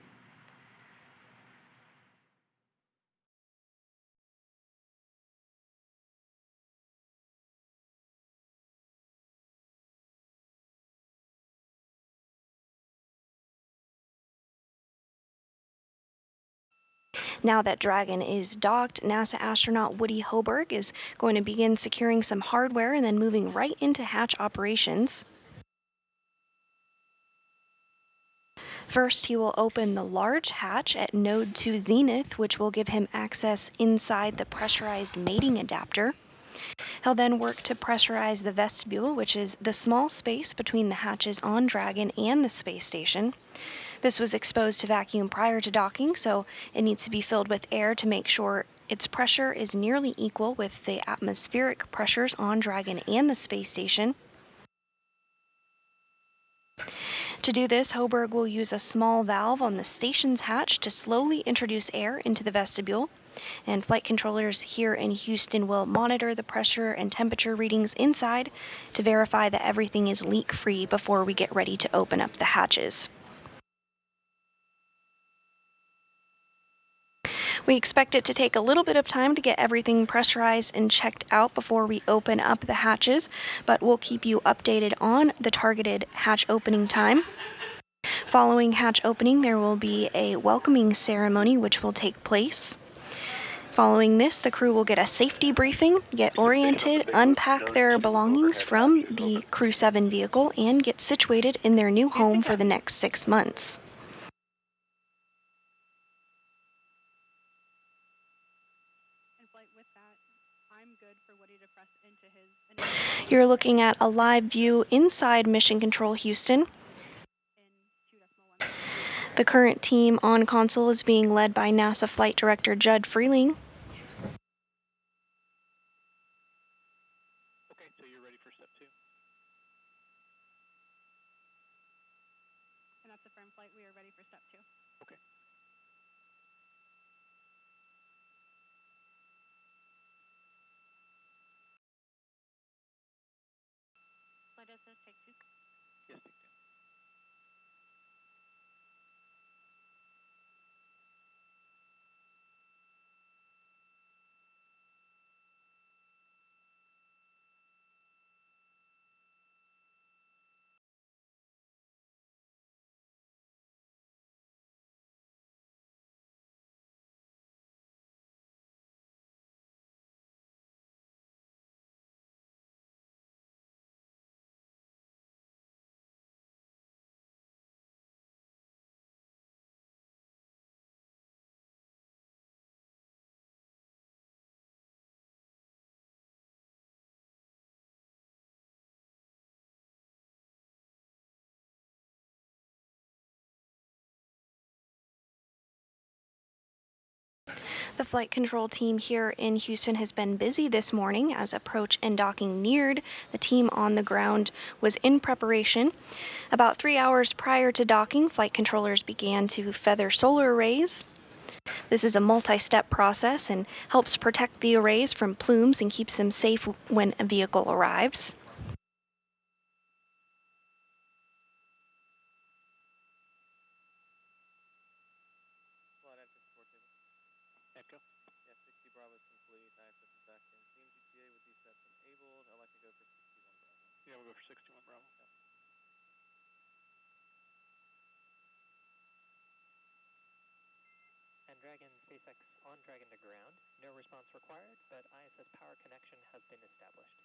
Now that Dragon is docked, NASA astronaut Woody Hoberg is going to begin securing some hardware and then moving right into hatch operations. First, he will open the large hatch at Node 2 Zenith, which will give him access inside the pressurized mating adapter. He'll then work to pressurize the vestibule, which is the small space between the hatches on Dragon and the space station. This was exposed to vacuum prior to docking, so it needs to be filled with air to make sure its pressure is nearly equal with the atmospheric pressures on Dragon and the space station. To do this, Hoberg will use a small valve on the station's hatch to slowly introduce air into the vestibule, and flight controllers here in Houston will monitor the pressure and temperature readings inside to verify that everything is leak-free before we get ready to open up the hatches. We expect it to take a little bit of time to get everything pressurized and checked out before we open up the hatches, but we'll keep you updated on the targeted hatch opening time. Following hatch opening, there will be a welcoming ceremony which will take place. Following this, the crew will get a safety briefing, get oriented, unpack their belongings from the Crew-7 vehicle, and get situated in their new home for the next 6 months. You're looking at a live view inside Mission Control Houston. The current team on console is being led by NASA Flight Director Judd Freeling. Okay, so you're ready for step 2? And that's a firm flight. We are ready for step 2. Okay. Flight SS, take 2. Yes, take 2. The flight control team here in Houston has been busy this morning as approach and docking neared. The team on the ground was in preparation. About 3 hours prior to docking, flight controllers began to feather solar arrays. This is a multi-step process and helps protect the arrays from plumes and keeps them safe when a vehicle arrives. Echo. Yeah, 60 Bravo is complete. ISS is back in. Team GTA with these sets enabled. I'd like to go for 61 Bravo. Yeah, we'll go for 61 Bravo. Yeah. And Dragon SpaceX on Dragon to ground. No response required, but ISS power connection has been established.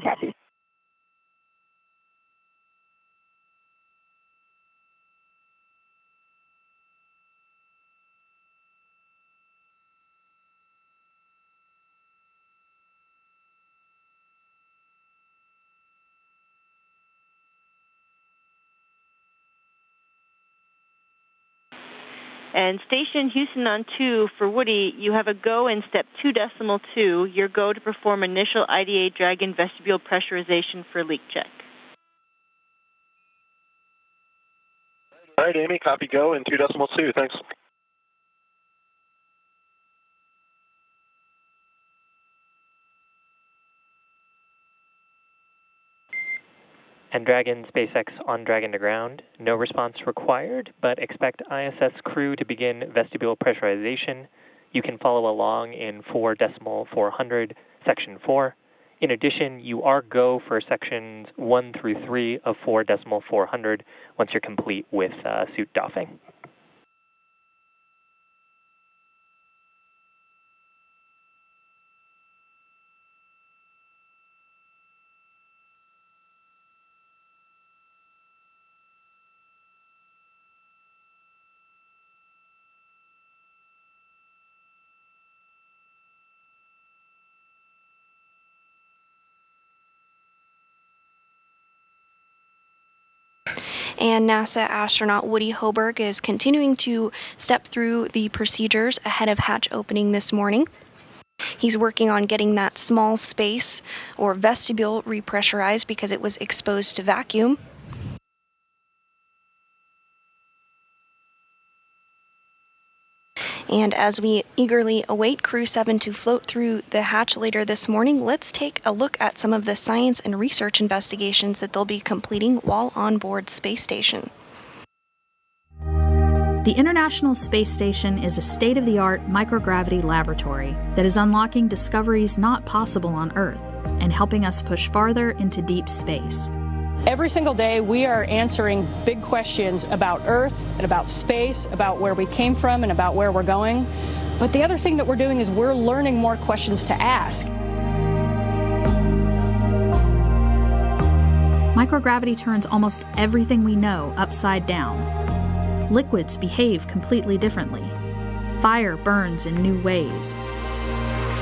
Copy. And Station Houston on 2 for Woody, you have a go in step 2.2, your go to perform initial IDA Dragon vestibule pressurization for leak check. All right, Amy, copy go in 2.2. Thanks. And Dragon SpaceX on Dragon to ground. No response required, but expect ISS crew to begin vestibule pressurization. You can follow along in 4.400, section 4. In addition, you are go for sections 1 through 3 of 4.400 once you're complete with suit doffing. And NASA astronaut Woody Hoberg is continuing to step through the procedures ahead of hatch opening this morning. He's working on getting that small space or vestibule repressurized because it was exposed to vacuum. And as we eagerly await Crew-7 to float through the hatch later this morning, let's take a look at some of the science and research investigations that they'll be completing while on board Space Station. The International Space Station is a state-of-the-art microgravity laboratory that is unlocking discoveries not possible on Earth and helping us push farther into deep space. Every single day, we are answering big questions about Earth and about space, about where we came from and about where we're going. But the other thing that we're doing is we're learning more questions to ask. Microgravity turns almost everything we know upside down. Liquids behave completely differently. Fire burns in new ways.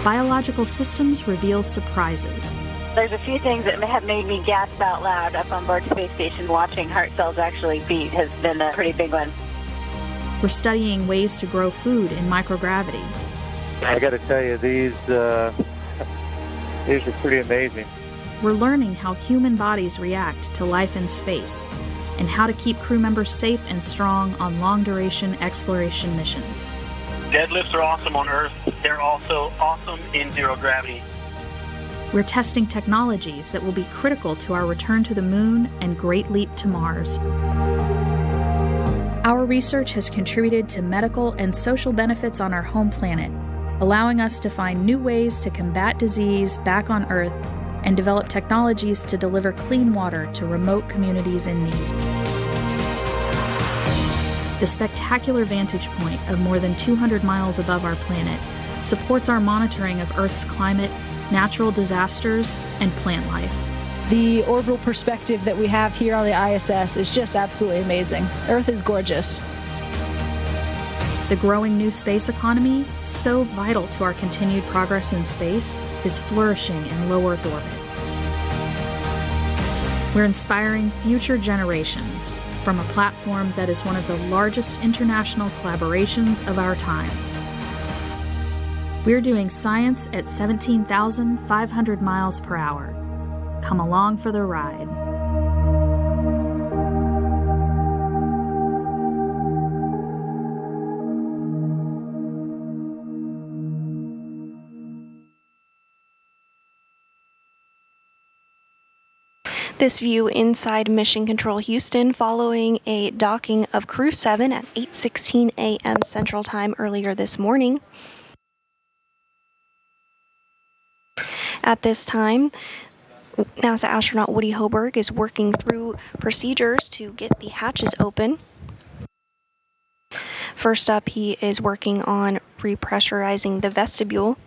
Biological systems reveal surprises. There's a few things that have made me gasp out loud up on board Space Station. Watching heart cells actually beat has been a pretty big one. We're studying ways to grow food in microgravity. I got to tell you, these are pretty amazing. We're learning how human bodies react to life in space and how to keep crew members safe and strong on long-duration exploration missions. Deadlifts are awesome on Earth. They're also awesome in zero gravity. We're testing technologies that will be critical to our return to the moon and great leap to Mars. Our research has contributed to medical and social benefits on our home planet, allowing us to find new ways to combat disease back on Earth and develop technologies to deliver clean water to remote communities in need. The spectacular vantage point of more than 200 miles above our planet supports our monitoring of Earth's climate, natural disasters, and plant life. The orbital perspective that we have here on the ISS is just absolutely amazing. Earth is gorgeous. The growing new space economy, so vital to our continued progress in space, is flourishing in low Earth orbit. We're inspiring future generations from a platform that is one of the largest international collaborations of our time. We're doing science at 17,500 miles per hour. Come along for the ride. This view inside Mission Control Houston following a docking of Crew-7 at 8:16 a.m. Central Time earlier this morning. At this time, NASA astronaut Woody Hoberg is working through procedures to get the hatches open. First up, he is working on repressurizing the vestibule.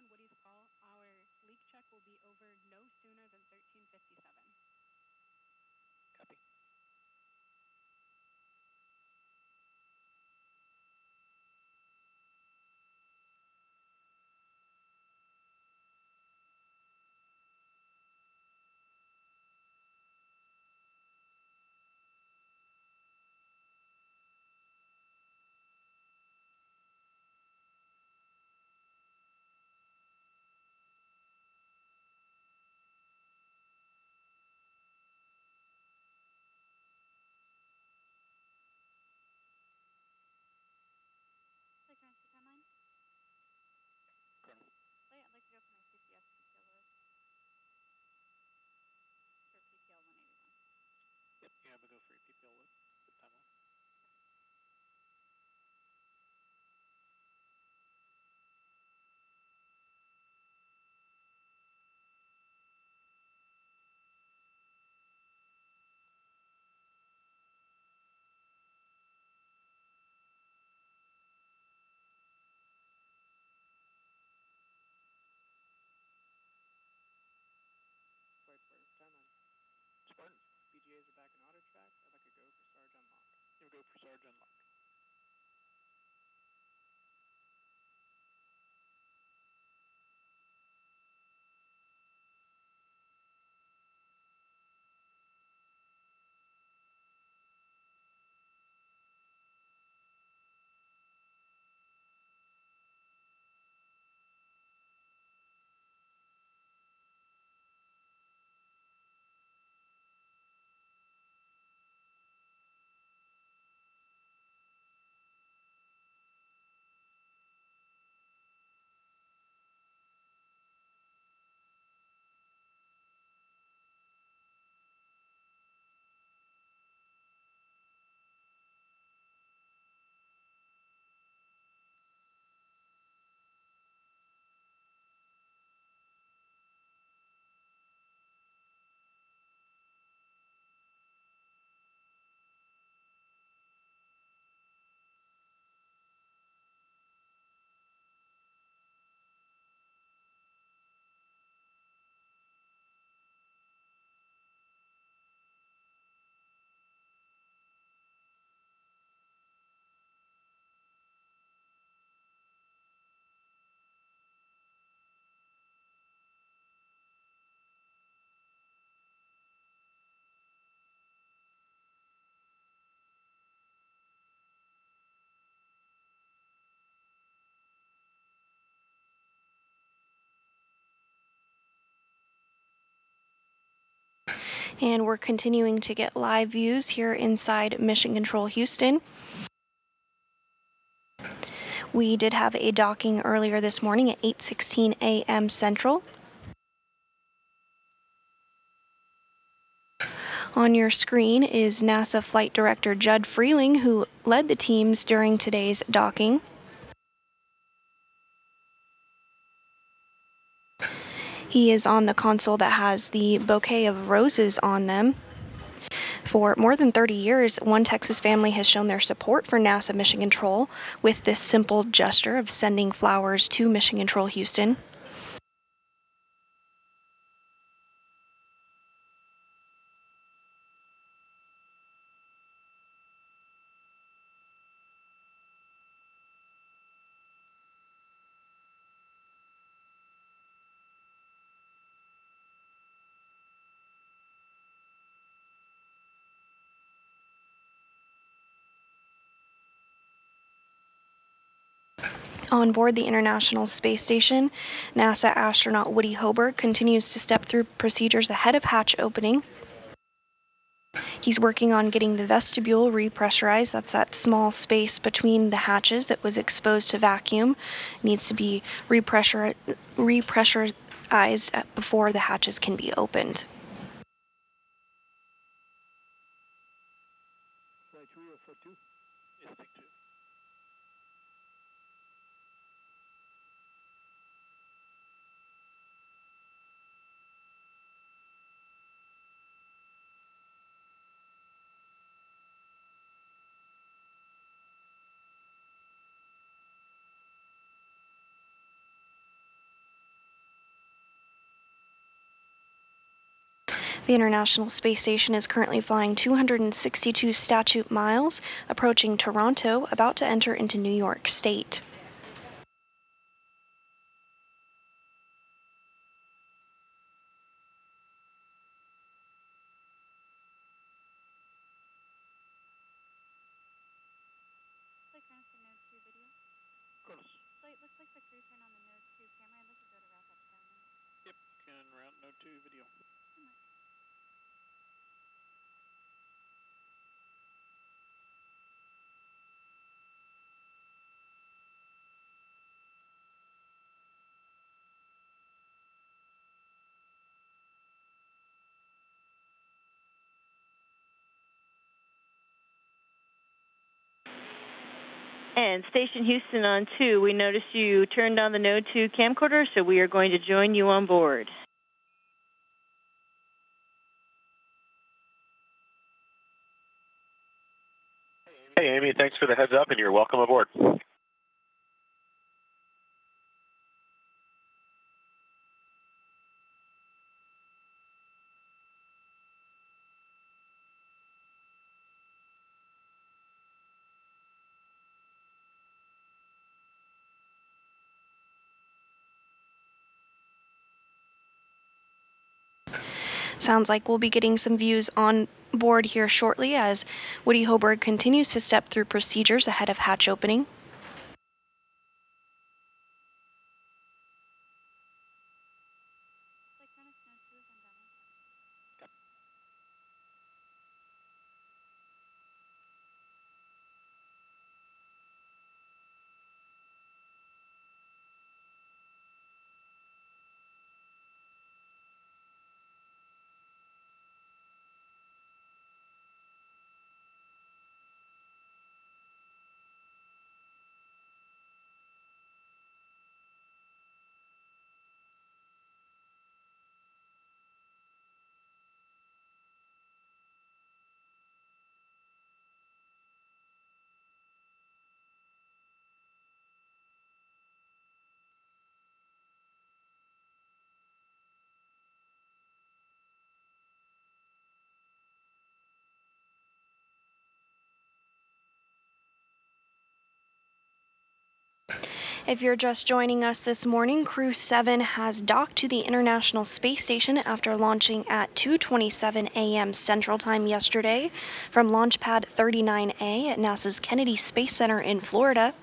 on Woody's call, our leak check will be over no sooner than 1357. Copy. Like transfer timeline? Colonel. Oh yeah, I'd like to go for my CPS PPL load. For PPL 181. Yep, you have a go for your PPL load. Good timeline. Flight Spartan timeline. Spartans, BGAs are back in auto track. I'd like a go for Sarge unlock. You go for Sarge unlock. And we're continuing to get live views here inside Mission Control Houston. We did have a docking earlier this morning at 8:16 a.m. Central. On your screen is NASA Flight Director Judd Freeling, who led the teams during today's docking. He is on the console that has the bouquet of roses on them. For more than 30 years, one Texas family has shown their support for NASA Mission Control with this simple gesture of sending flowers to Mission Control Houston. On board the International Space Station, NASA astronaut Woody Hoberg continues to step through procedures ahead of hatch opening. He's working on getting the vestibule repressurized. That's that small space between the hatches that was exposed to vacuum. It needs to be repressurized before the hatches can be opened. Flight 3 or Flight 2? Yes, take 2. The International Space Station is currently flying 262 statute miles, approaching Toronto, about to enter into New York State. Flight, looks like the crew turned on the Node 2 camera. I'd like to go to wrap up sound. Yep, can route Node 2 video. And Station Houston on 2, we noticed you turned on the Node 2 camcorder, so we are going to join you on board. Hey, Amy, thanks for the heads up, and you're welcome aboard. Sounds like we'll be getting some views on board here shortly as Woody Hoberg continues to step through procedures ahead of hatch opening. If you're just joining us this morning, Crew-7 has docked to the International Space Station after launching at 2:27 a.m. Central Time yesterday from Launch Pad 39A at NASA's Kennedy Space Center in Florida.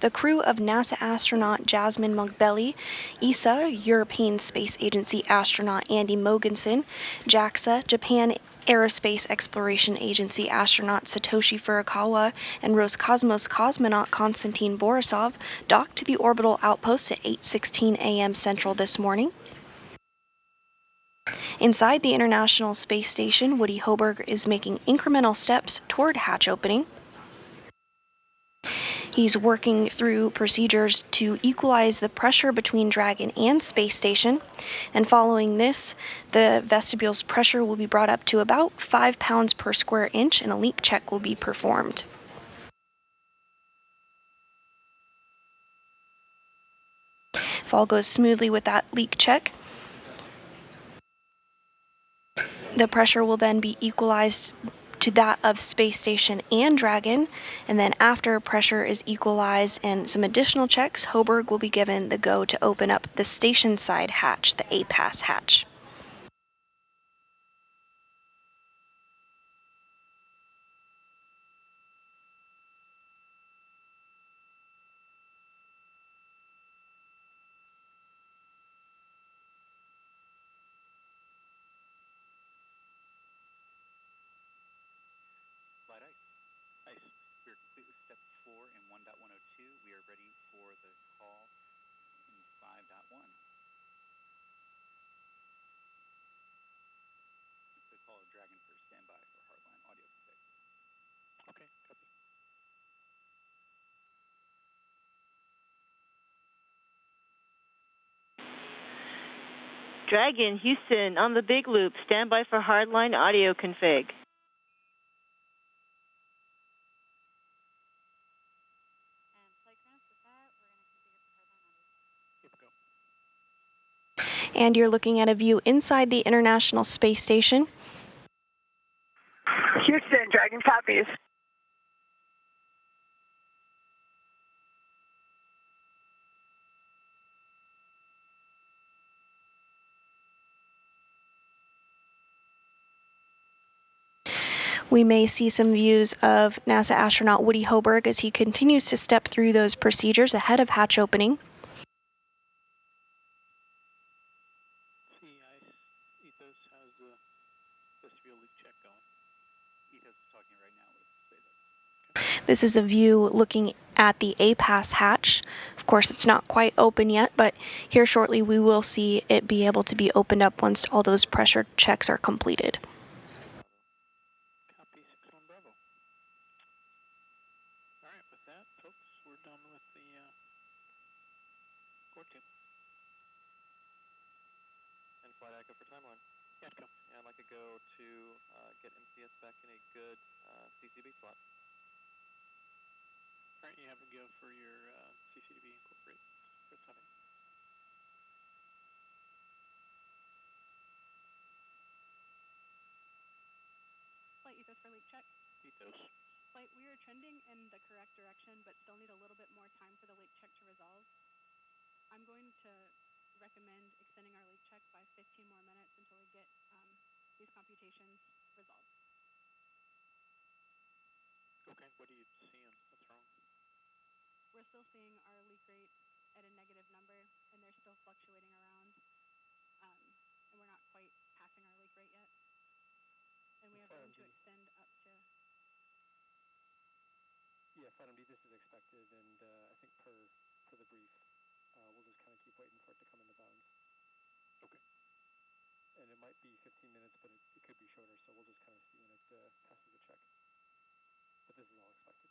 The crew of NASA astronaut Jasmine Mogbelli, ESA, European Space Agency astronaut Andy Mogensen, JAXA, Japan Aerospace Exploration Agency astronaut Satoshi Furukawa, and Roscosmos cosmonaut Konstantin Borisov docked to the orbital outpost at 8:16 a.m. Central this morning. Inside the International Space Station, Woody Hoberg is making incremental steps toward hatch opening. He's working through procedures to equalize the pressure between Dragon and Space Station, and following this, the vestibule's pressure will be brought up to about 5 pounds per square inch, and a leak check will be performed. If all goes smoothly with that leak check, the pressure will then be equalized to that of Space Station and Dragon, and then after pressure is equalized and some additional checks, Hoberg will be given the go to open up the station side hatch, the A-pass hatch. Ice. We are complete with step 4 in 1.102. We are ready for the call in 5.1. It's the call of Dragon for standby for hardline audio config. Okay, copy. Dragon, Houston, on the big loop, standby for hardline audio config. And you're looking at a view inside the International Space Station. Houston, Dragon copies. We may see some views of NASA astronaut Woody Hoberg as he continues to step through those procedures ahead of hatch opening. Ethos, how's the vestibule leak check going? Ethos is talking right now with SpaceX. This is a view looking at the A-Pass hatch. Of course, it's not quite open yet, but here shortly we will see it be able to be opened up once all those pressure checks are completed. Copy 61 Bravo. All right, with that, folks, we're done with the core table. And flight echo for timeline. Yeah, go. Yeah, I'd like to go to get MCS back in a good CCB slot. All right, you have to go for your CCTV incorporate. For timing. Flight Ethos for leak check. Ethos. Flight, we are trending in the correct direction, but still need a little bit more time for the leak check to resolve. I'm going to recommend extending our leak check by 15 more minutes until we get these computations resolved. Okay, what are you seeing? What's wrong? We're still seeing our leak rate at a negative number, and they're still fluctuating around, and we're not quite passing our leak rate yet. And we have room to extend up to... Yeah, Flight MD, this is expected, and I think per the brief, we'll just kind of keep waiting for it to come into bounds. Okay. And it might be 15 minutes, but it could be shorter, so we'll just kind of see when it passes the check. But this is all expected.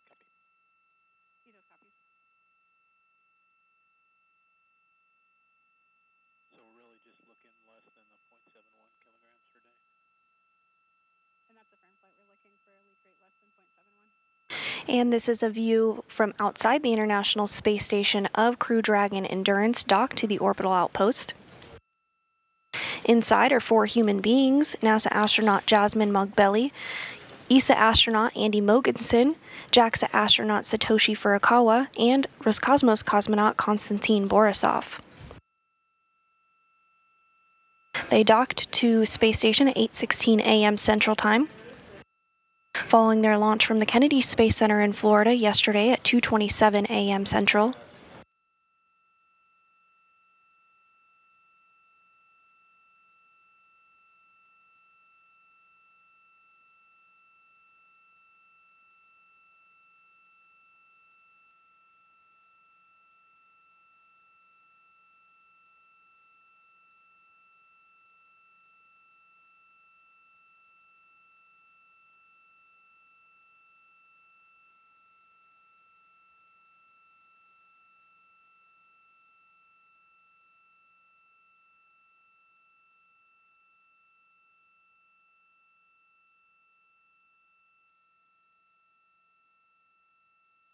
Copy. Ethos copies. So we're really just looking less than the 0.71 kilograms per day? And that's a firm flight. We're looking for a leak rate less than 0.71. And this is a view from outside the International Space Station of Crew Dragon Endurance docked to the orbital outpost. Inside are 4 human beings: NASA astronaut Jasmine Mugbelly, ESA astronaut Andy Mogensen, JAXA astronaut Satoshi Furukawa, and Roscosmos cosmonaut Konstantin Borisov. They docked to space station at 8:16 a.m. Central Time, following their launch from the Kennedy Space Center in Florida yesterday at 2:27 a.m. Central.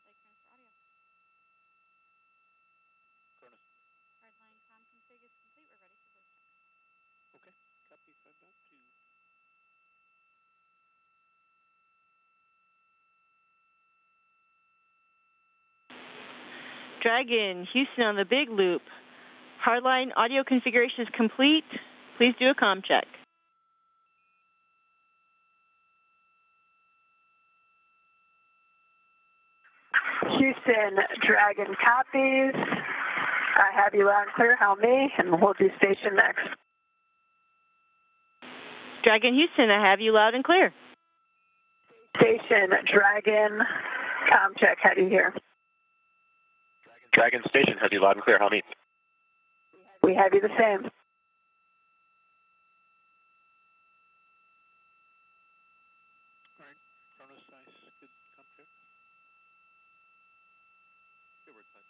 Flight transfer audio. Cronus. Hardline comm config is complete. We're ready for voice check. Okay, copy 5.2. Dragon, Houston on the big loop. Hardline audio configuration is complete. Please do a comm check. Houston, Dragon copies. I have you loud and clear. How me? And we'll do station next. Dragon, Houston, I have you loud and clear. Station, Dragon, comm check. How do you hear? Dragon Station has you loud and clear. How me? We have you the same. All right, Cronus, nice. Good comm check. Good word, side.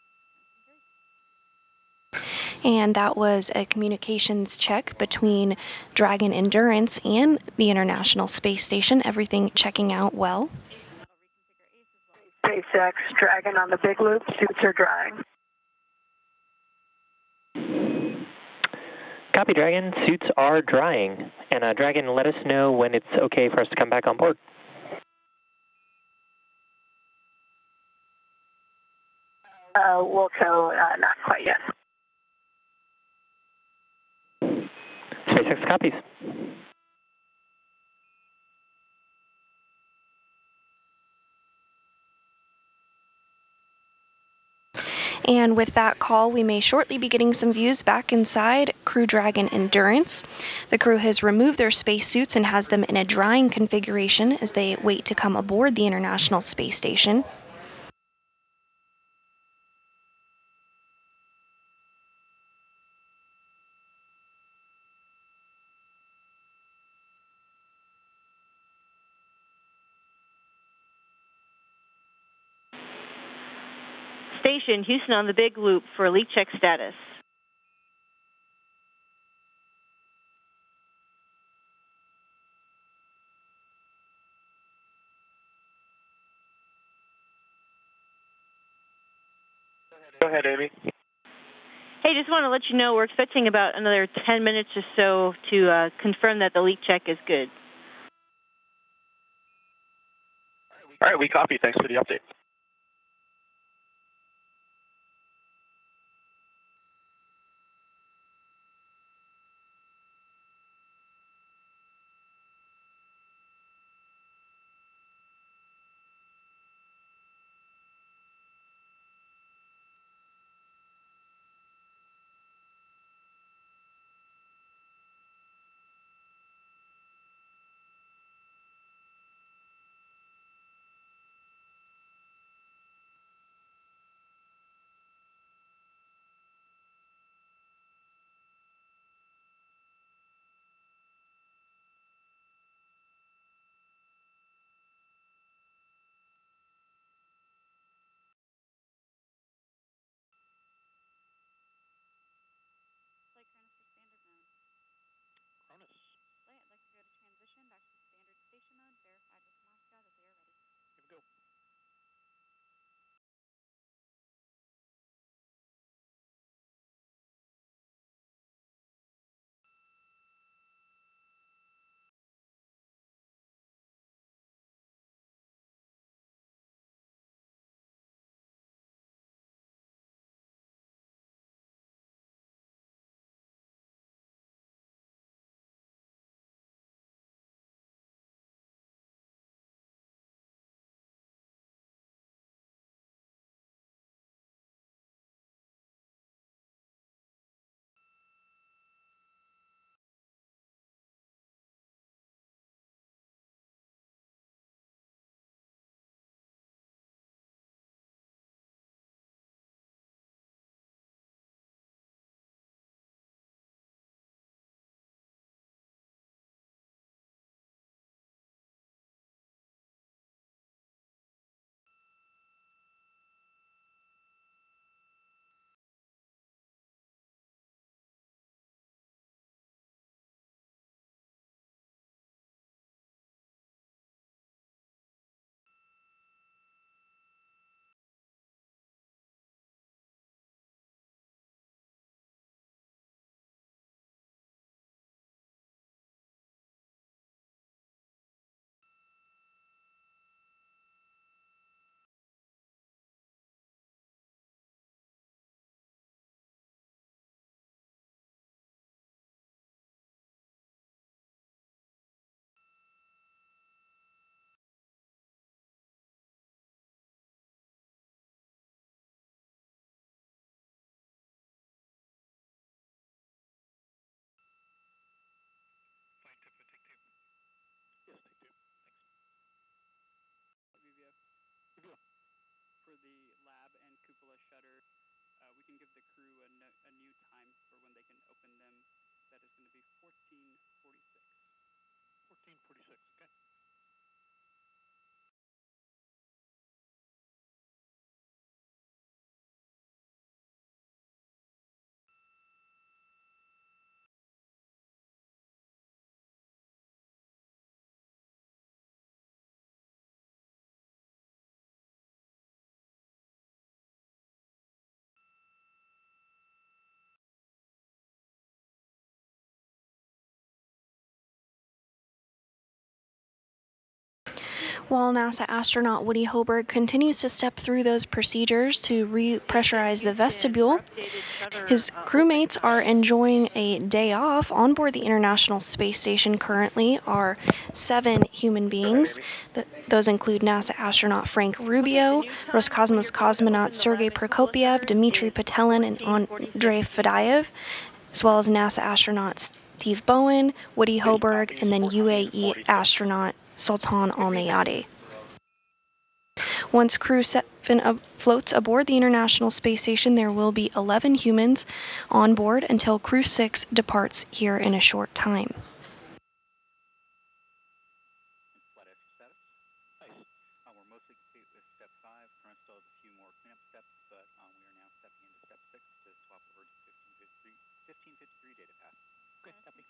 And that was a communications check between Dragon Endurance and the International Space Station. Everything checking out well. SpaceX, Dragon on the big loop. Suits are drying. Copy, Dragon. Suits are drying. And Dragon, let us know when it's okay for us to come back on board. Wilco, not quite yet. SpaceX copies. And with that call, we may shortly be getting some views back inside Crew Dragon Endurance. The crew has removed their spacesuits and has them in a drying configuration as they wait to come aboard the International Space Station. Station, Houston on the big loop for leak check status. Go ahead, Amy. Hey, just want to let you know we're expecting about another 10 minutes or so to confirm that the leak check is good. All right, we copy. Thanks for the update. For the lab and cupola shutter, we can give the crew a new time for when they can open them. That is going to be 14:46. 14:46, okay. While NASA astronaut Woody Hoberg continues to step through those procedures to repressurize the vestibule, his crewmates are enjoying a day off. On board the International Space Station currently are 7 human beings. Those include NASA astronaut Frank Rubio, Roscosmos cosmonaut Sergei Prokopyev, Dmitry Petelin, and Andrei Fadayev, as well as NASA astronaut Steve Bowen, Woody Hoberg, and then UAE astronaut Sultan Al-Nayadi. Once Crew-7 floats aboard the International Space Station, there will be 11 humans on board until Crew-6 departs here in a short time. Flight extra status. Nice. We're mostly complete with step 5. Current still has a few more cleanup steps, but we are now stepping into step 6 to swap over to 1553 data path. Great, copy.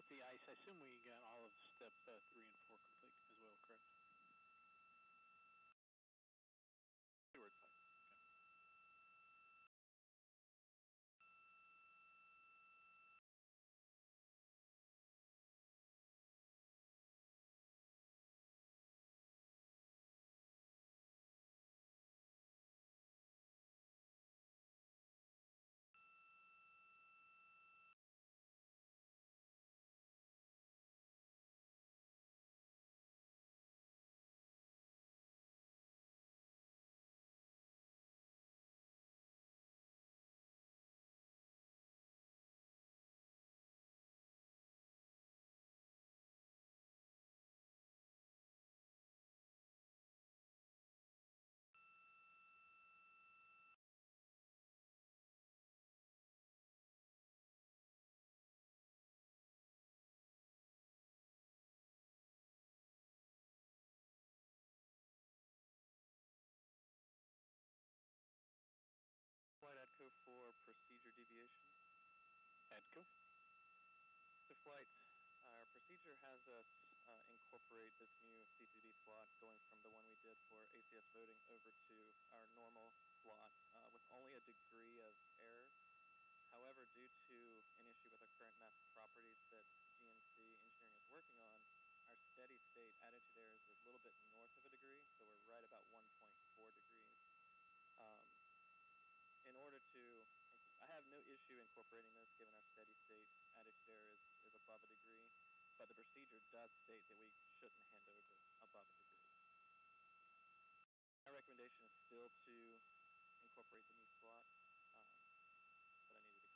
With the ice, I assume we got all of step 3 and 4 complete as well, correct? Flight ADCO for procedure deviation. ADCO? So flight, our procedure has us incorporate this new CCD slot going from the one we did for ACS voting over to our normal slot with only a degree of error. However, due to an issue with our current mass properties that GNC engineering is working on, our steady state attitude error is a little bit north of a degree, so we're right about 1.4 degrees. In order to, I have no issue incorporating this given our steady state attitude error is above a degree, but the procedure does state that we shouldn't hand over above a degree. My recommendation is still to incorporate the new slot, but I needed to come to you for the go-to.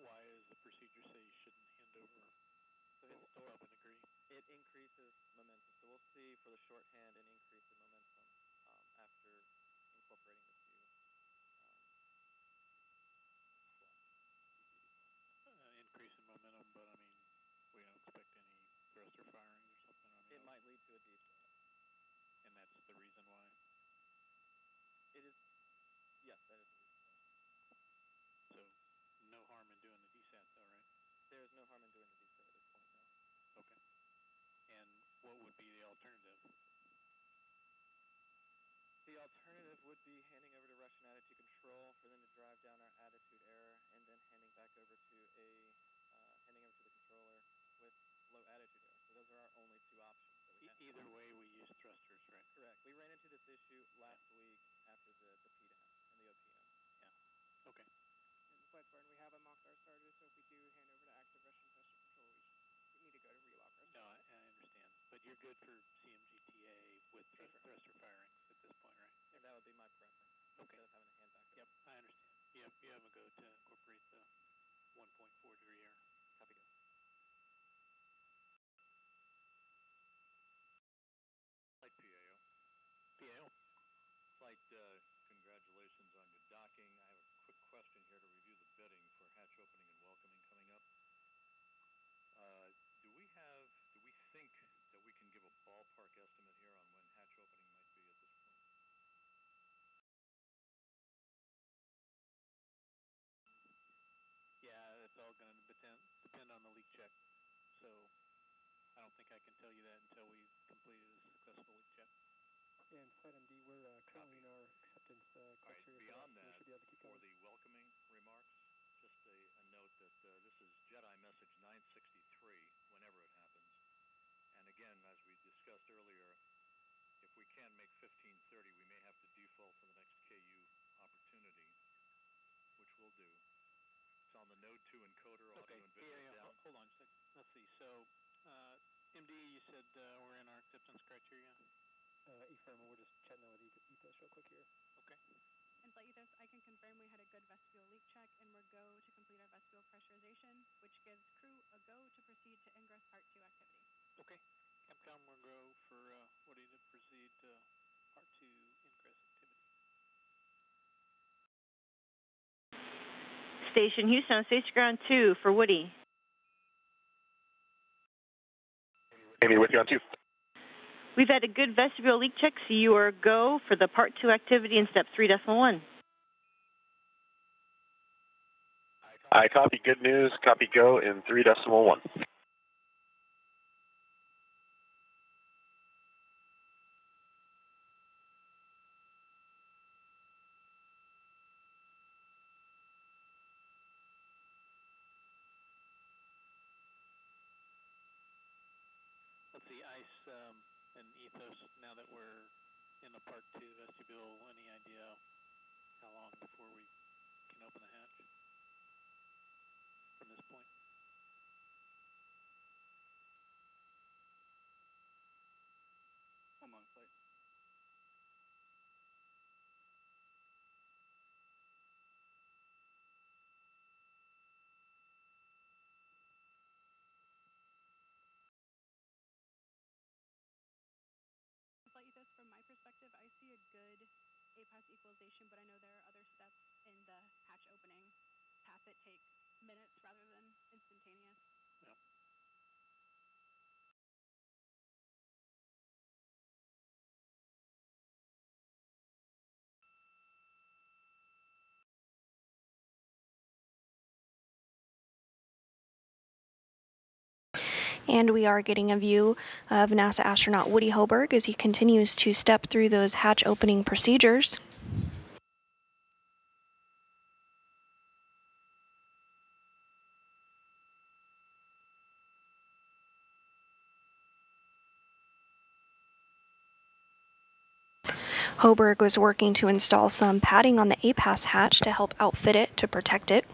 Why does the procedure say you shouldn't hand over above a degree? It increases momentum. So we'll see for the shorthand an increase in momentum after incorporating this new Increase in momentum, but I mean, we don't expect any thruster firings or something. I mean, it might lead to a desat. And that's the reason why? It is, yes, that is the reason why. So, no harm in doing the desat though, right? There is no harm in doing the desat at this point, no. Okay. And what would be the alternative? The alternative would be handing over to Russian attitude control for them to drive down our attitude error, and then handing back over to handing over to the controller with low attitude error. So those are our only 2 options that we have. Either way, we use thrusters, right? Correct. We ran into this issue last week after the PDAM and the OPM. Yeah. Okay. And Flight Spartan, we have unlocked our starters, so if we do hand over to active Russian tester control, we need to go to relock our starters. No, I understand. But you're good for CMGTA with thruster firings at this point, right? And that would be my preference. Okay. Instead of having to hand back over. Yep, I understand. You have a go to incorporate the 1.4 degree error. Copy, good. Flight PAO. PAO. Flight completed a successful leak check. And Flight MD, we're currently in our acceptance criteria. Beyond for that, we should be able to keep for going. the welcoming remarks, just a note that this is Jedi message 963, whenever it happens. And again, as we discussed earlier, if we can't make 1530, we may have to default to the next KU opportunity, which we'll do. It's on the Node 2 encoder, audio and video down. Hold on a second. Let's see. So, MD, you said we're in our acceptance criteria? E-firm, we're just chatting out with Ethos real quick here. Okay. And Flight Ethos, I can confirm we had a good vestibule leak check, and we're go to complete our vestibule pressurization, which gives crew a go to proceed to ingress Part 2 activity. Okay. Capcom, we're go for Woody to proceed to Part 2 ingress activity. Station Houston on Station Ground 2 for Woody. Amy, with you on 2. We've had a good vestibule leak check, so you are go for the Part 2 activity in Step 3.1. I copy. Good news. Copy go in 3.1. Let's see, ICE and Ethos, now that we're in the Part 2 vestibule, any idea how long before we can open the hatch from this point? One moment, Flight. Flight Ethos, from my perspective, I see a good APAS equalization, but I know there are other steps in the hatch opening path that take minutes rather than instantaneous. Yeah. And we are getting a view of NASA astronaut Woody Hoberg as he continues to step through those hatch opening procedures. Hoberg was working to install some padding on the APAS hatch to help outfit it to protect it.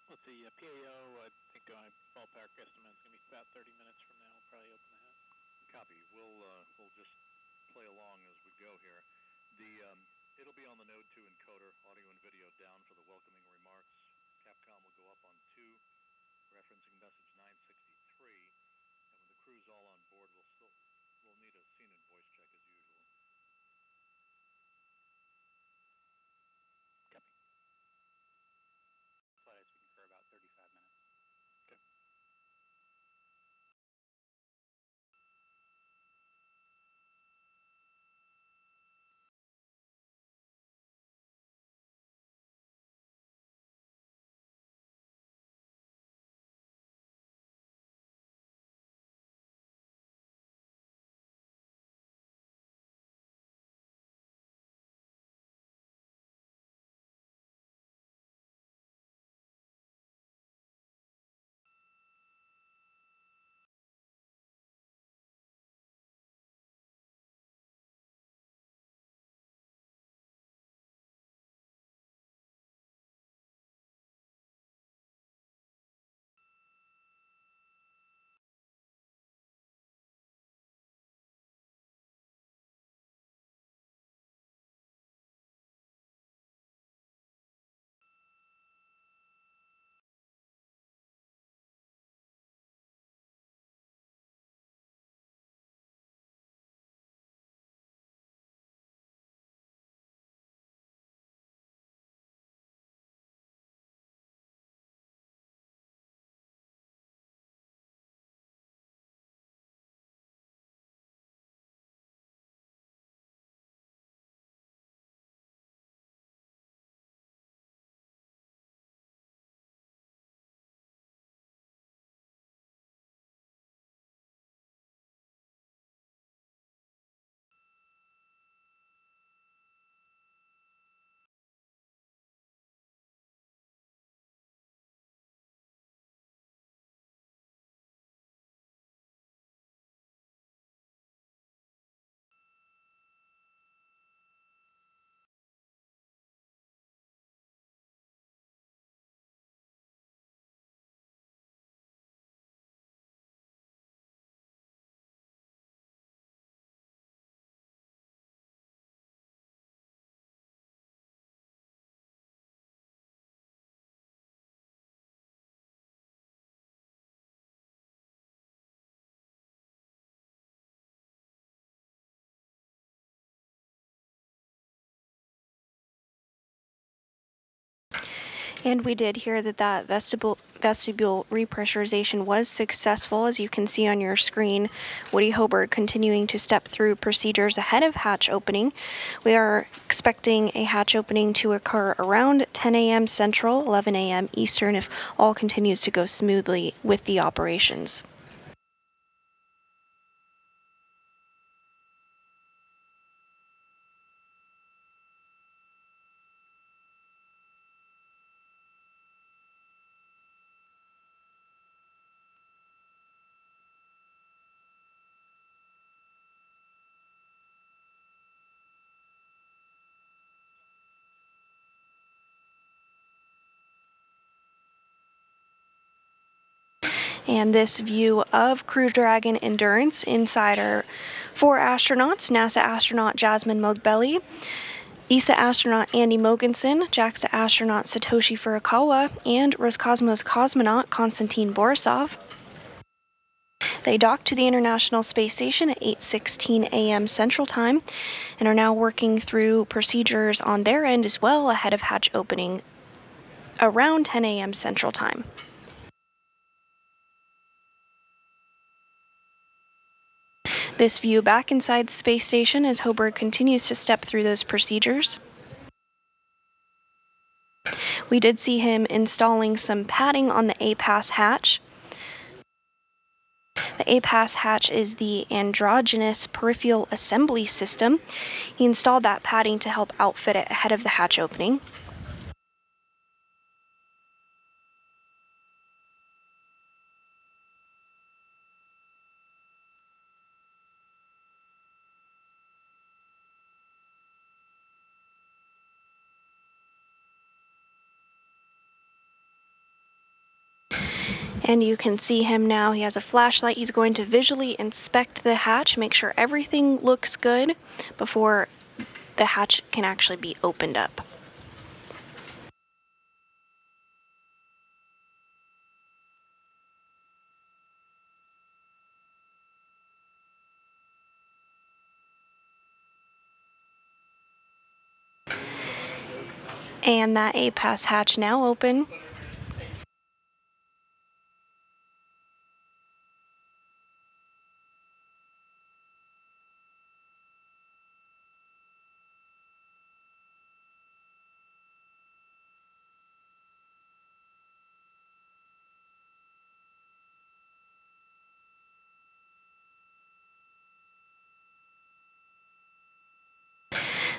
Let's see, PAO, I think my ballpark estimate is going to be about 30 minutes from now. We'll probably open the hatch. Copy. We'll just play along as we go here. It'll be on the Node 2 encoder, audio and video down for the welcoming remarks. Capcom will go up on 2, referencing message 963. And when the crew's all on board, we'll need a scene and voice check as usual. Copy. Flight speaking for about 35 minutes. Okay. And we did hear that that vestibule repressurization was successful, as you can see on your screen. Woody Hoberg continuing to step through procedures ahead of hatch opening. We are expecting a hatch opening to occur around 10 a.m. Central, 11 a.m. Eastern, if all continues to go smoothly with the operations. And this view of Crew Dragon Endurance inside our 4 astronauts, NASA astronaut Jasmine Mogbelli, ESA astronaut Andy Mogensen, JAXA astronaut Satoshi Furukawa, and Roscosmos cosmonaut Konstantin Borisov. They docked to the International Space Station at 8:16 a.m. Central Time and are now working through procedures on their end as well ahead of hatch opening around 10 a.m. Central Time. This view back inside the space station as Hoberg continues to step through those procedures. We did see him installing some padding on the A-Pass hatch. The A-Pass hatch is the androgynous peripheral assembly system. He installed that padding to help outfit it ahead of the hatch opening. And you can see him now. He has a flashlight. He's going to visually inspect the hatch, make sure everything looks good before the hatch can actually be opened up. And that A-Pass hatch now open.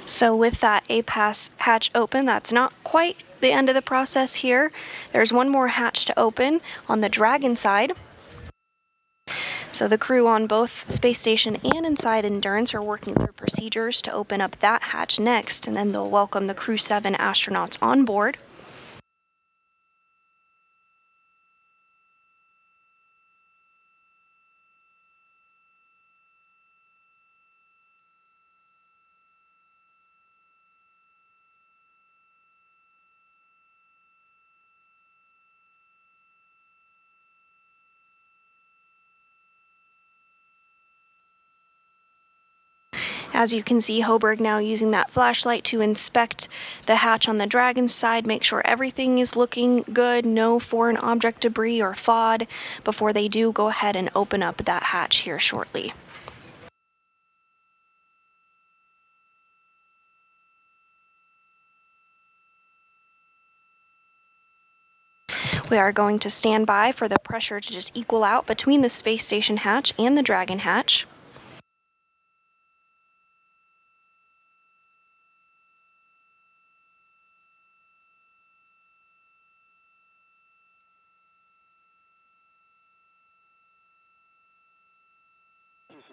So with that A-Pass hatch open, that's not quite the end of the process here. There's one more hatch to open on the Dragon side. So the crew on both Space Station and inside Endurance are working through procedures to open up that hatch next, and then they'll welcome the Crew-7 astronauts on board. As you can see, Hoberg now using that flashlight to inspect the hatch on the Dragon side, make sure everything is looking good, no foreign object debris or FOD, before they do go ahead and open up that hatch here shortly. We are going to stand by for the pressure to just equal out between the Space Station hatch and the Dragon hatch.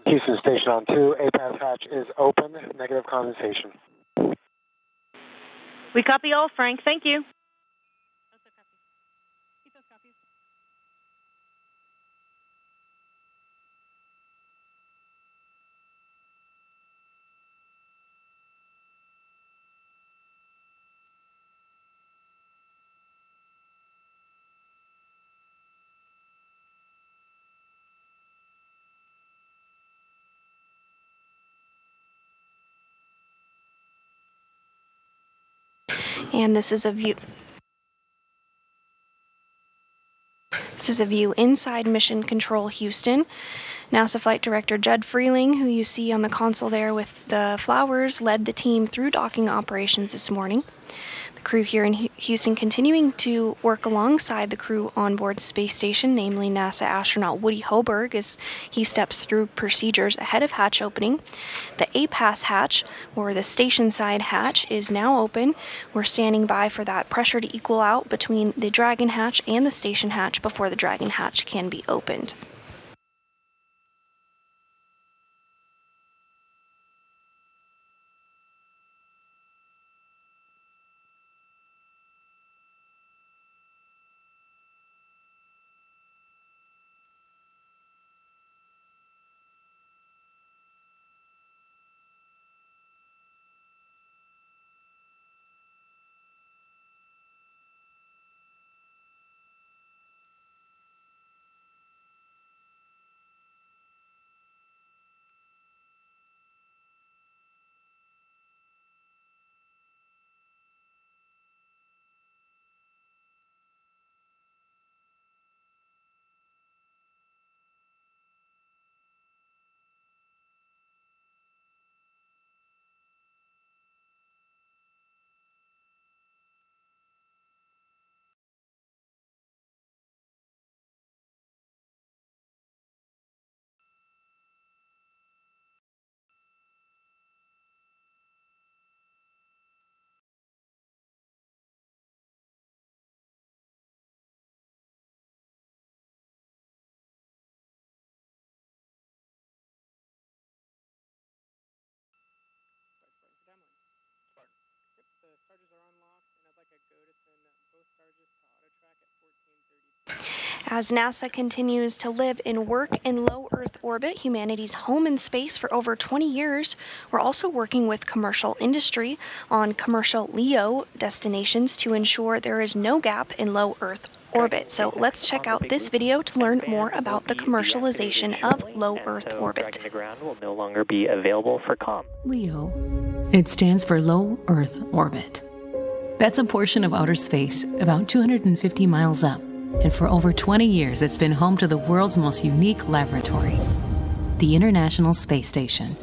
Houston Station on 2, A-Pass hatch is open, negative condensation. We copy all, Frank. Thank you. And this is a view This is a view inside Mission Control Houston. NASA Flight Director Judd Freeling, who you see on the console there with the flowers, led the team through docking operations this morning. The crew here in Houston continuing to work alongside the crew on board the space station, namely NASA astronaut Woody Hoberg, as he steps through procedures ahead of hatch opening. The APAS hatch, or the station side hatch, is now open. We're standing by for that pressure to equal out between the Dragon hatch and the station hatch before the Dragon hatch can be opened. As NASA continues to live and work in low Earth orbit, humanity's home in space for over 20 years, we're also working with commercial industry on commercial LEO destinations to ensure there is no gap in low Earth orbit. So let's check out this video to learn more about the commercialization of low Earth orbit. Dragging to ground will no longer be available for comm. LEO. It stands for Low Earth Orbit. That's a portion of outer space about 250 miles up. And for over 20 years, it's been home to the world's most unique laboratory, the International Space Station.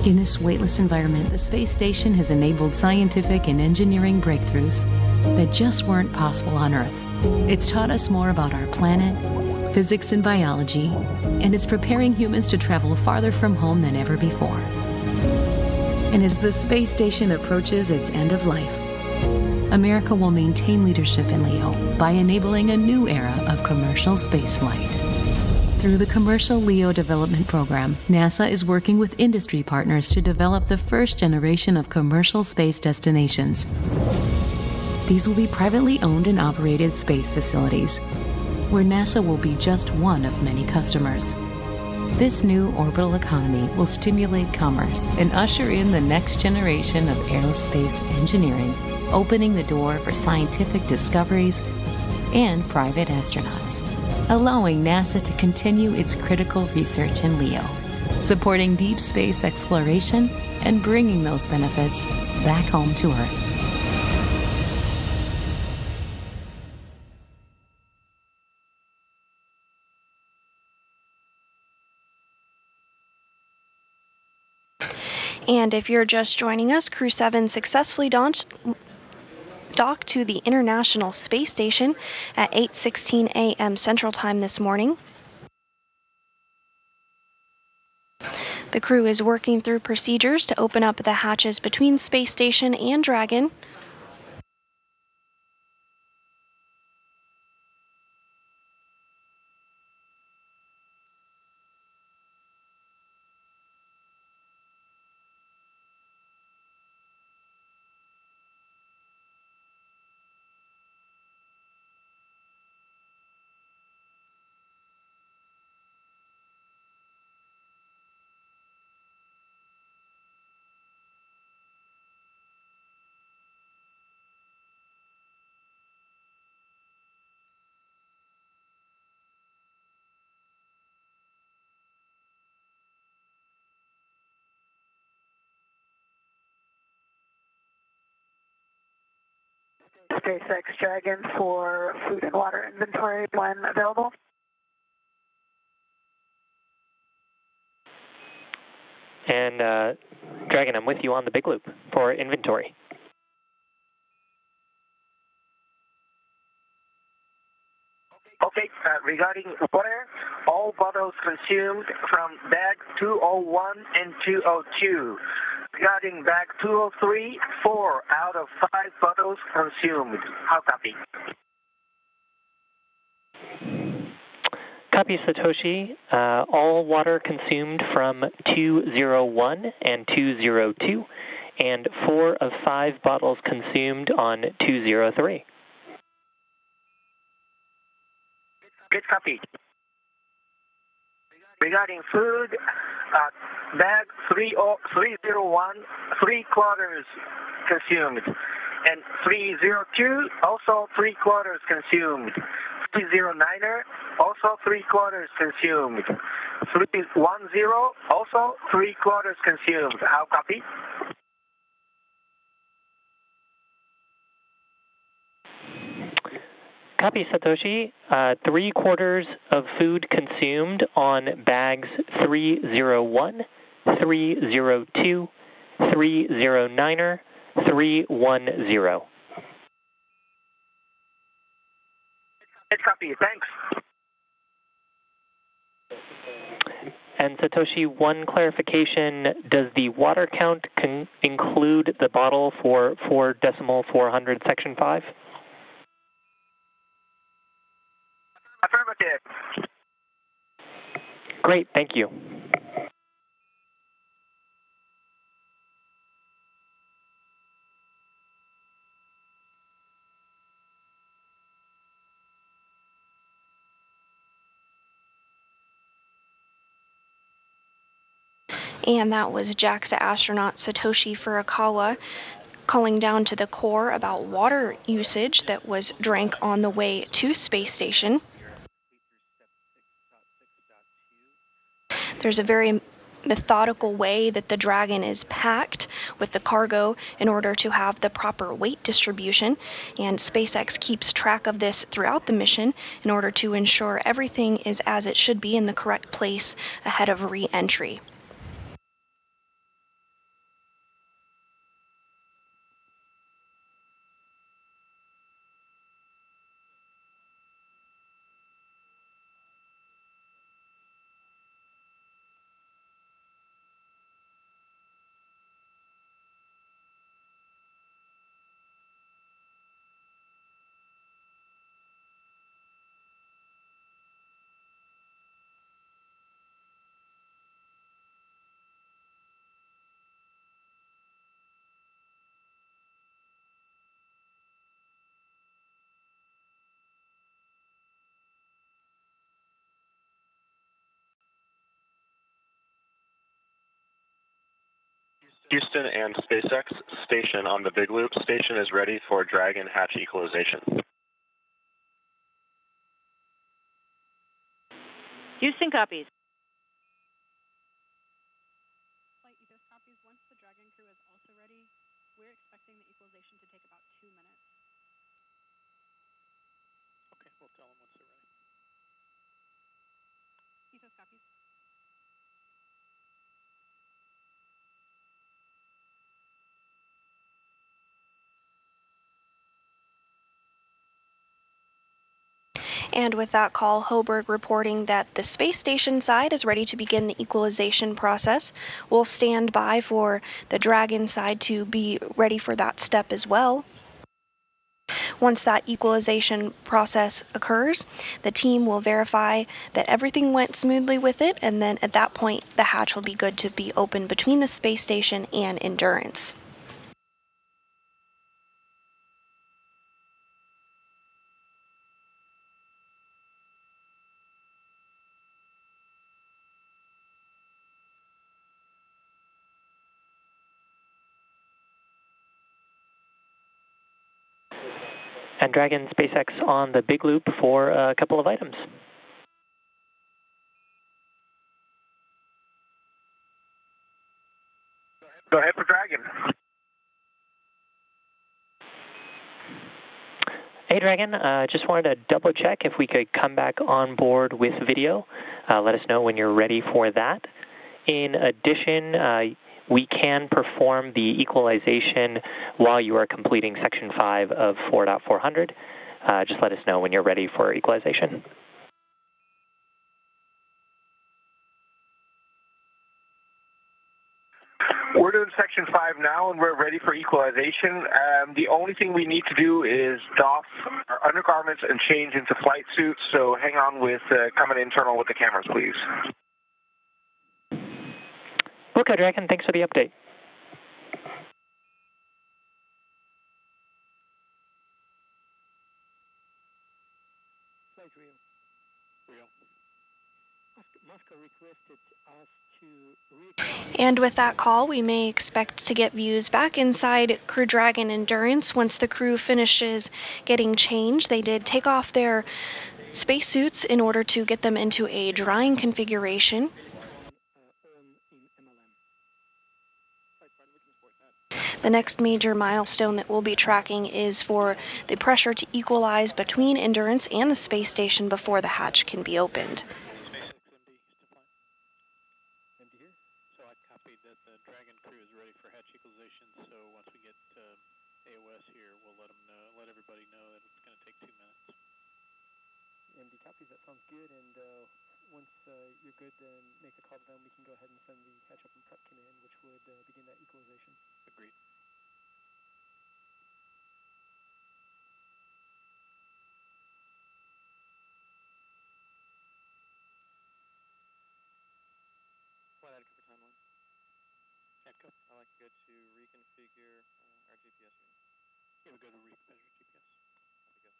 In this weightless environment, the space station has enabled scientific and engineering breakthroughs that just weren't possible on Earth. It's taught us more about our planet, physics and biology, and it's preparing humans to travel farther from home than ever before. And as the space station approaches its end of life, America will maintain leadership in LEO by enabling a new era of commercial spaceflight. Through the Commercial LEO Development Program, NASA is working with industry partners to develop the first generation of commercial space destinations. These will be privately owned and operated space facilities, where NASA will be just one of many customers. This new orbital economy will stimulate commerce and usher in the next generation of aerospace engineering, opening the door for scientific discoveries and private astronauts, allowing NASA to continue its critical research in LEO, supporting deep space exploration and bringing those benefits back home to Earth. And if you're just joining us, Crew-7 successfully docked to the International Space Station at 8:16 a.m. Central Time this morning. The crew is working through procedures to open up the hatches between Space Station and Dragon. SpaceX Dragon for food and water inventory when available. And Dragon, I'm with you on the big loop for inventory. Okay, regarding water, all bottles consumed from bag 201 and 202. Regarding bag 203, 4 out of 5 bottles consumed. How copy? Copy, Satoshi. All water consumed from 201 and 202, and 4 of 5 bottles consumed on 203. Good copy. Regarding food, bag 301, 3 quarters consumed. And 302, also 3 quarters consumed. 309er, also 3 quarters consumed. 310, also 3 quarters consumed. How copy? Copy, Satoshi. 3 quarters of food consumed on bags 301, 302, 309er, 310. Good copy, thanks. And Satoshi, one clarification, does the water count include the bottle for 4.400 section 5? Affirmative. Great, thank you. And that was JAXA astronaut Satoshi Furukawa calling down to the core about water usage that was drank on the way to space station. There's a very methodical way that the Dragon is packed with the cargo in order to have the proper weight distribution, and SpaceX keeps track of this throughout the mission in order to ensure everything is as it should be in the correct place ahead of re-entry. Houston and SpaceX, station on the Big Loop. Station is ready for Dragon hatch equalization. Houston copies. Flight Ethos copies. Once the Dragon crew is also ready, we're expecting the equalization to take about 2 minutes. Okay, we'll tell them once they're ready. Ethos copies. And with that call, Hoberg reporting that the space station side is ready to begin the equalization process. We'll stand by for the Dragon side to be ready for that step as well. Once that equalization process occurs, the team will verify that everything went smoothly with it, and then at that point, the hatch will be good to be open between the space station and Endurance. And Dragon SpaceX on the Big Loop for a couple of items. Go ahead for Dragon. Hey, Dragon. Just wanted to double check if we could come back on board with video. Let us know when you're ready for that. In addition, we can perform the equalization while you are completing Section 5 of 4.400. Just let us know when you're ready for equalization. We're doing Section 5 now, and we're ready for equalization. The only thing we need to do is doff our undergarments and change into flight suits, so hang on with coming internal with the cameras, please. Okay, Dragon, thanks for the update. And with that call, we may expect to get views back inside Crew Dragon Endurance once the crew finishes getting changed. They did take off their spacesuits in order to get them into a drying configuration. The next major milestone that we'll be tracking is for the pressure to equalize between Endurance and the space station before the hatch can be opened. So I copied that the Dragon crew is ready for hatch equalization, so once we get AOS here, we'll let everybody know that it's going to take 2 minutes. MD copies, that sounds good, and once you're good, then make the call to them. We can go ahead and send the hatch open prep command, which would begin that equalization. Agreed. Flight etiquette for timeline. Echo. I like to go to reconfigure our GPS unit. Yeah, we go to reconfigure GPS. Have to go.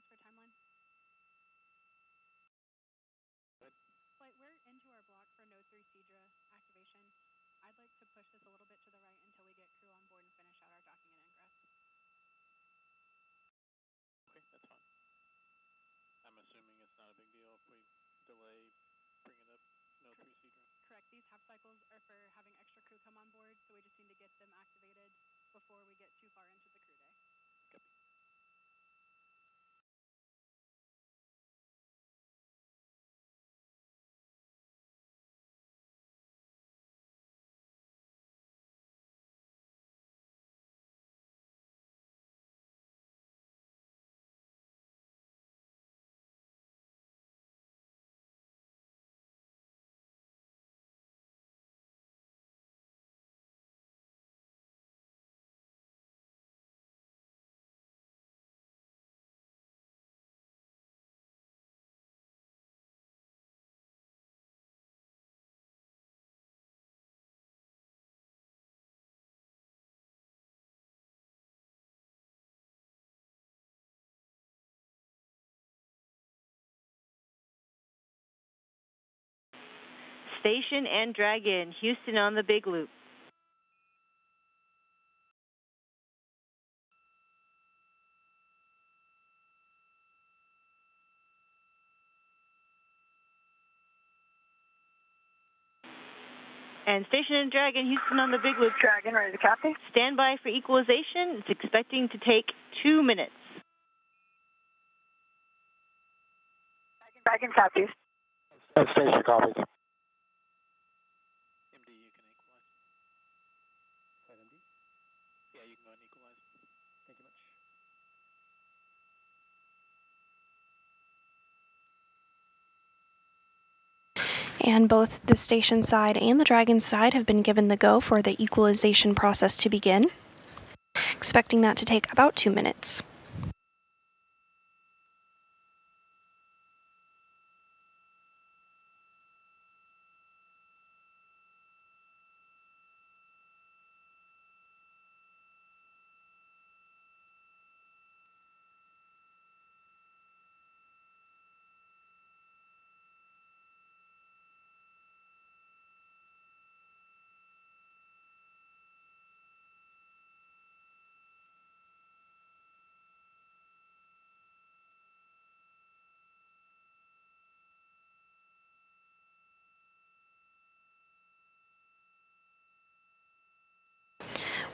For timeline. Flight, we're into our block for node 3 Cedra activation. I'd like to push this a little bit to the right until we get crew on board and finish out our docking and ingress. Okay, that's fine. I'm assuming it's not a big deal if we delay bringing up node 3 Cedra. Correct. These half cycles are for having extra crew come on board, so we just need to get them activated before we get too far into the crew day. Okay. Station and Dragon, Houston on the Big Loop. And Station and Dragon, Houston on the Big Loop. Dragon, ready to copy? Stand by for equalization. It's expecting to take 2 minutes. Dragon copies. Station copies. MD, you can equalize. Flight MD? Yeah, you can go ahead and equalize. Thank you much. And both the station side and the Dragon side have been given the go for the equalization process to begin. Expecting that to take about 2 minutes.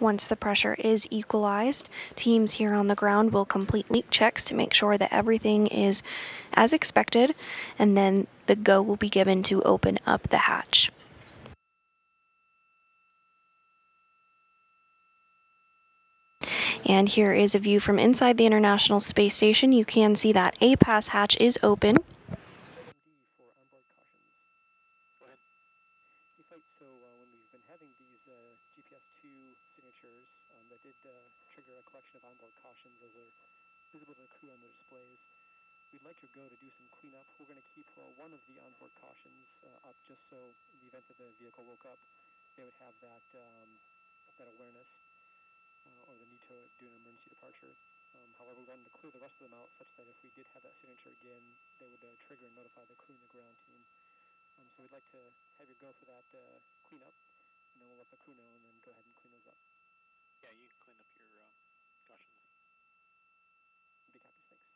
Once the pressure is equalized, teams here on the ground will complete leak checks to make sure that everything is as expected, and then the go will be given to open up the hatch. And here is a view from inside the International Space Station. You can see that a pass hatch is open. So when we've been having these GPS-2 signatures that did trigger a collection of onboard cautions as are visible to the crew on the displays, we'd like your go to do some cleanup. We're going to keep one of the onboard cautions up just so in the event that the vehicle woke up, they would have that awareness or the need to do an emergency departure. However, we wanted to clear the rest of them out such that if we did have that signature again, they would trigger and notify the crew and the ground team. So we'd like to have you go for that cleanup, and then we'll let the crew know and then go ahead and clean those up. Yeah, you can clean up your cautions. Big happy, thanks.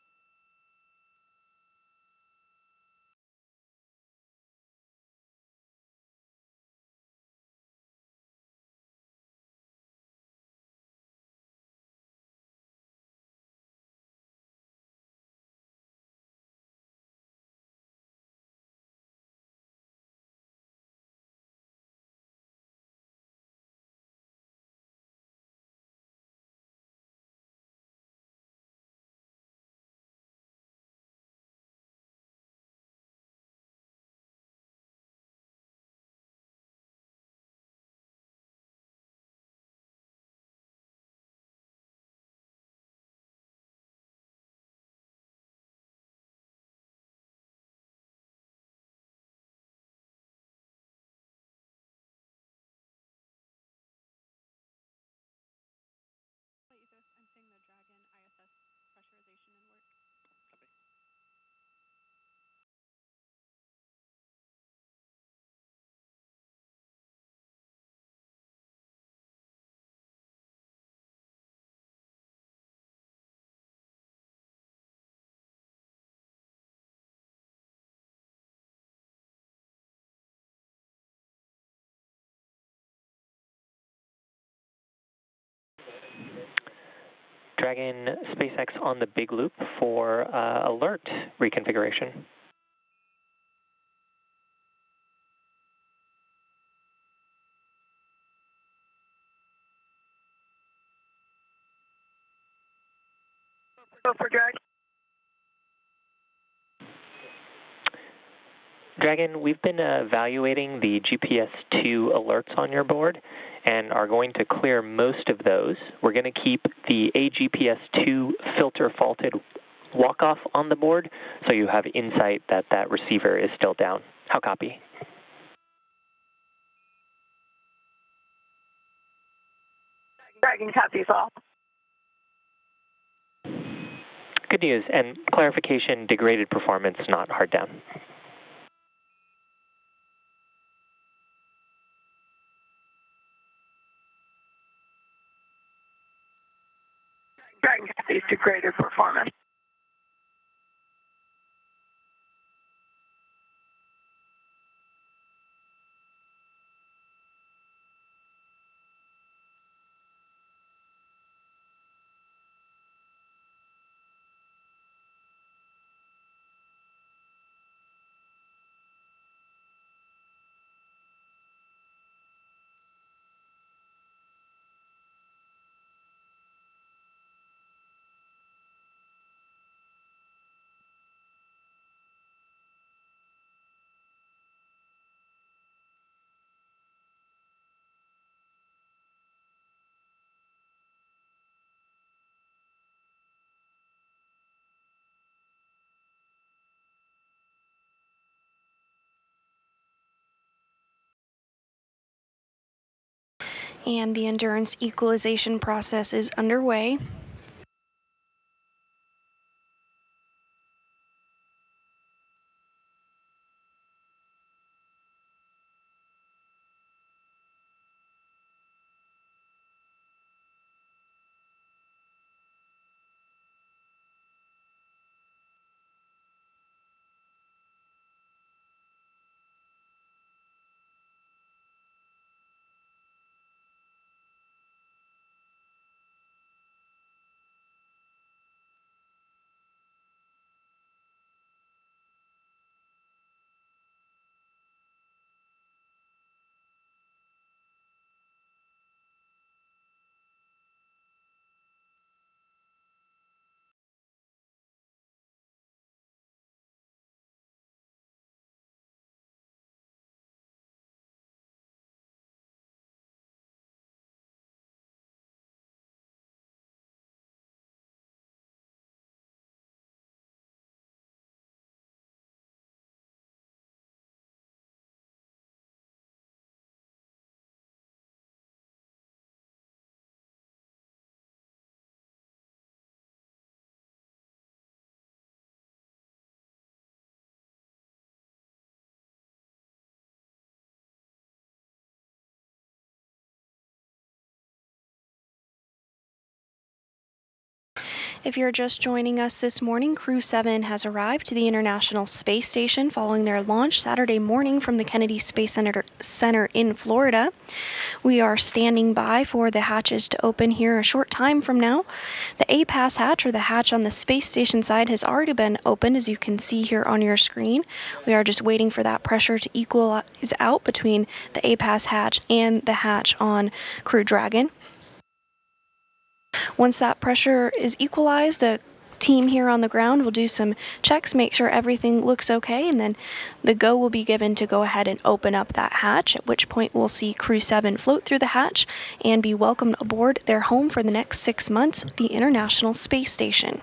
I'm seeing the Dragon ISS pressurization and work. Copy. Dragon SpaceX on the big loop for alert reconfiguration. Go for Dragon. Dragon, we've been evaluating the GPS-2 alerts on your board and are going to clear most of those. We're going to keep the AGPS-2 filter faulted walk-off on the board so you have insight that that receiver is still down. How copy? Dragon copies all. Good news, and clarification, degraded performance, not hard down. Dragon copies degraded performance. And the endurance equalization process is underway. If you're just joining us this morning, Crew-7 has arrived to the International Space Station following their launch Saturday morning from the Kennedy Space Center in Florida. We are standing by for the hatches to open here a short time from now. The A-Pass hatch, or the hatch on the space station side, has already been opened, as you can see here on your screen. We are just waiting for that pressure to equalize out between the A-Pass hatch and the hatch on Crew Dragon. Once that pressure is equalized, the team here on the ground will do some checks, make sure everything looks okay, and then the go will be given to go ahead and open up that hatch, at which point we'll see Crew-7 float through the hatch and be welcomed aboard their home for the next 6 months, the International Space Station.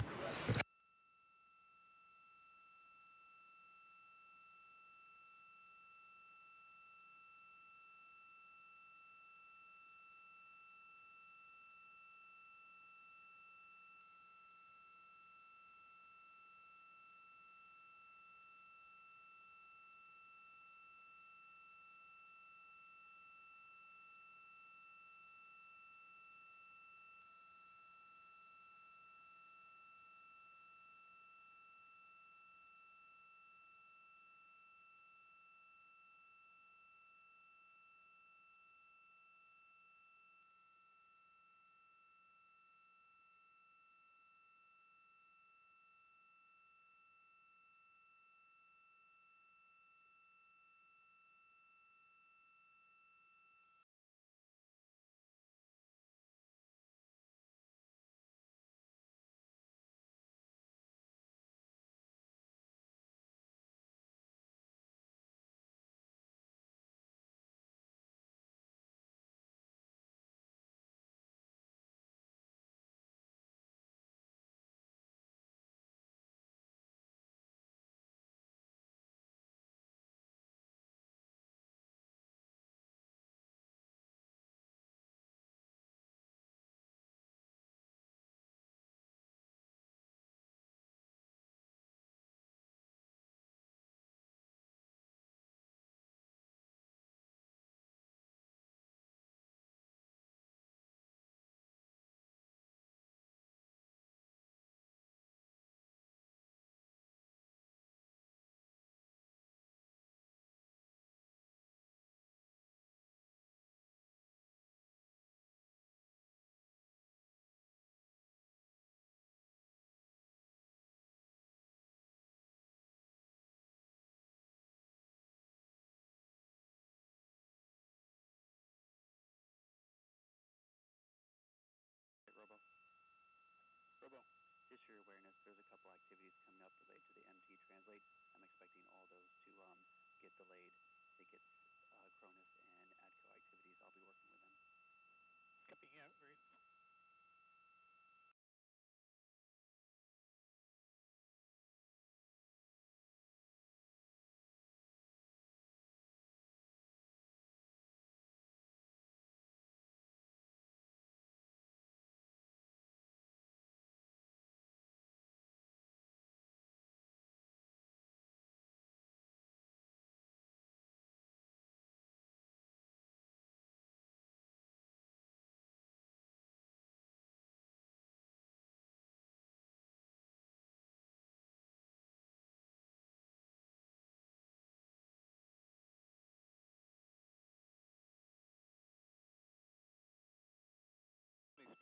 Just for your awareness, there's a couple activities coming up related to the MT Translate. I'm expecting all those to get delayed. I think it's Cronus and ADCO activities. I'll be working with them. Copy, yeah, great.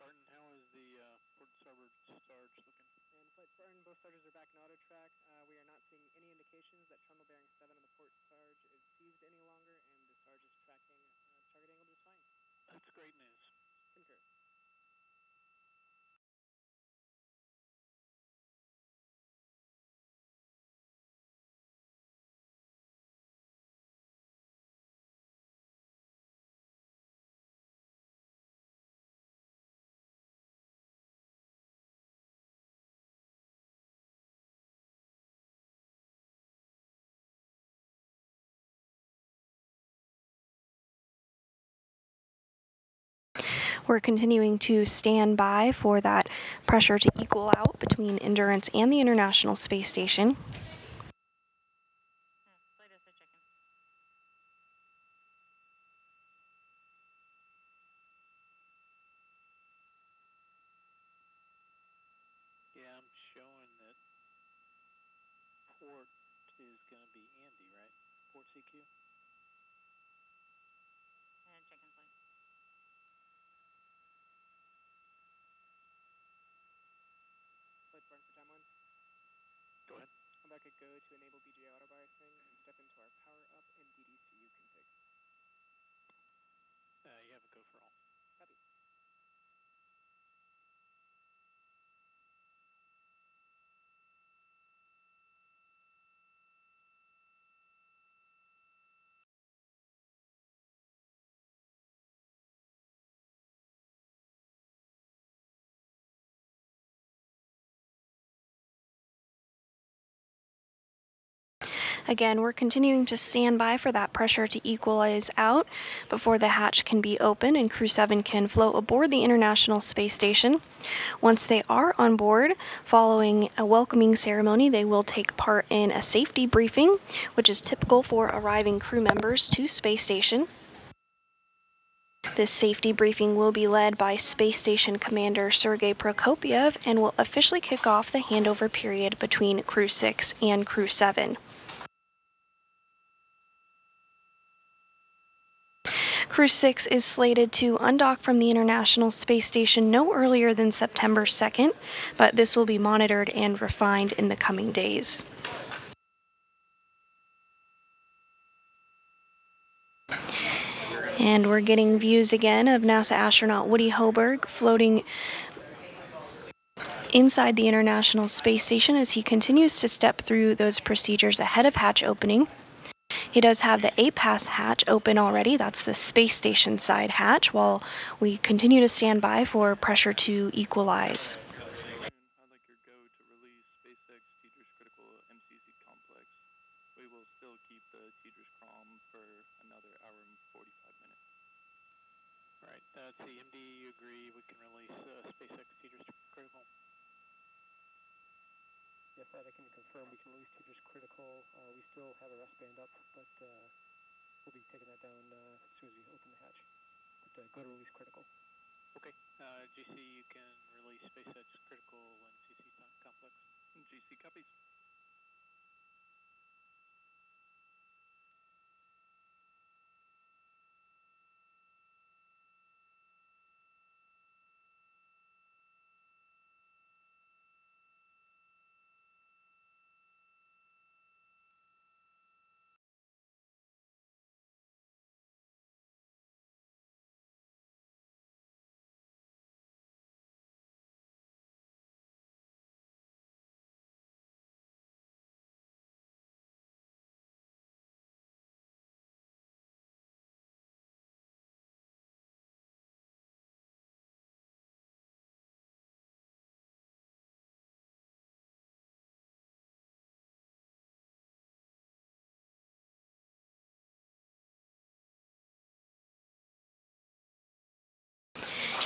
Spartan, how is the port starboard starge looking? And Flight Spartan, both starters are back in auto track. We are not seeing any indications that trundle bearing 7 on the port starge is seized any longer, and the starge is tracking target angle just fine. That's great news. Concur. We're continuing to stand by for that pressure to equal out between Endurance and the International Space Station. port is going to be Andy, right? Port CQ? And chicken flight. Flight burn for time 1. Go ahead. I'm back at go to enable BGA auto biasing and step into our power up and DDCU config. You have a go for all. Copy. Again, we're continuing to stand by for that pressure to equalize out before the hatch can be open and Crew-7 can float aboard the International Space Station. Once they are on board, following a welcoming ceremony, they will take part in a safety briefing, which is typical for arriving crew members to Space Station. This safety briefing will be led by Space Station Commander Sergei Prokopyev and will officially kick off the handover period between Crew-6 and Crew-7. Crew-6 is slated to undock from the International Space Station no earlier than September 2nd, but this will be monitored and refined in the coming days. And we're getting views again of NASA astronaut Woody Hoberg floating inside the International Space Station as he continues to step through those procedures ahead of hatch opening. He does have the APAS hatch open already, that's the space station side hatch, while we continue to stand by for pressure to equalize. I'd like your go to release SpaceX Teachers Critical MCC complex. We will still keep the Teachers Crom for another hour and 45 minutes. All right, CMD, you agree we can release SpaceX Teachers Critical? Yes, that I can confirm. We can release Teachers Critical. We still have a rest band up, but we'll be taking that down as soon as we open the hatch. But go to release Critical. Okay, GC, you can release SpaceX Critical and CC complex. GC copies.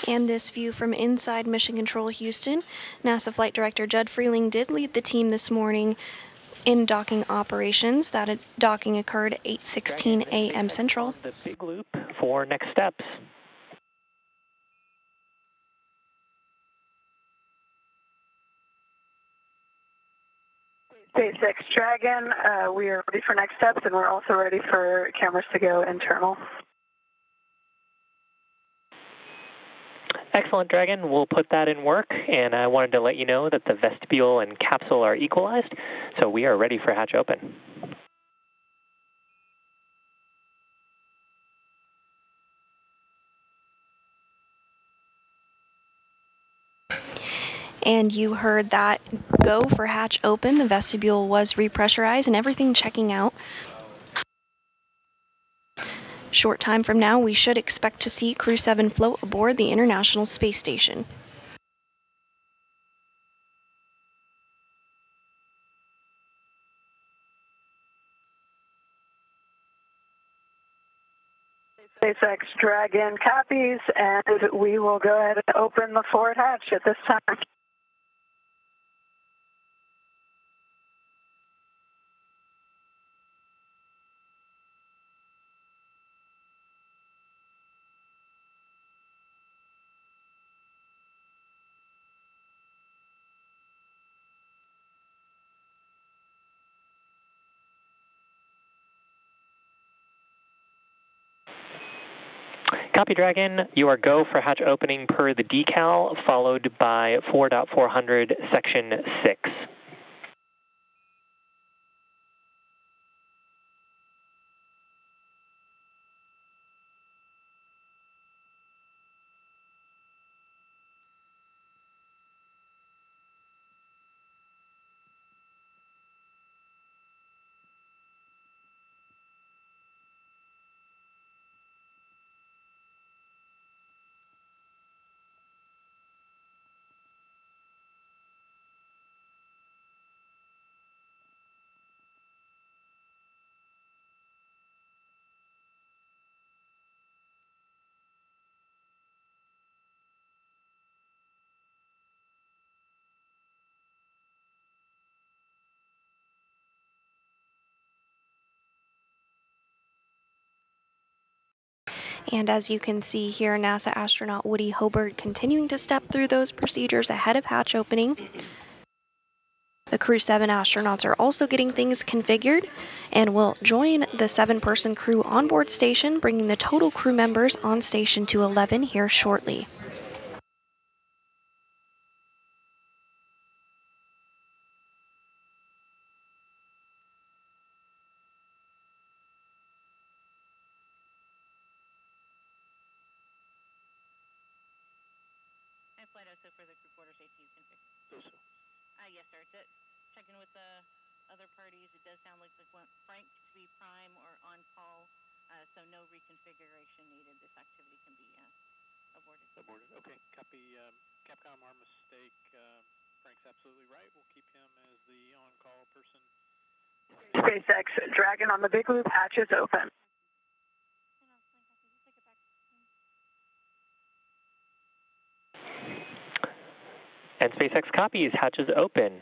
And this view from inside Mission Control Houston, NASA Flight Director Judd Freeling did lead the team this morning in docking operations. That docking occurred at 8:16 a.m. Central. The big loop for next steps. SpaceX Dragon, we are ready for next steps, and we're also ready for cameras to go internal. Excellent, Dragon. We'll put that in work, and I wanted to let you know that the vestibule and capsule are equalized, so we are ready for hatch open. And you heard that go for hatch open. The vestibule was repressurized and everything checking out. Short time from now, we should expect to see Crew-7 float aboard the International Space Station. SpaceX Dragon copies, and we will go ahead and open the forward hatch at this time. Copy, Dragon. You are go for hatch opening per the decal, followed by 4.400, section 6. And as you can see here, NASA astronaut Woody Hoberg continuing to step through those procedures ahead of hatch opening. The Crew-7 astronauts are also getting things configured and will join the 7-person crew onboard station, bringing the total crew members on station to 11 here shortly. Flight also for the crew quarters ATU config. Yes, sir. Checking with the other parties, it does sound like they want Frank to be prime or on call, so no reconfiguration needed. This activity can be aborted. Aborted. Okay. Copy. Capcom, our mistake. Frank's absolutely right. We'll keep him as the on-call person. SpaceX Dragon on the big loop, hatches open. And SpaceX copies, hatches open.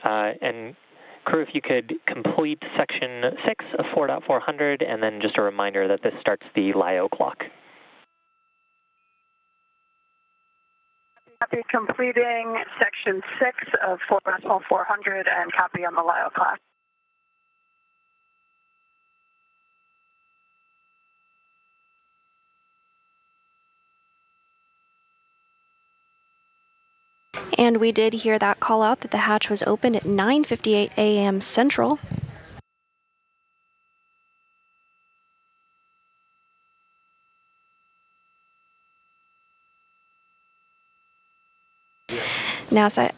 And crew, if you could complete section 6 of 4.400, and then just a reminder that this starts the LIO clock. Copy completing section 6 of 4.400 and copy on the LIO clock. And we did hear that call out that the hatch was opened at 9:58 a.m. Central. NASA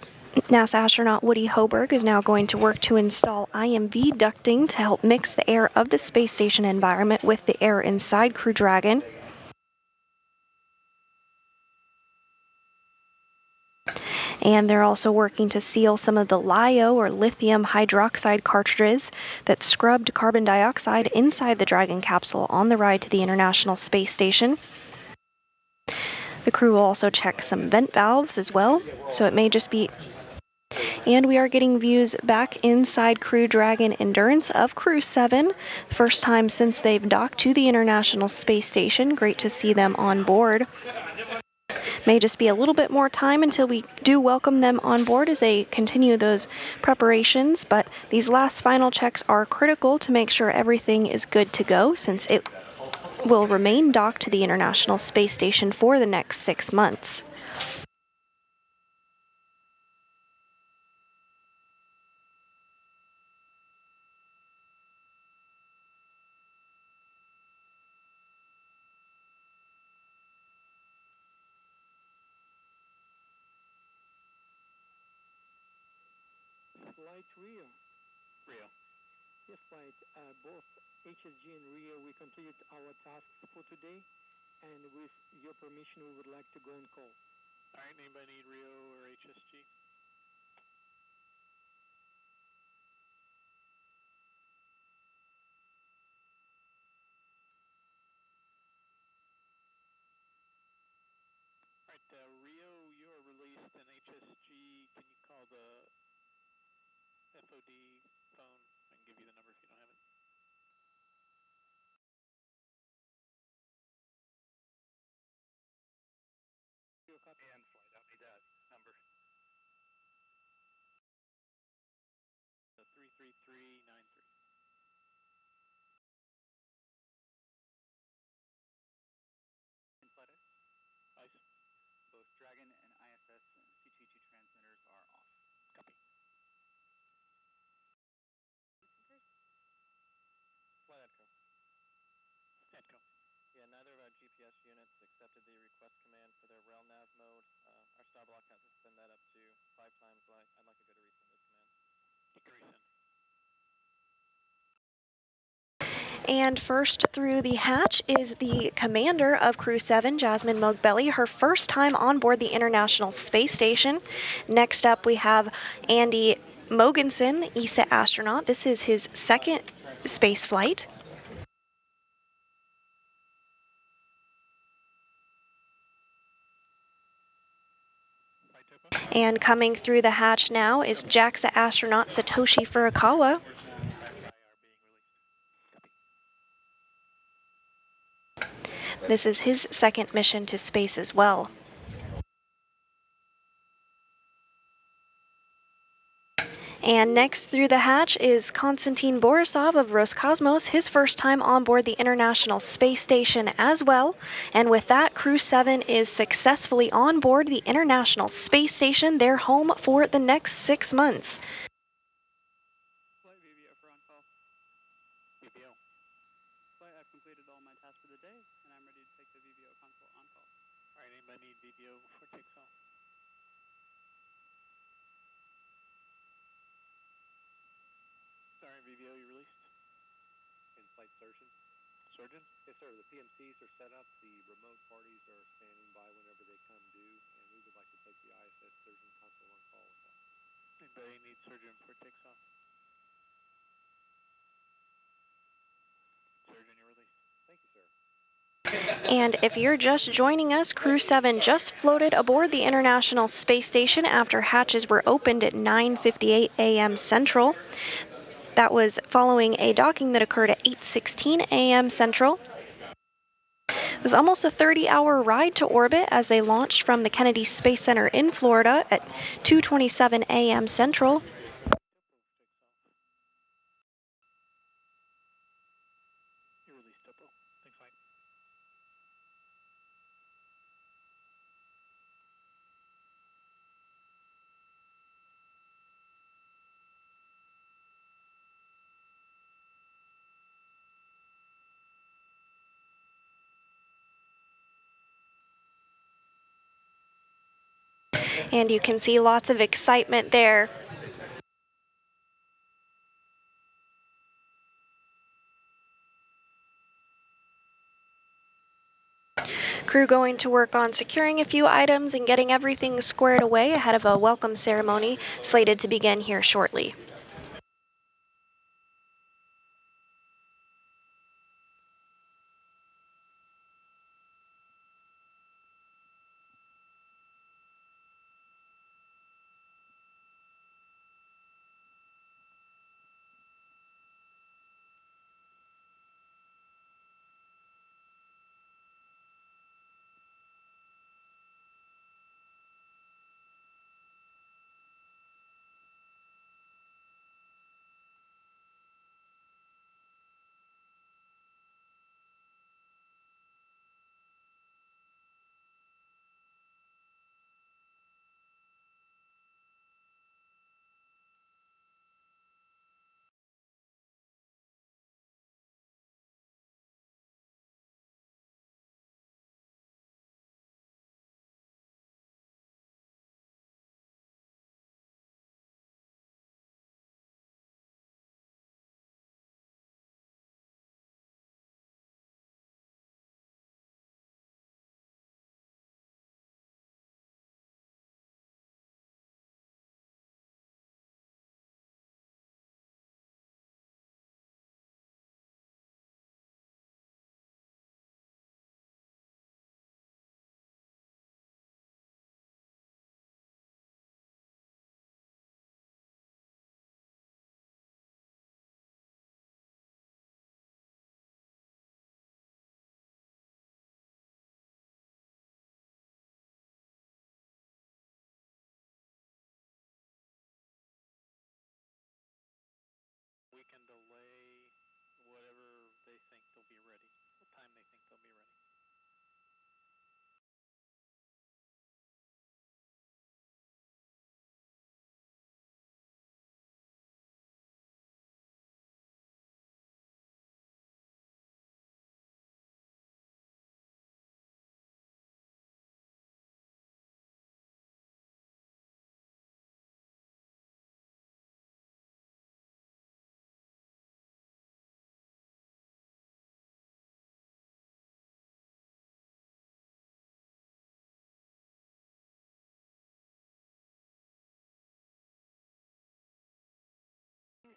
astronaut Woody Hoberg is now going to work to install IMV ducting to help mix the air of the space station environment with the air inside Crew Dragon. And they're also working to seal some of the LiO or lithium hydroxide cartridges that scrubbed carbon dioxide inside the Dragon capsule on the ride to the International Space Station. The crew will also check some vent valves as well, so it may just be... And we are getting views back inside Crew Dragon Endurance of Crew-7, first time since they've docked to the International Space Station. Great to see them on board. May just be a little bit more time until we do welcome them on board as they continue those preparations, but these last final checks are critical to make sure everything is good to go, since it will remain docked to the International Space Station for the next 6 months. Flight Rio. Rio. Yes, flight. Both HSG and Rio, we completed our tasks for today, and with your permission, we would like to go on call. All right. Anybody need Rio or HSG? All right. Rio, you are released, and HSG, can you call the FOD phone? I can give you the number if you don't have it. And flight, I'll need that number. The 33393. neither of our GPS units accepted the request command for their rail nav mode. Our star block has to send that up to 5 times. I'd like to go to resend this command. Resend. And first through the hatch is the commander of Crew-7, Jasmine Mogbelli, her first time on board the International Space Station. Next up we have Andy Mogensen, ESA astronaut. This is his second space flight. And coming through the hatch now is JAXA astronaut Satoshi Furukawa. This is his second mission to space as well. And next through the hatch is Konstantin Borisov of Roscosmos, his first time on board the International Space Station as well. And with that, Crew-7 is successfully on board the International Space Station, their home for the next 6 months. Flight VVO for on-call. VVO. Flight, I've completed all my tasks for the day, and I'm ready to take the VVO console on-call. All right, anybody need VVO before it takes off? Sorry, VVO, you released? In-flight surgeon. Surgeon? Yes, sir. The PMCs are set up. The remote parties are standing by whenever they come due, and we would like to take the ISS surgeon console on call with that. Anybody need surgeon before it takes off? Surgeon, you're released. Thank you, sir. And if you're just joining us, Crew-7 just floated aboard the International Space Station after hatches were opened at 9:58 a.m. Central. That was following a docking that occurred at 8:16 a.m. Central. It was almost a 30-hour ride to orbit as they launched from the Kennedy Space Center in Florida at 2:27 a.m. Central. You're released, Topo. Thanks, Mike. And you can see lots of excitement there. Crew going to work on securing a few items and getting everything squared away ahead of a welcome ceremony slated to begin here shortly.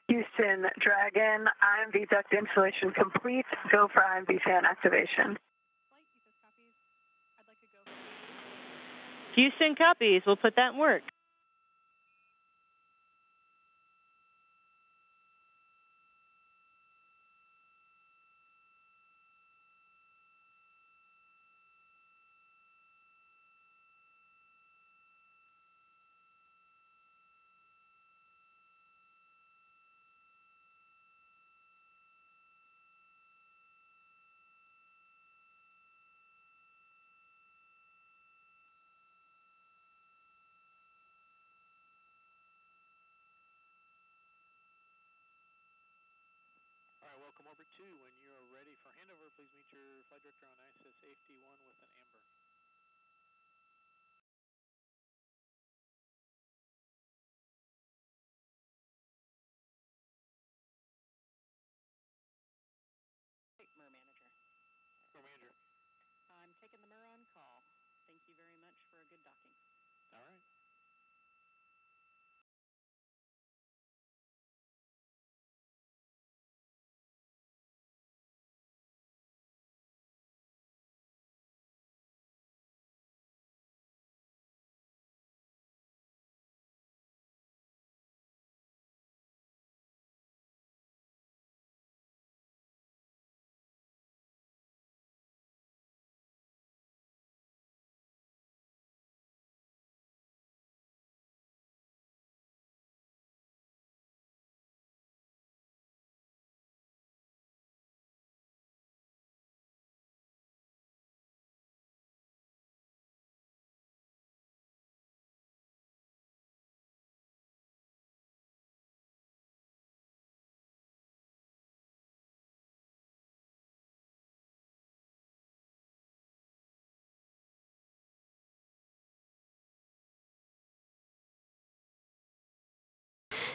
Houston, Dragon, IMV duct installation complete. Go for IMV fan activation. Houston copies. We'll put that in work. All right, welcome over 2. When you're ready for handover, please meet your flight director on ISS Safety 1 with an amber. MER manager. I'm taking the MER on call. Thank you very much for a good docking. All right.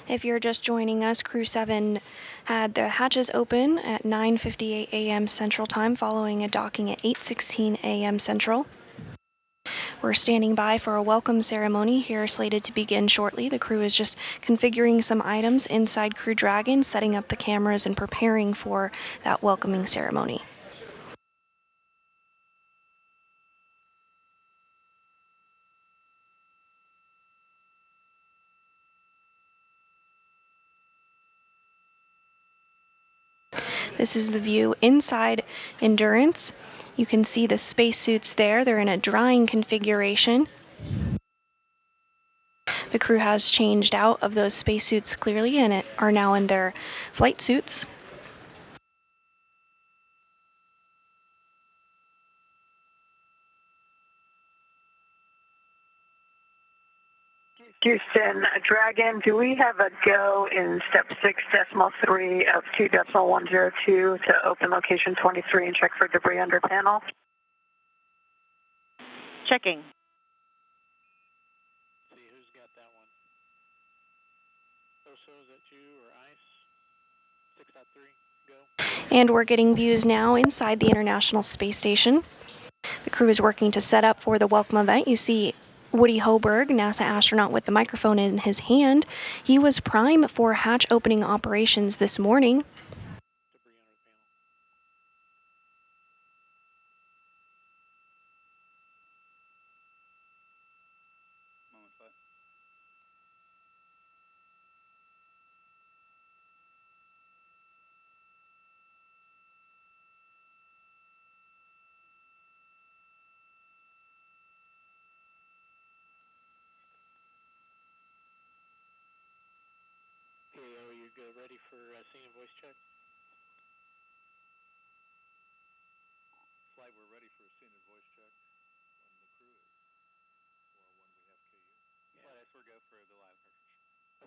If you're just joining us, Crew-7 had the hatches open at 9:58 a.m. Central Time following a docking at 8:16 a.m. Central. We're standing by for a welcome ceremony here slated to begin shortly. The crew is just configuring some items inside Crew Dragon, setting up the cameras and preparing for that welcoming ceremony. This is the view inside Endurance. You can see the spacesuits there. They're in a drying configuration. The crew has changed out of those spacesuits clearly and are now in their flight suits. Houston, Dragon, do we have a go in step 6.3 of 2.102 to open location 23 and check for debris under panel? Checking. See who's got that one. So is that you or ICE? 6.3, go. And we're getting views now inside the International Space Station. The crew is working to set up for the welcome event. You see Woody Hoberg, NASA astronaut with the microphone in his hand. He was prime for hatch opening operations this morning. PAO, you ready for scene and voice check? Flight, we're ready for a scene and voice check when the crew is, or when we have KU. Yeah, that's we're go for the LIO cartridge.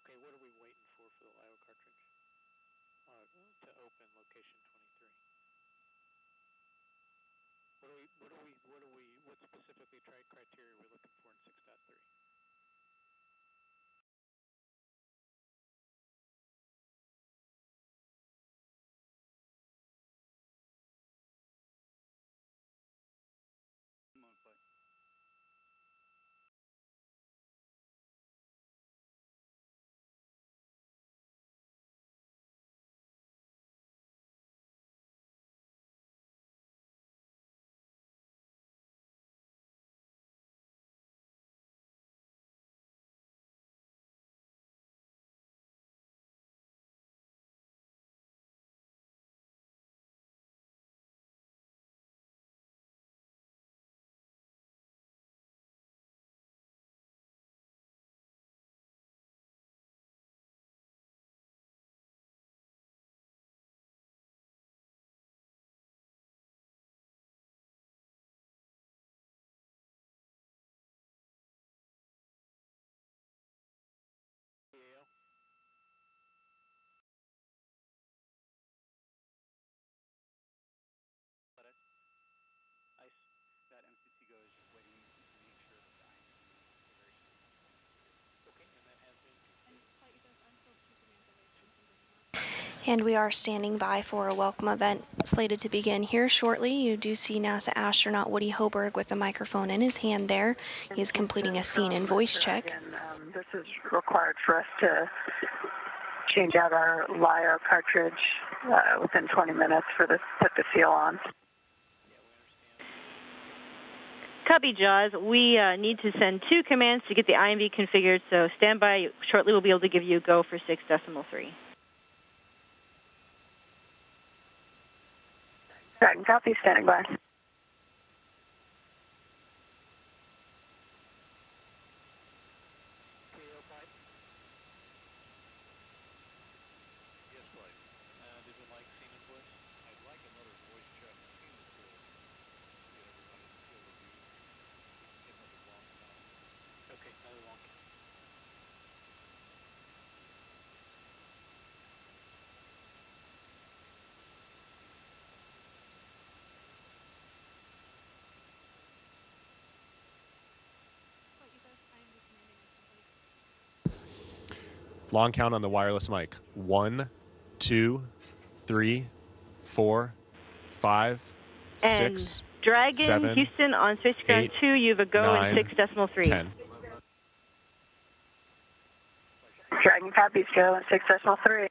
Okay, what are we waiting for the LIO cartridge? To open location 23. What specifically criteria are we looking for in 6.3? And we are standing by for a welcome event slated to begin here shortly. You do see NASA astronaut Woody Hoberg with a microphone in his hand there. He is completing a scene and voice check. This is required for us to change out our LiO cartridge within 20 minutes for this, put the seal on. Copy, Jaws. We need to send 2 commands to get the IMV configured, so stand by. Shortly we'll be able to give you a go for 6.3. Dragon, copy, standing by. Long count on the wireless mic. 1, 2, 3, 4, 5, and 6, Dragon, 7, Houston on spacecraft 2, you have a go 9, in 6.3. 10. Dragon, copies, go in 6.3.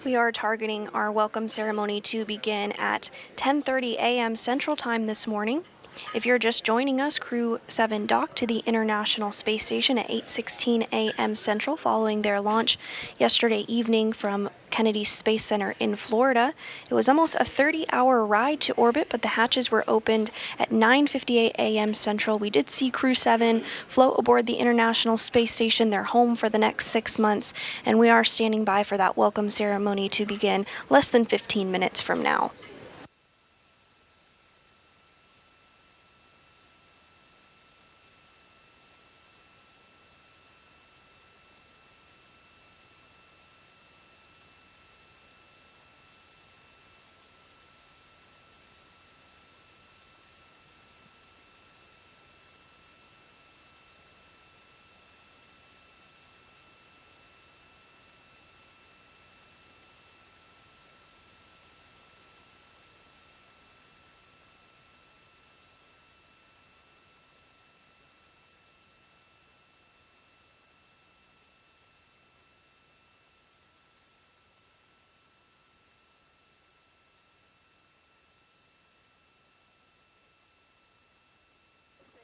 We are targeting our welcome ceremony to begin at 10:30 a.m. Central Time this morning. If you're just joining us, Crew-7 docked to the International Space Station at 8:16 a.m. Central following their launch yesterday evening from Kennedy Space Center in Florida. It was almost a 30-hour ride to orbit, but the hatches were opened at 9:58 a.m. Central. We did see Crew-7 float aboard the International Space Station, their home for the next 6 months, and we are standing by for that welcome ceremony to begin less than 15 minutes from now.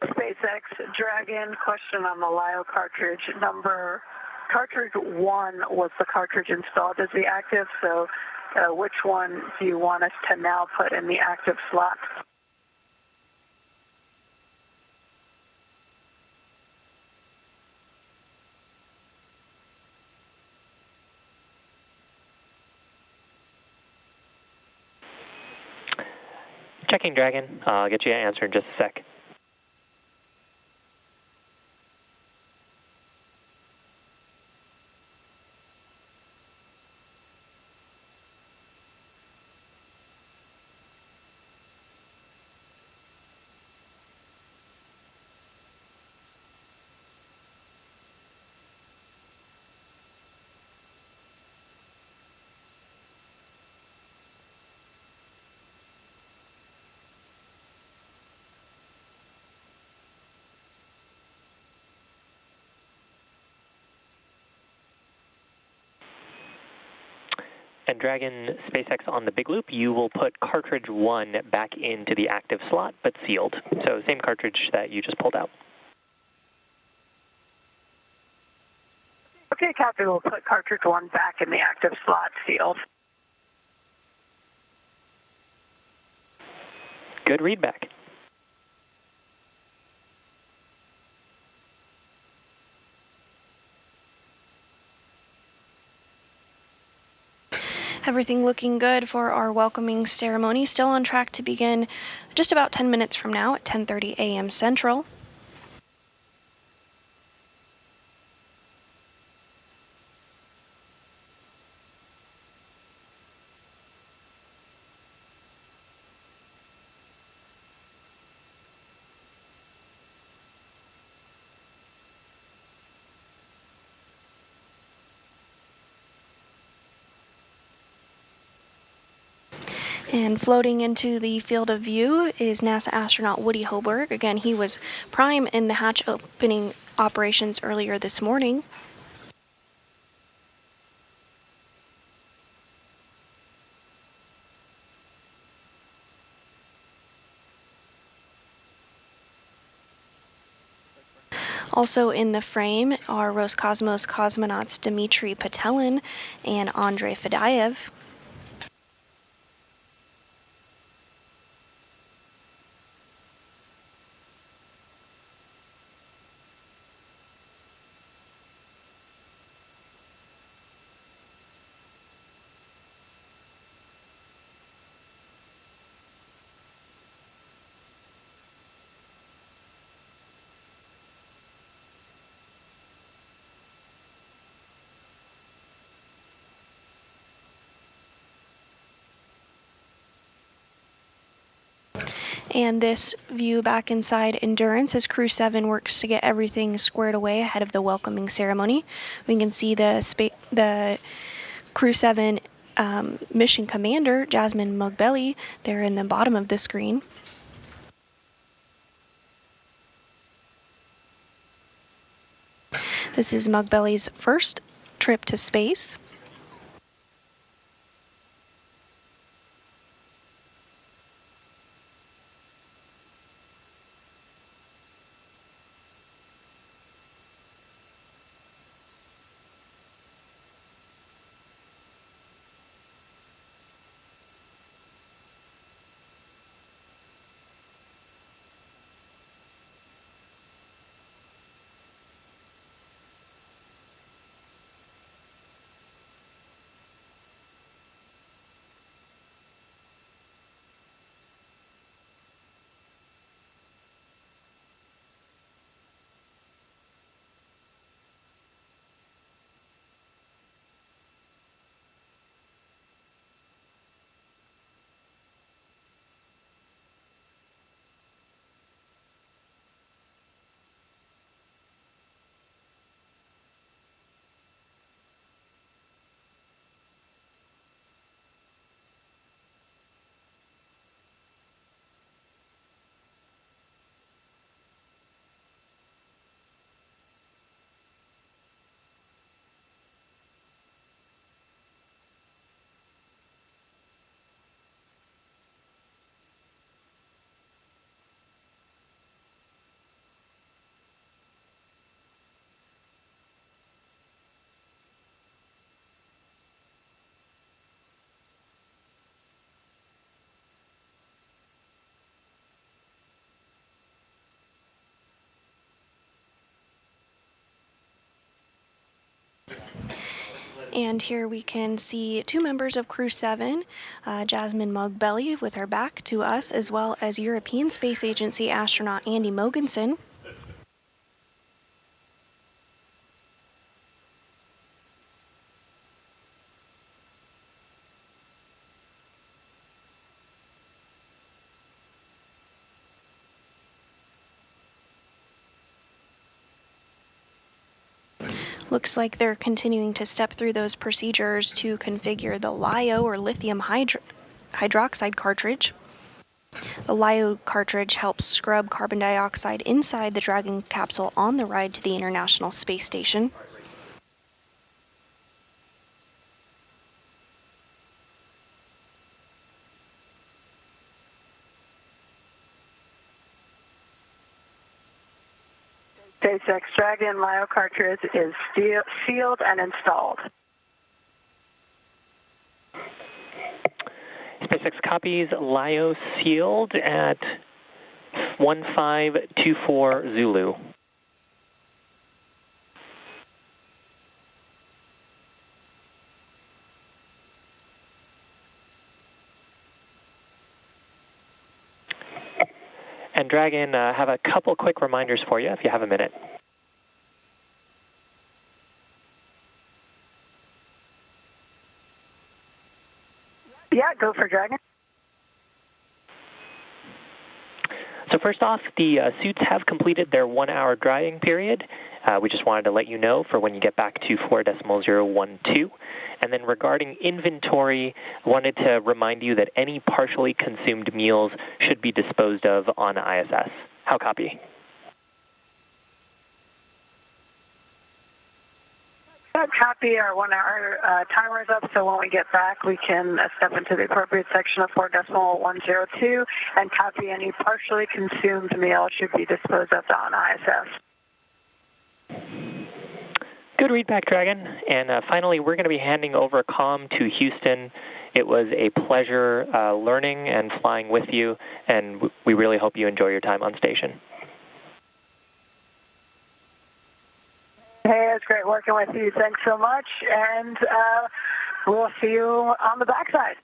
SpaceX Dragon, question on the LiO cartridge. Cartridge 1 was the cartridge installed as the active, so which one do you want us to now put in the active slot? Checking Dragon. I'll get you an answer in just a sec. And Dragon SpaceX on the big loop, you will put cartridge 1 back into the active slot, but sealed. So same cartridge that you just pulled out. Okay, Captain, we'll put cartridge 1 back in the active slot, sealed. Good readback. Everything looking good for our welcoming ceremony. Still on track to begin just about 10 minutes from now at 10:30 a.m. Central. And floating into the field of view is NASA astronaut Woody Hoberg. Again, he was prime in the hatch opening operations earlier this morning. Also in the frame are Roscosmos cosmonauts Dmitry Patelin and Andrei Fedyaev. And this view back inside Endurance as Crew-7 works to get everything squared away ahead of the welcoming ceremony. We can see the Crew-7 mission commander, Jasmine Mugbelly, there in the bottom of the screen. This is Mugbelly's first trip to space. And here we can see two members of Crew-7, Jasmine Mugbelly with her back to us, as well as European Space Agency astronaut Andy Mogensen. Looks like they're continuing to step through those procedures to configure the LiO, or lithium hydroxide cartridge. The LiO cartridge helps scrub carbon dioxide inside the Dragon capsule on the ride to the International Space Station. SpaceX Dragon LiO cartridge is sealed and installed. SpaceX copies LiO sealed at 1524 Zulu. And Dragon, have a couple quick reminders for you if you have a minute. Yeah, go for Dragon. So first off, the suits have completed their 1-hour drying period. We just wanted to let you know for when you get back to 4.012. And then regarding inventory, I wanted to remind you that any partially consumed meals should be disposed of on ISS. How copy? Copy. Our 1-hour timer is up, so when we get back, we can step into the appropriate section of 4.102 and copy any partially consumed meal should be disposed of on ISS. Good read back, Dragon. And finally, we're going to be handing over comm to Houston. It was a pleasure learning and flying with you, and we really hope you enjoy your time on station. Hey, it's great working with you. Thanks so much, and we'll see you on the backside.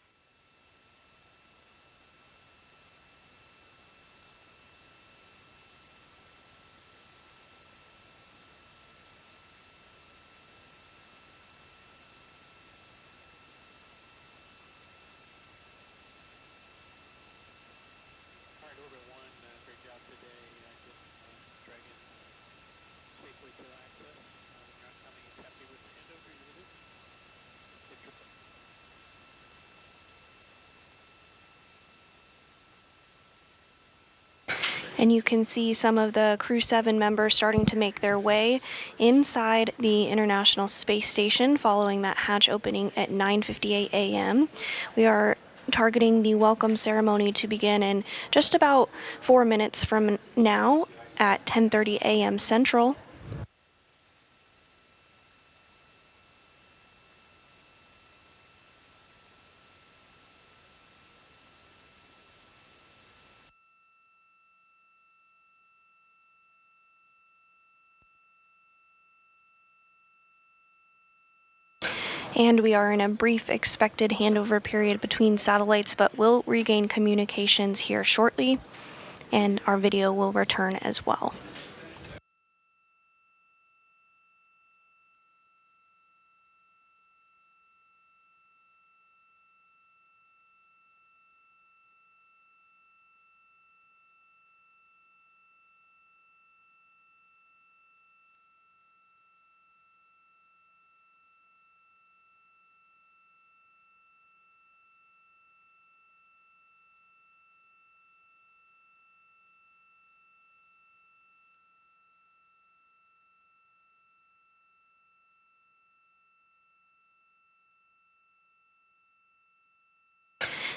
And you can see some of the Crew-7 members starting to make their way inside the International Space Station following that hatch opening at 9:58 a.m. We are targeting the welcome ceremony to begin in just about 4 minutes from now at 10:30 a.m. Central. And we are in a brief expected handover period between satellites, but will regain communications here shortly, and our video will return as well.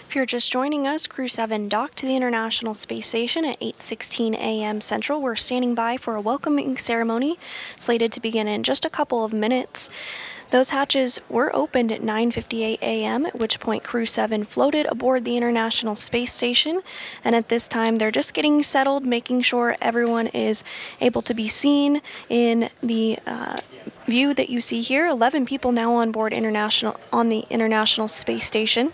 If you're just joining us, Crew-7 docked to the International Space Station at 8:16 a.m. Central. We're standing by for a welcoming ceremony slated to begin in just a couple of minutes. Those hatches were opened at 9:58 a.m., at which point Crew-7 floated aboard the International Space Station, and at this time they're just getting settled, making sure everyone is able to be seen in the view that you see here. 11 people now on board on the International Space Station.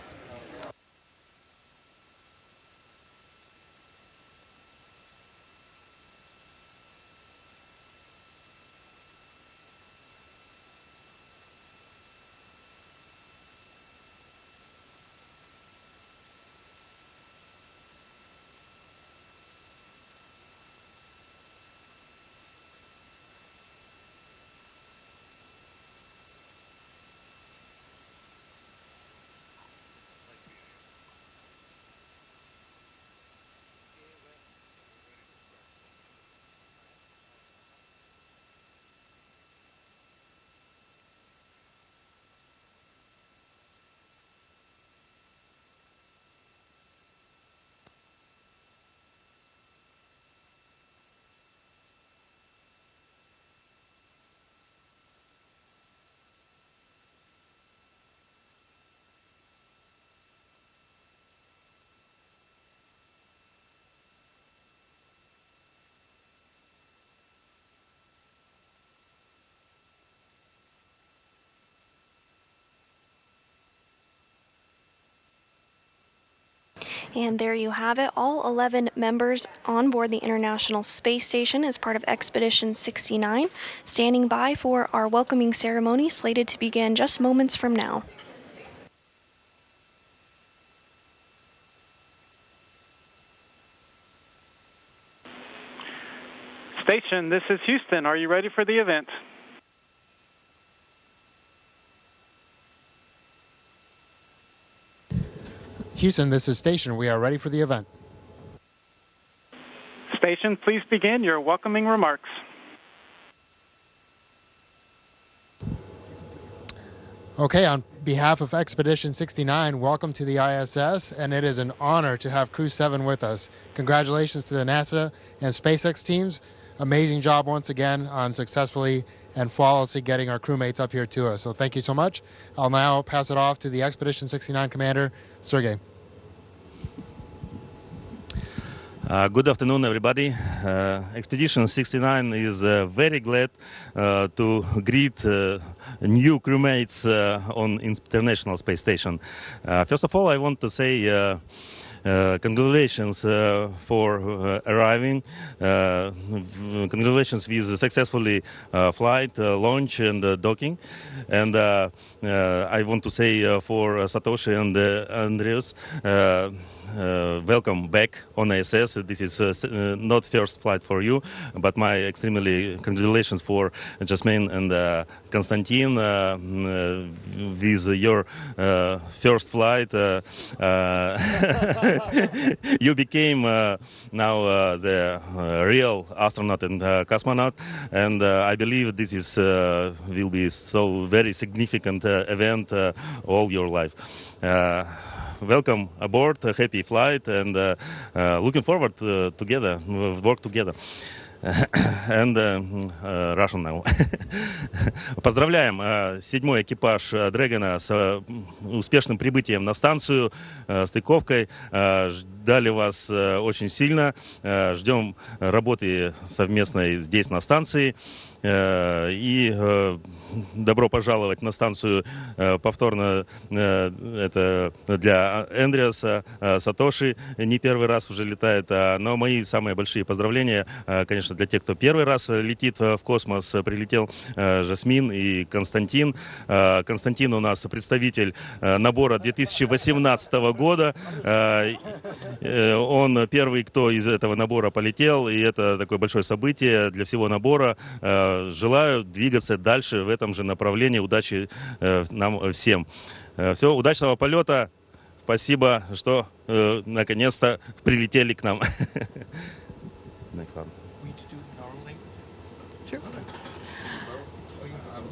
And there you have it, all 11 members on board the International Space Station as part of Expedition 69, standing by for our welcoming ceremony slated to begin just moments from now. Station, this is Houston. Are you ready for the event? Houston, this is Station. We are ready for the event. Station, please begin your welcoming remarks. Okay, on behalf of Expedition 69, welcome to the ISS, and it is an honor to have Crew-7 with us. Congratulations to the NASA and SpaceX teams. Amazing job once again on successfully and flawlessly getting our crewmates up here to us. So thank you so much. I'll now pass it off to the Expedition 69 commander, Sergey. Good afternoon, everybody. Expedition 69 is very glad to greet new crewmates on International Space Station. First of all, I want to say congratulations for arriving. Congratulations with successfully flight, launch, and docking. And I want to say for Satoshi and Andreas, welcome back on ISS. This is not first flight for you, but my extremely congratulations for Jasmine and Konstantin with your first flight. You became now the real astronaut and cosmonaut, and I believe this is will be so very significant event all your life. Welcome aboard, happy flight, and looking forward to together, work together. And Russian now. Поздравляем седьмой экипаж Дрэгона с успешным прибытием на станцию, стыковкой. Ждали вас очень сильно. Ждем работы совместной здесь на станции. И добро пожаловать на станцию повторно. Это для Эндриаса, Сатоши не первый раз уже летает. Но мои самые большие поздравления, конечно, для тех, кто первый раз летит в космос. Прилетел Жасмин и Константин. Константин у нас представитель набора 2018 года. Он первый, кто из этого набора полетел, и это такое большое событие для всего набора. Желаю двигаться дальше в этом же направлении. Удачи нам всем. Все, удачного полета. Спасибо, что наконец-то прилетели к нам. Next one.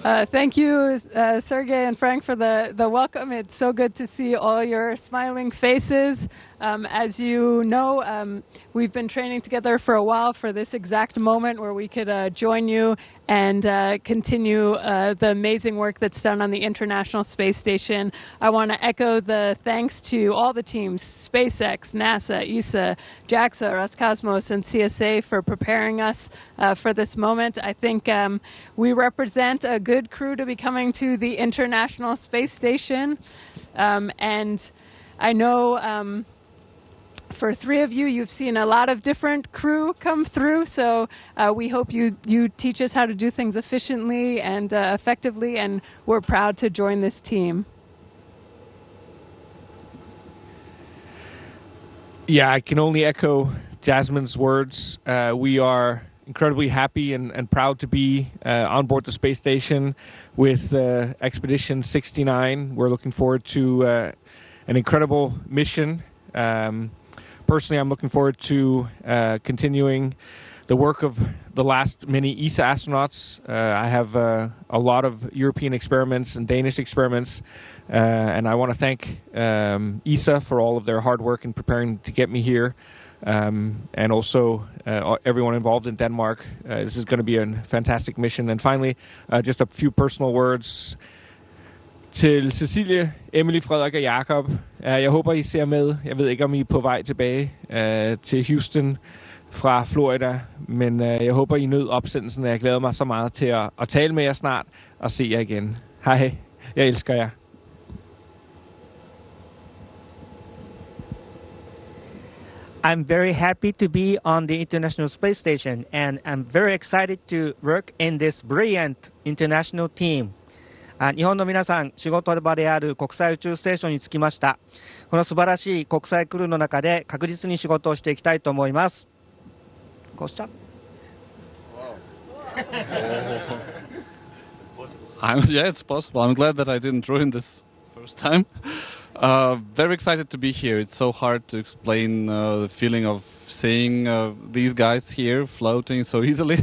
Thank you, Sergey and Frank, for the welcome. It's so good to see all your smiling faces. As you know, we've been training together for a while for this exact moment where we could join you and continue the amazing work that's done on the International Space Station. I want to echo the thanks to all the teams, SpaceX, NASA, ESA, JAXA, Roscosmos, and CSA for preparing us for this moment. I think we represent a good crew to be coming to the International Space Station. And I know for three of you, you've seen a lot of different crew come through, so we hope you teach us how to do things efficiently and effectively, and we're proud to join this team. Yeah, I can only echo Jasmine's words. We are incredibly happy and proud to be on board the space station with Expedition 69. We're looking forward to an incredible mission. Personally, I'm looking forward to continuing the work of the last many ESA astronauts. I have a lot of European experiments and Danish experiments, and I want to thank ESA for all of their hard work in preparing to get me here, and also everyone involved in Denmark. This is going to be a fantastic mission. And finally, just a few personal words til Cecilie, Emily, Frederik og Jakob. Jeg håber, I ser med. Jeg ved ikke, om I er på vej tilbage til Houston fra Florida, men jeg håber, I nød opsendelsen, og jeg glæder mig så meget til at tale med jer snart og se jer igen. Hej, jeg elsker jer. I'm very happy to be on the International Space Station, and I'm very excited to work in this brilliant international team. 日本の皆さん、仕事場である国際宇宙ステーションに着きました。この素晴らしい国際クルーの中で確実に仕事をしていきたいと思います。Yeah, it's possible. I'm glad that I didn't ruin this first time. Very excited to be here. It's so hard to explain the feeling of seeing these guys here floating so easily.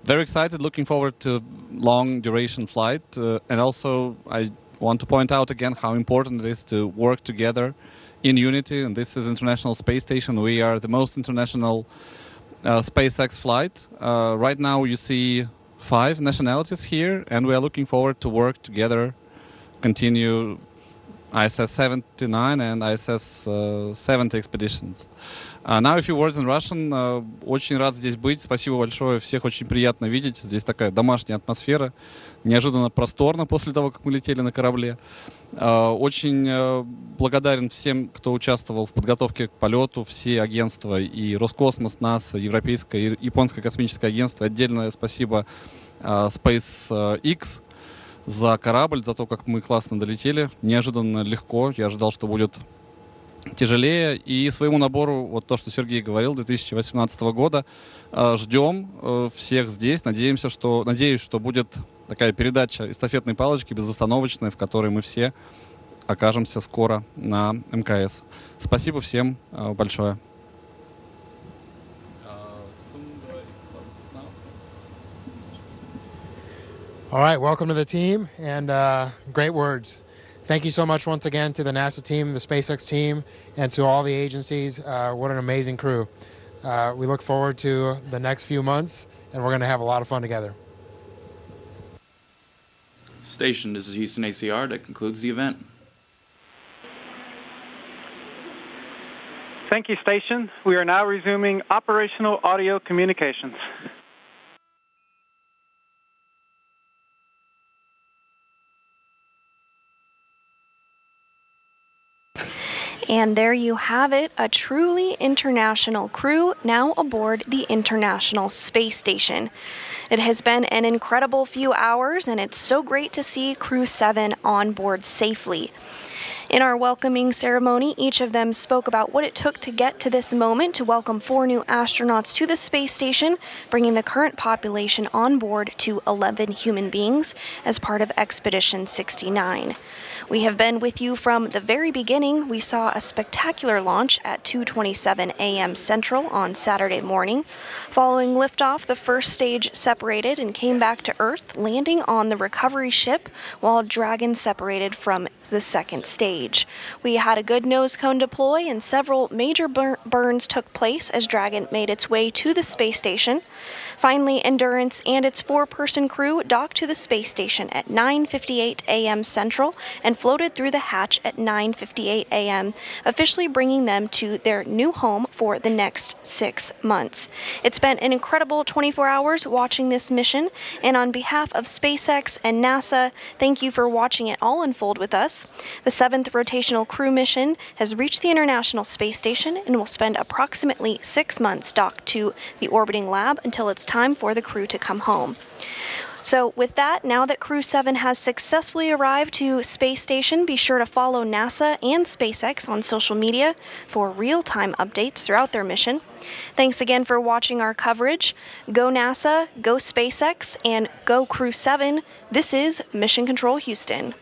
Very excited, looking forward to long duration flight. And also I want to point out again how important it is to work together in unity. And this is International Space Station. We are the most international SpaceX flight. Right now you see 5 nationalities here, and we are looking forward to work together, continue ISS 79 and ISS 70 expeditions. Now a few words in Russian. Очень рад здесь быть. Спасибо большое. Всех очень приятно видеть. Здесь такая домашняя атмосфера. Неожиданно просторно после того, как мы летели на корабле. Очень благодарен всем, кто участвовал в подготовке к полету. Все агентства, и Роскосмос, НАСА, Европейское и Японское космическое агентство. Отдельное спасибо SpaceX за корабль, за то, как мы классно долетели. Неожиданно легко. Я ожидал, что будет тяжелее. И своему набору, вот то, что Сергей говорил, 2018 года, ждем всех здесь. Надеюсь, что будет такая передача эстафетной палочки безостановочная, в которой мы все окажемся скоро на МКС. Спасибо всем большое. All right, welcome to the team, and great words. Thank you so much once again to the NASA team, the SpaceX team, and to all the agencies. What an amazing crew. We look forward to the next few months, and we're going to have a lot of fun together. Station, this is Houston ACR. That concludes the event. Thank you, Station. We are now resuming operational audio communications. And there you have it, a truly international crew now aboard the International Space Station. It has been an incredible few hours, and it's so great to see Crew-7 on board safely. In our welcoming ceremony, each of them spoke about what it took to get to this moment to welcome 4 new astronauts to the space station, bringing the current population on board to 11 human beings as part of Expedition 69. We have been with you from the very beginning. We saw a spectacular launch at 2:27 a.m. Central on Saturday morning. Following liftoff, the first stage separated and came back to Earth, landing on the recovery ship, while Dragon separated from the second stage. stage. We had a good nose cone deploy and several major burns took place as Dragon made its way to the space station. Finally, Endurance and its 4-person crew docked to the space station at 9:58 a.m. Central and floated through the hatch at 9:58 a.m., officially bringing them to their new home for the next 6 months. It's been an incredible 24 hours watching this mission, and on behalf of SpaceX and NASA, thank you for watching it all unfold with us. The 7th rotational crew mission has reached the International Space Station and will spend approximately 6 months docked to the orbiting lab until it's time for the crew to come home. So with that, now that Crew-7 has successfully arrived to Space Station, be sure to follow NASA and SpaceX on social media for real-time updates throughout their mission. Thanks again for watching our coverage. Go NASA, go SpaceX, and go Crew-7. This is Mission Control Houston.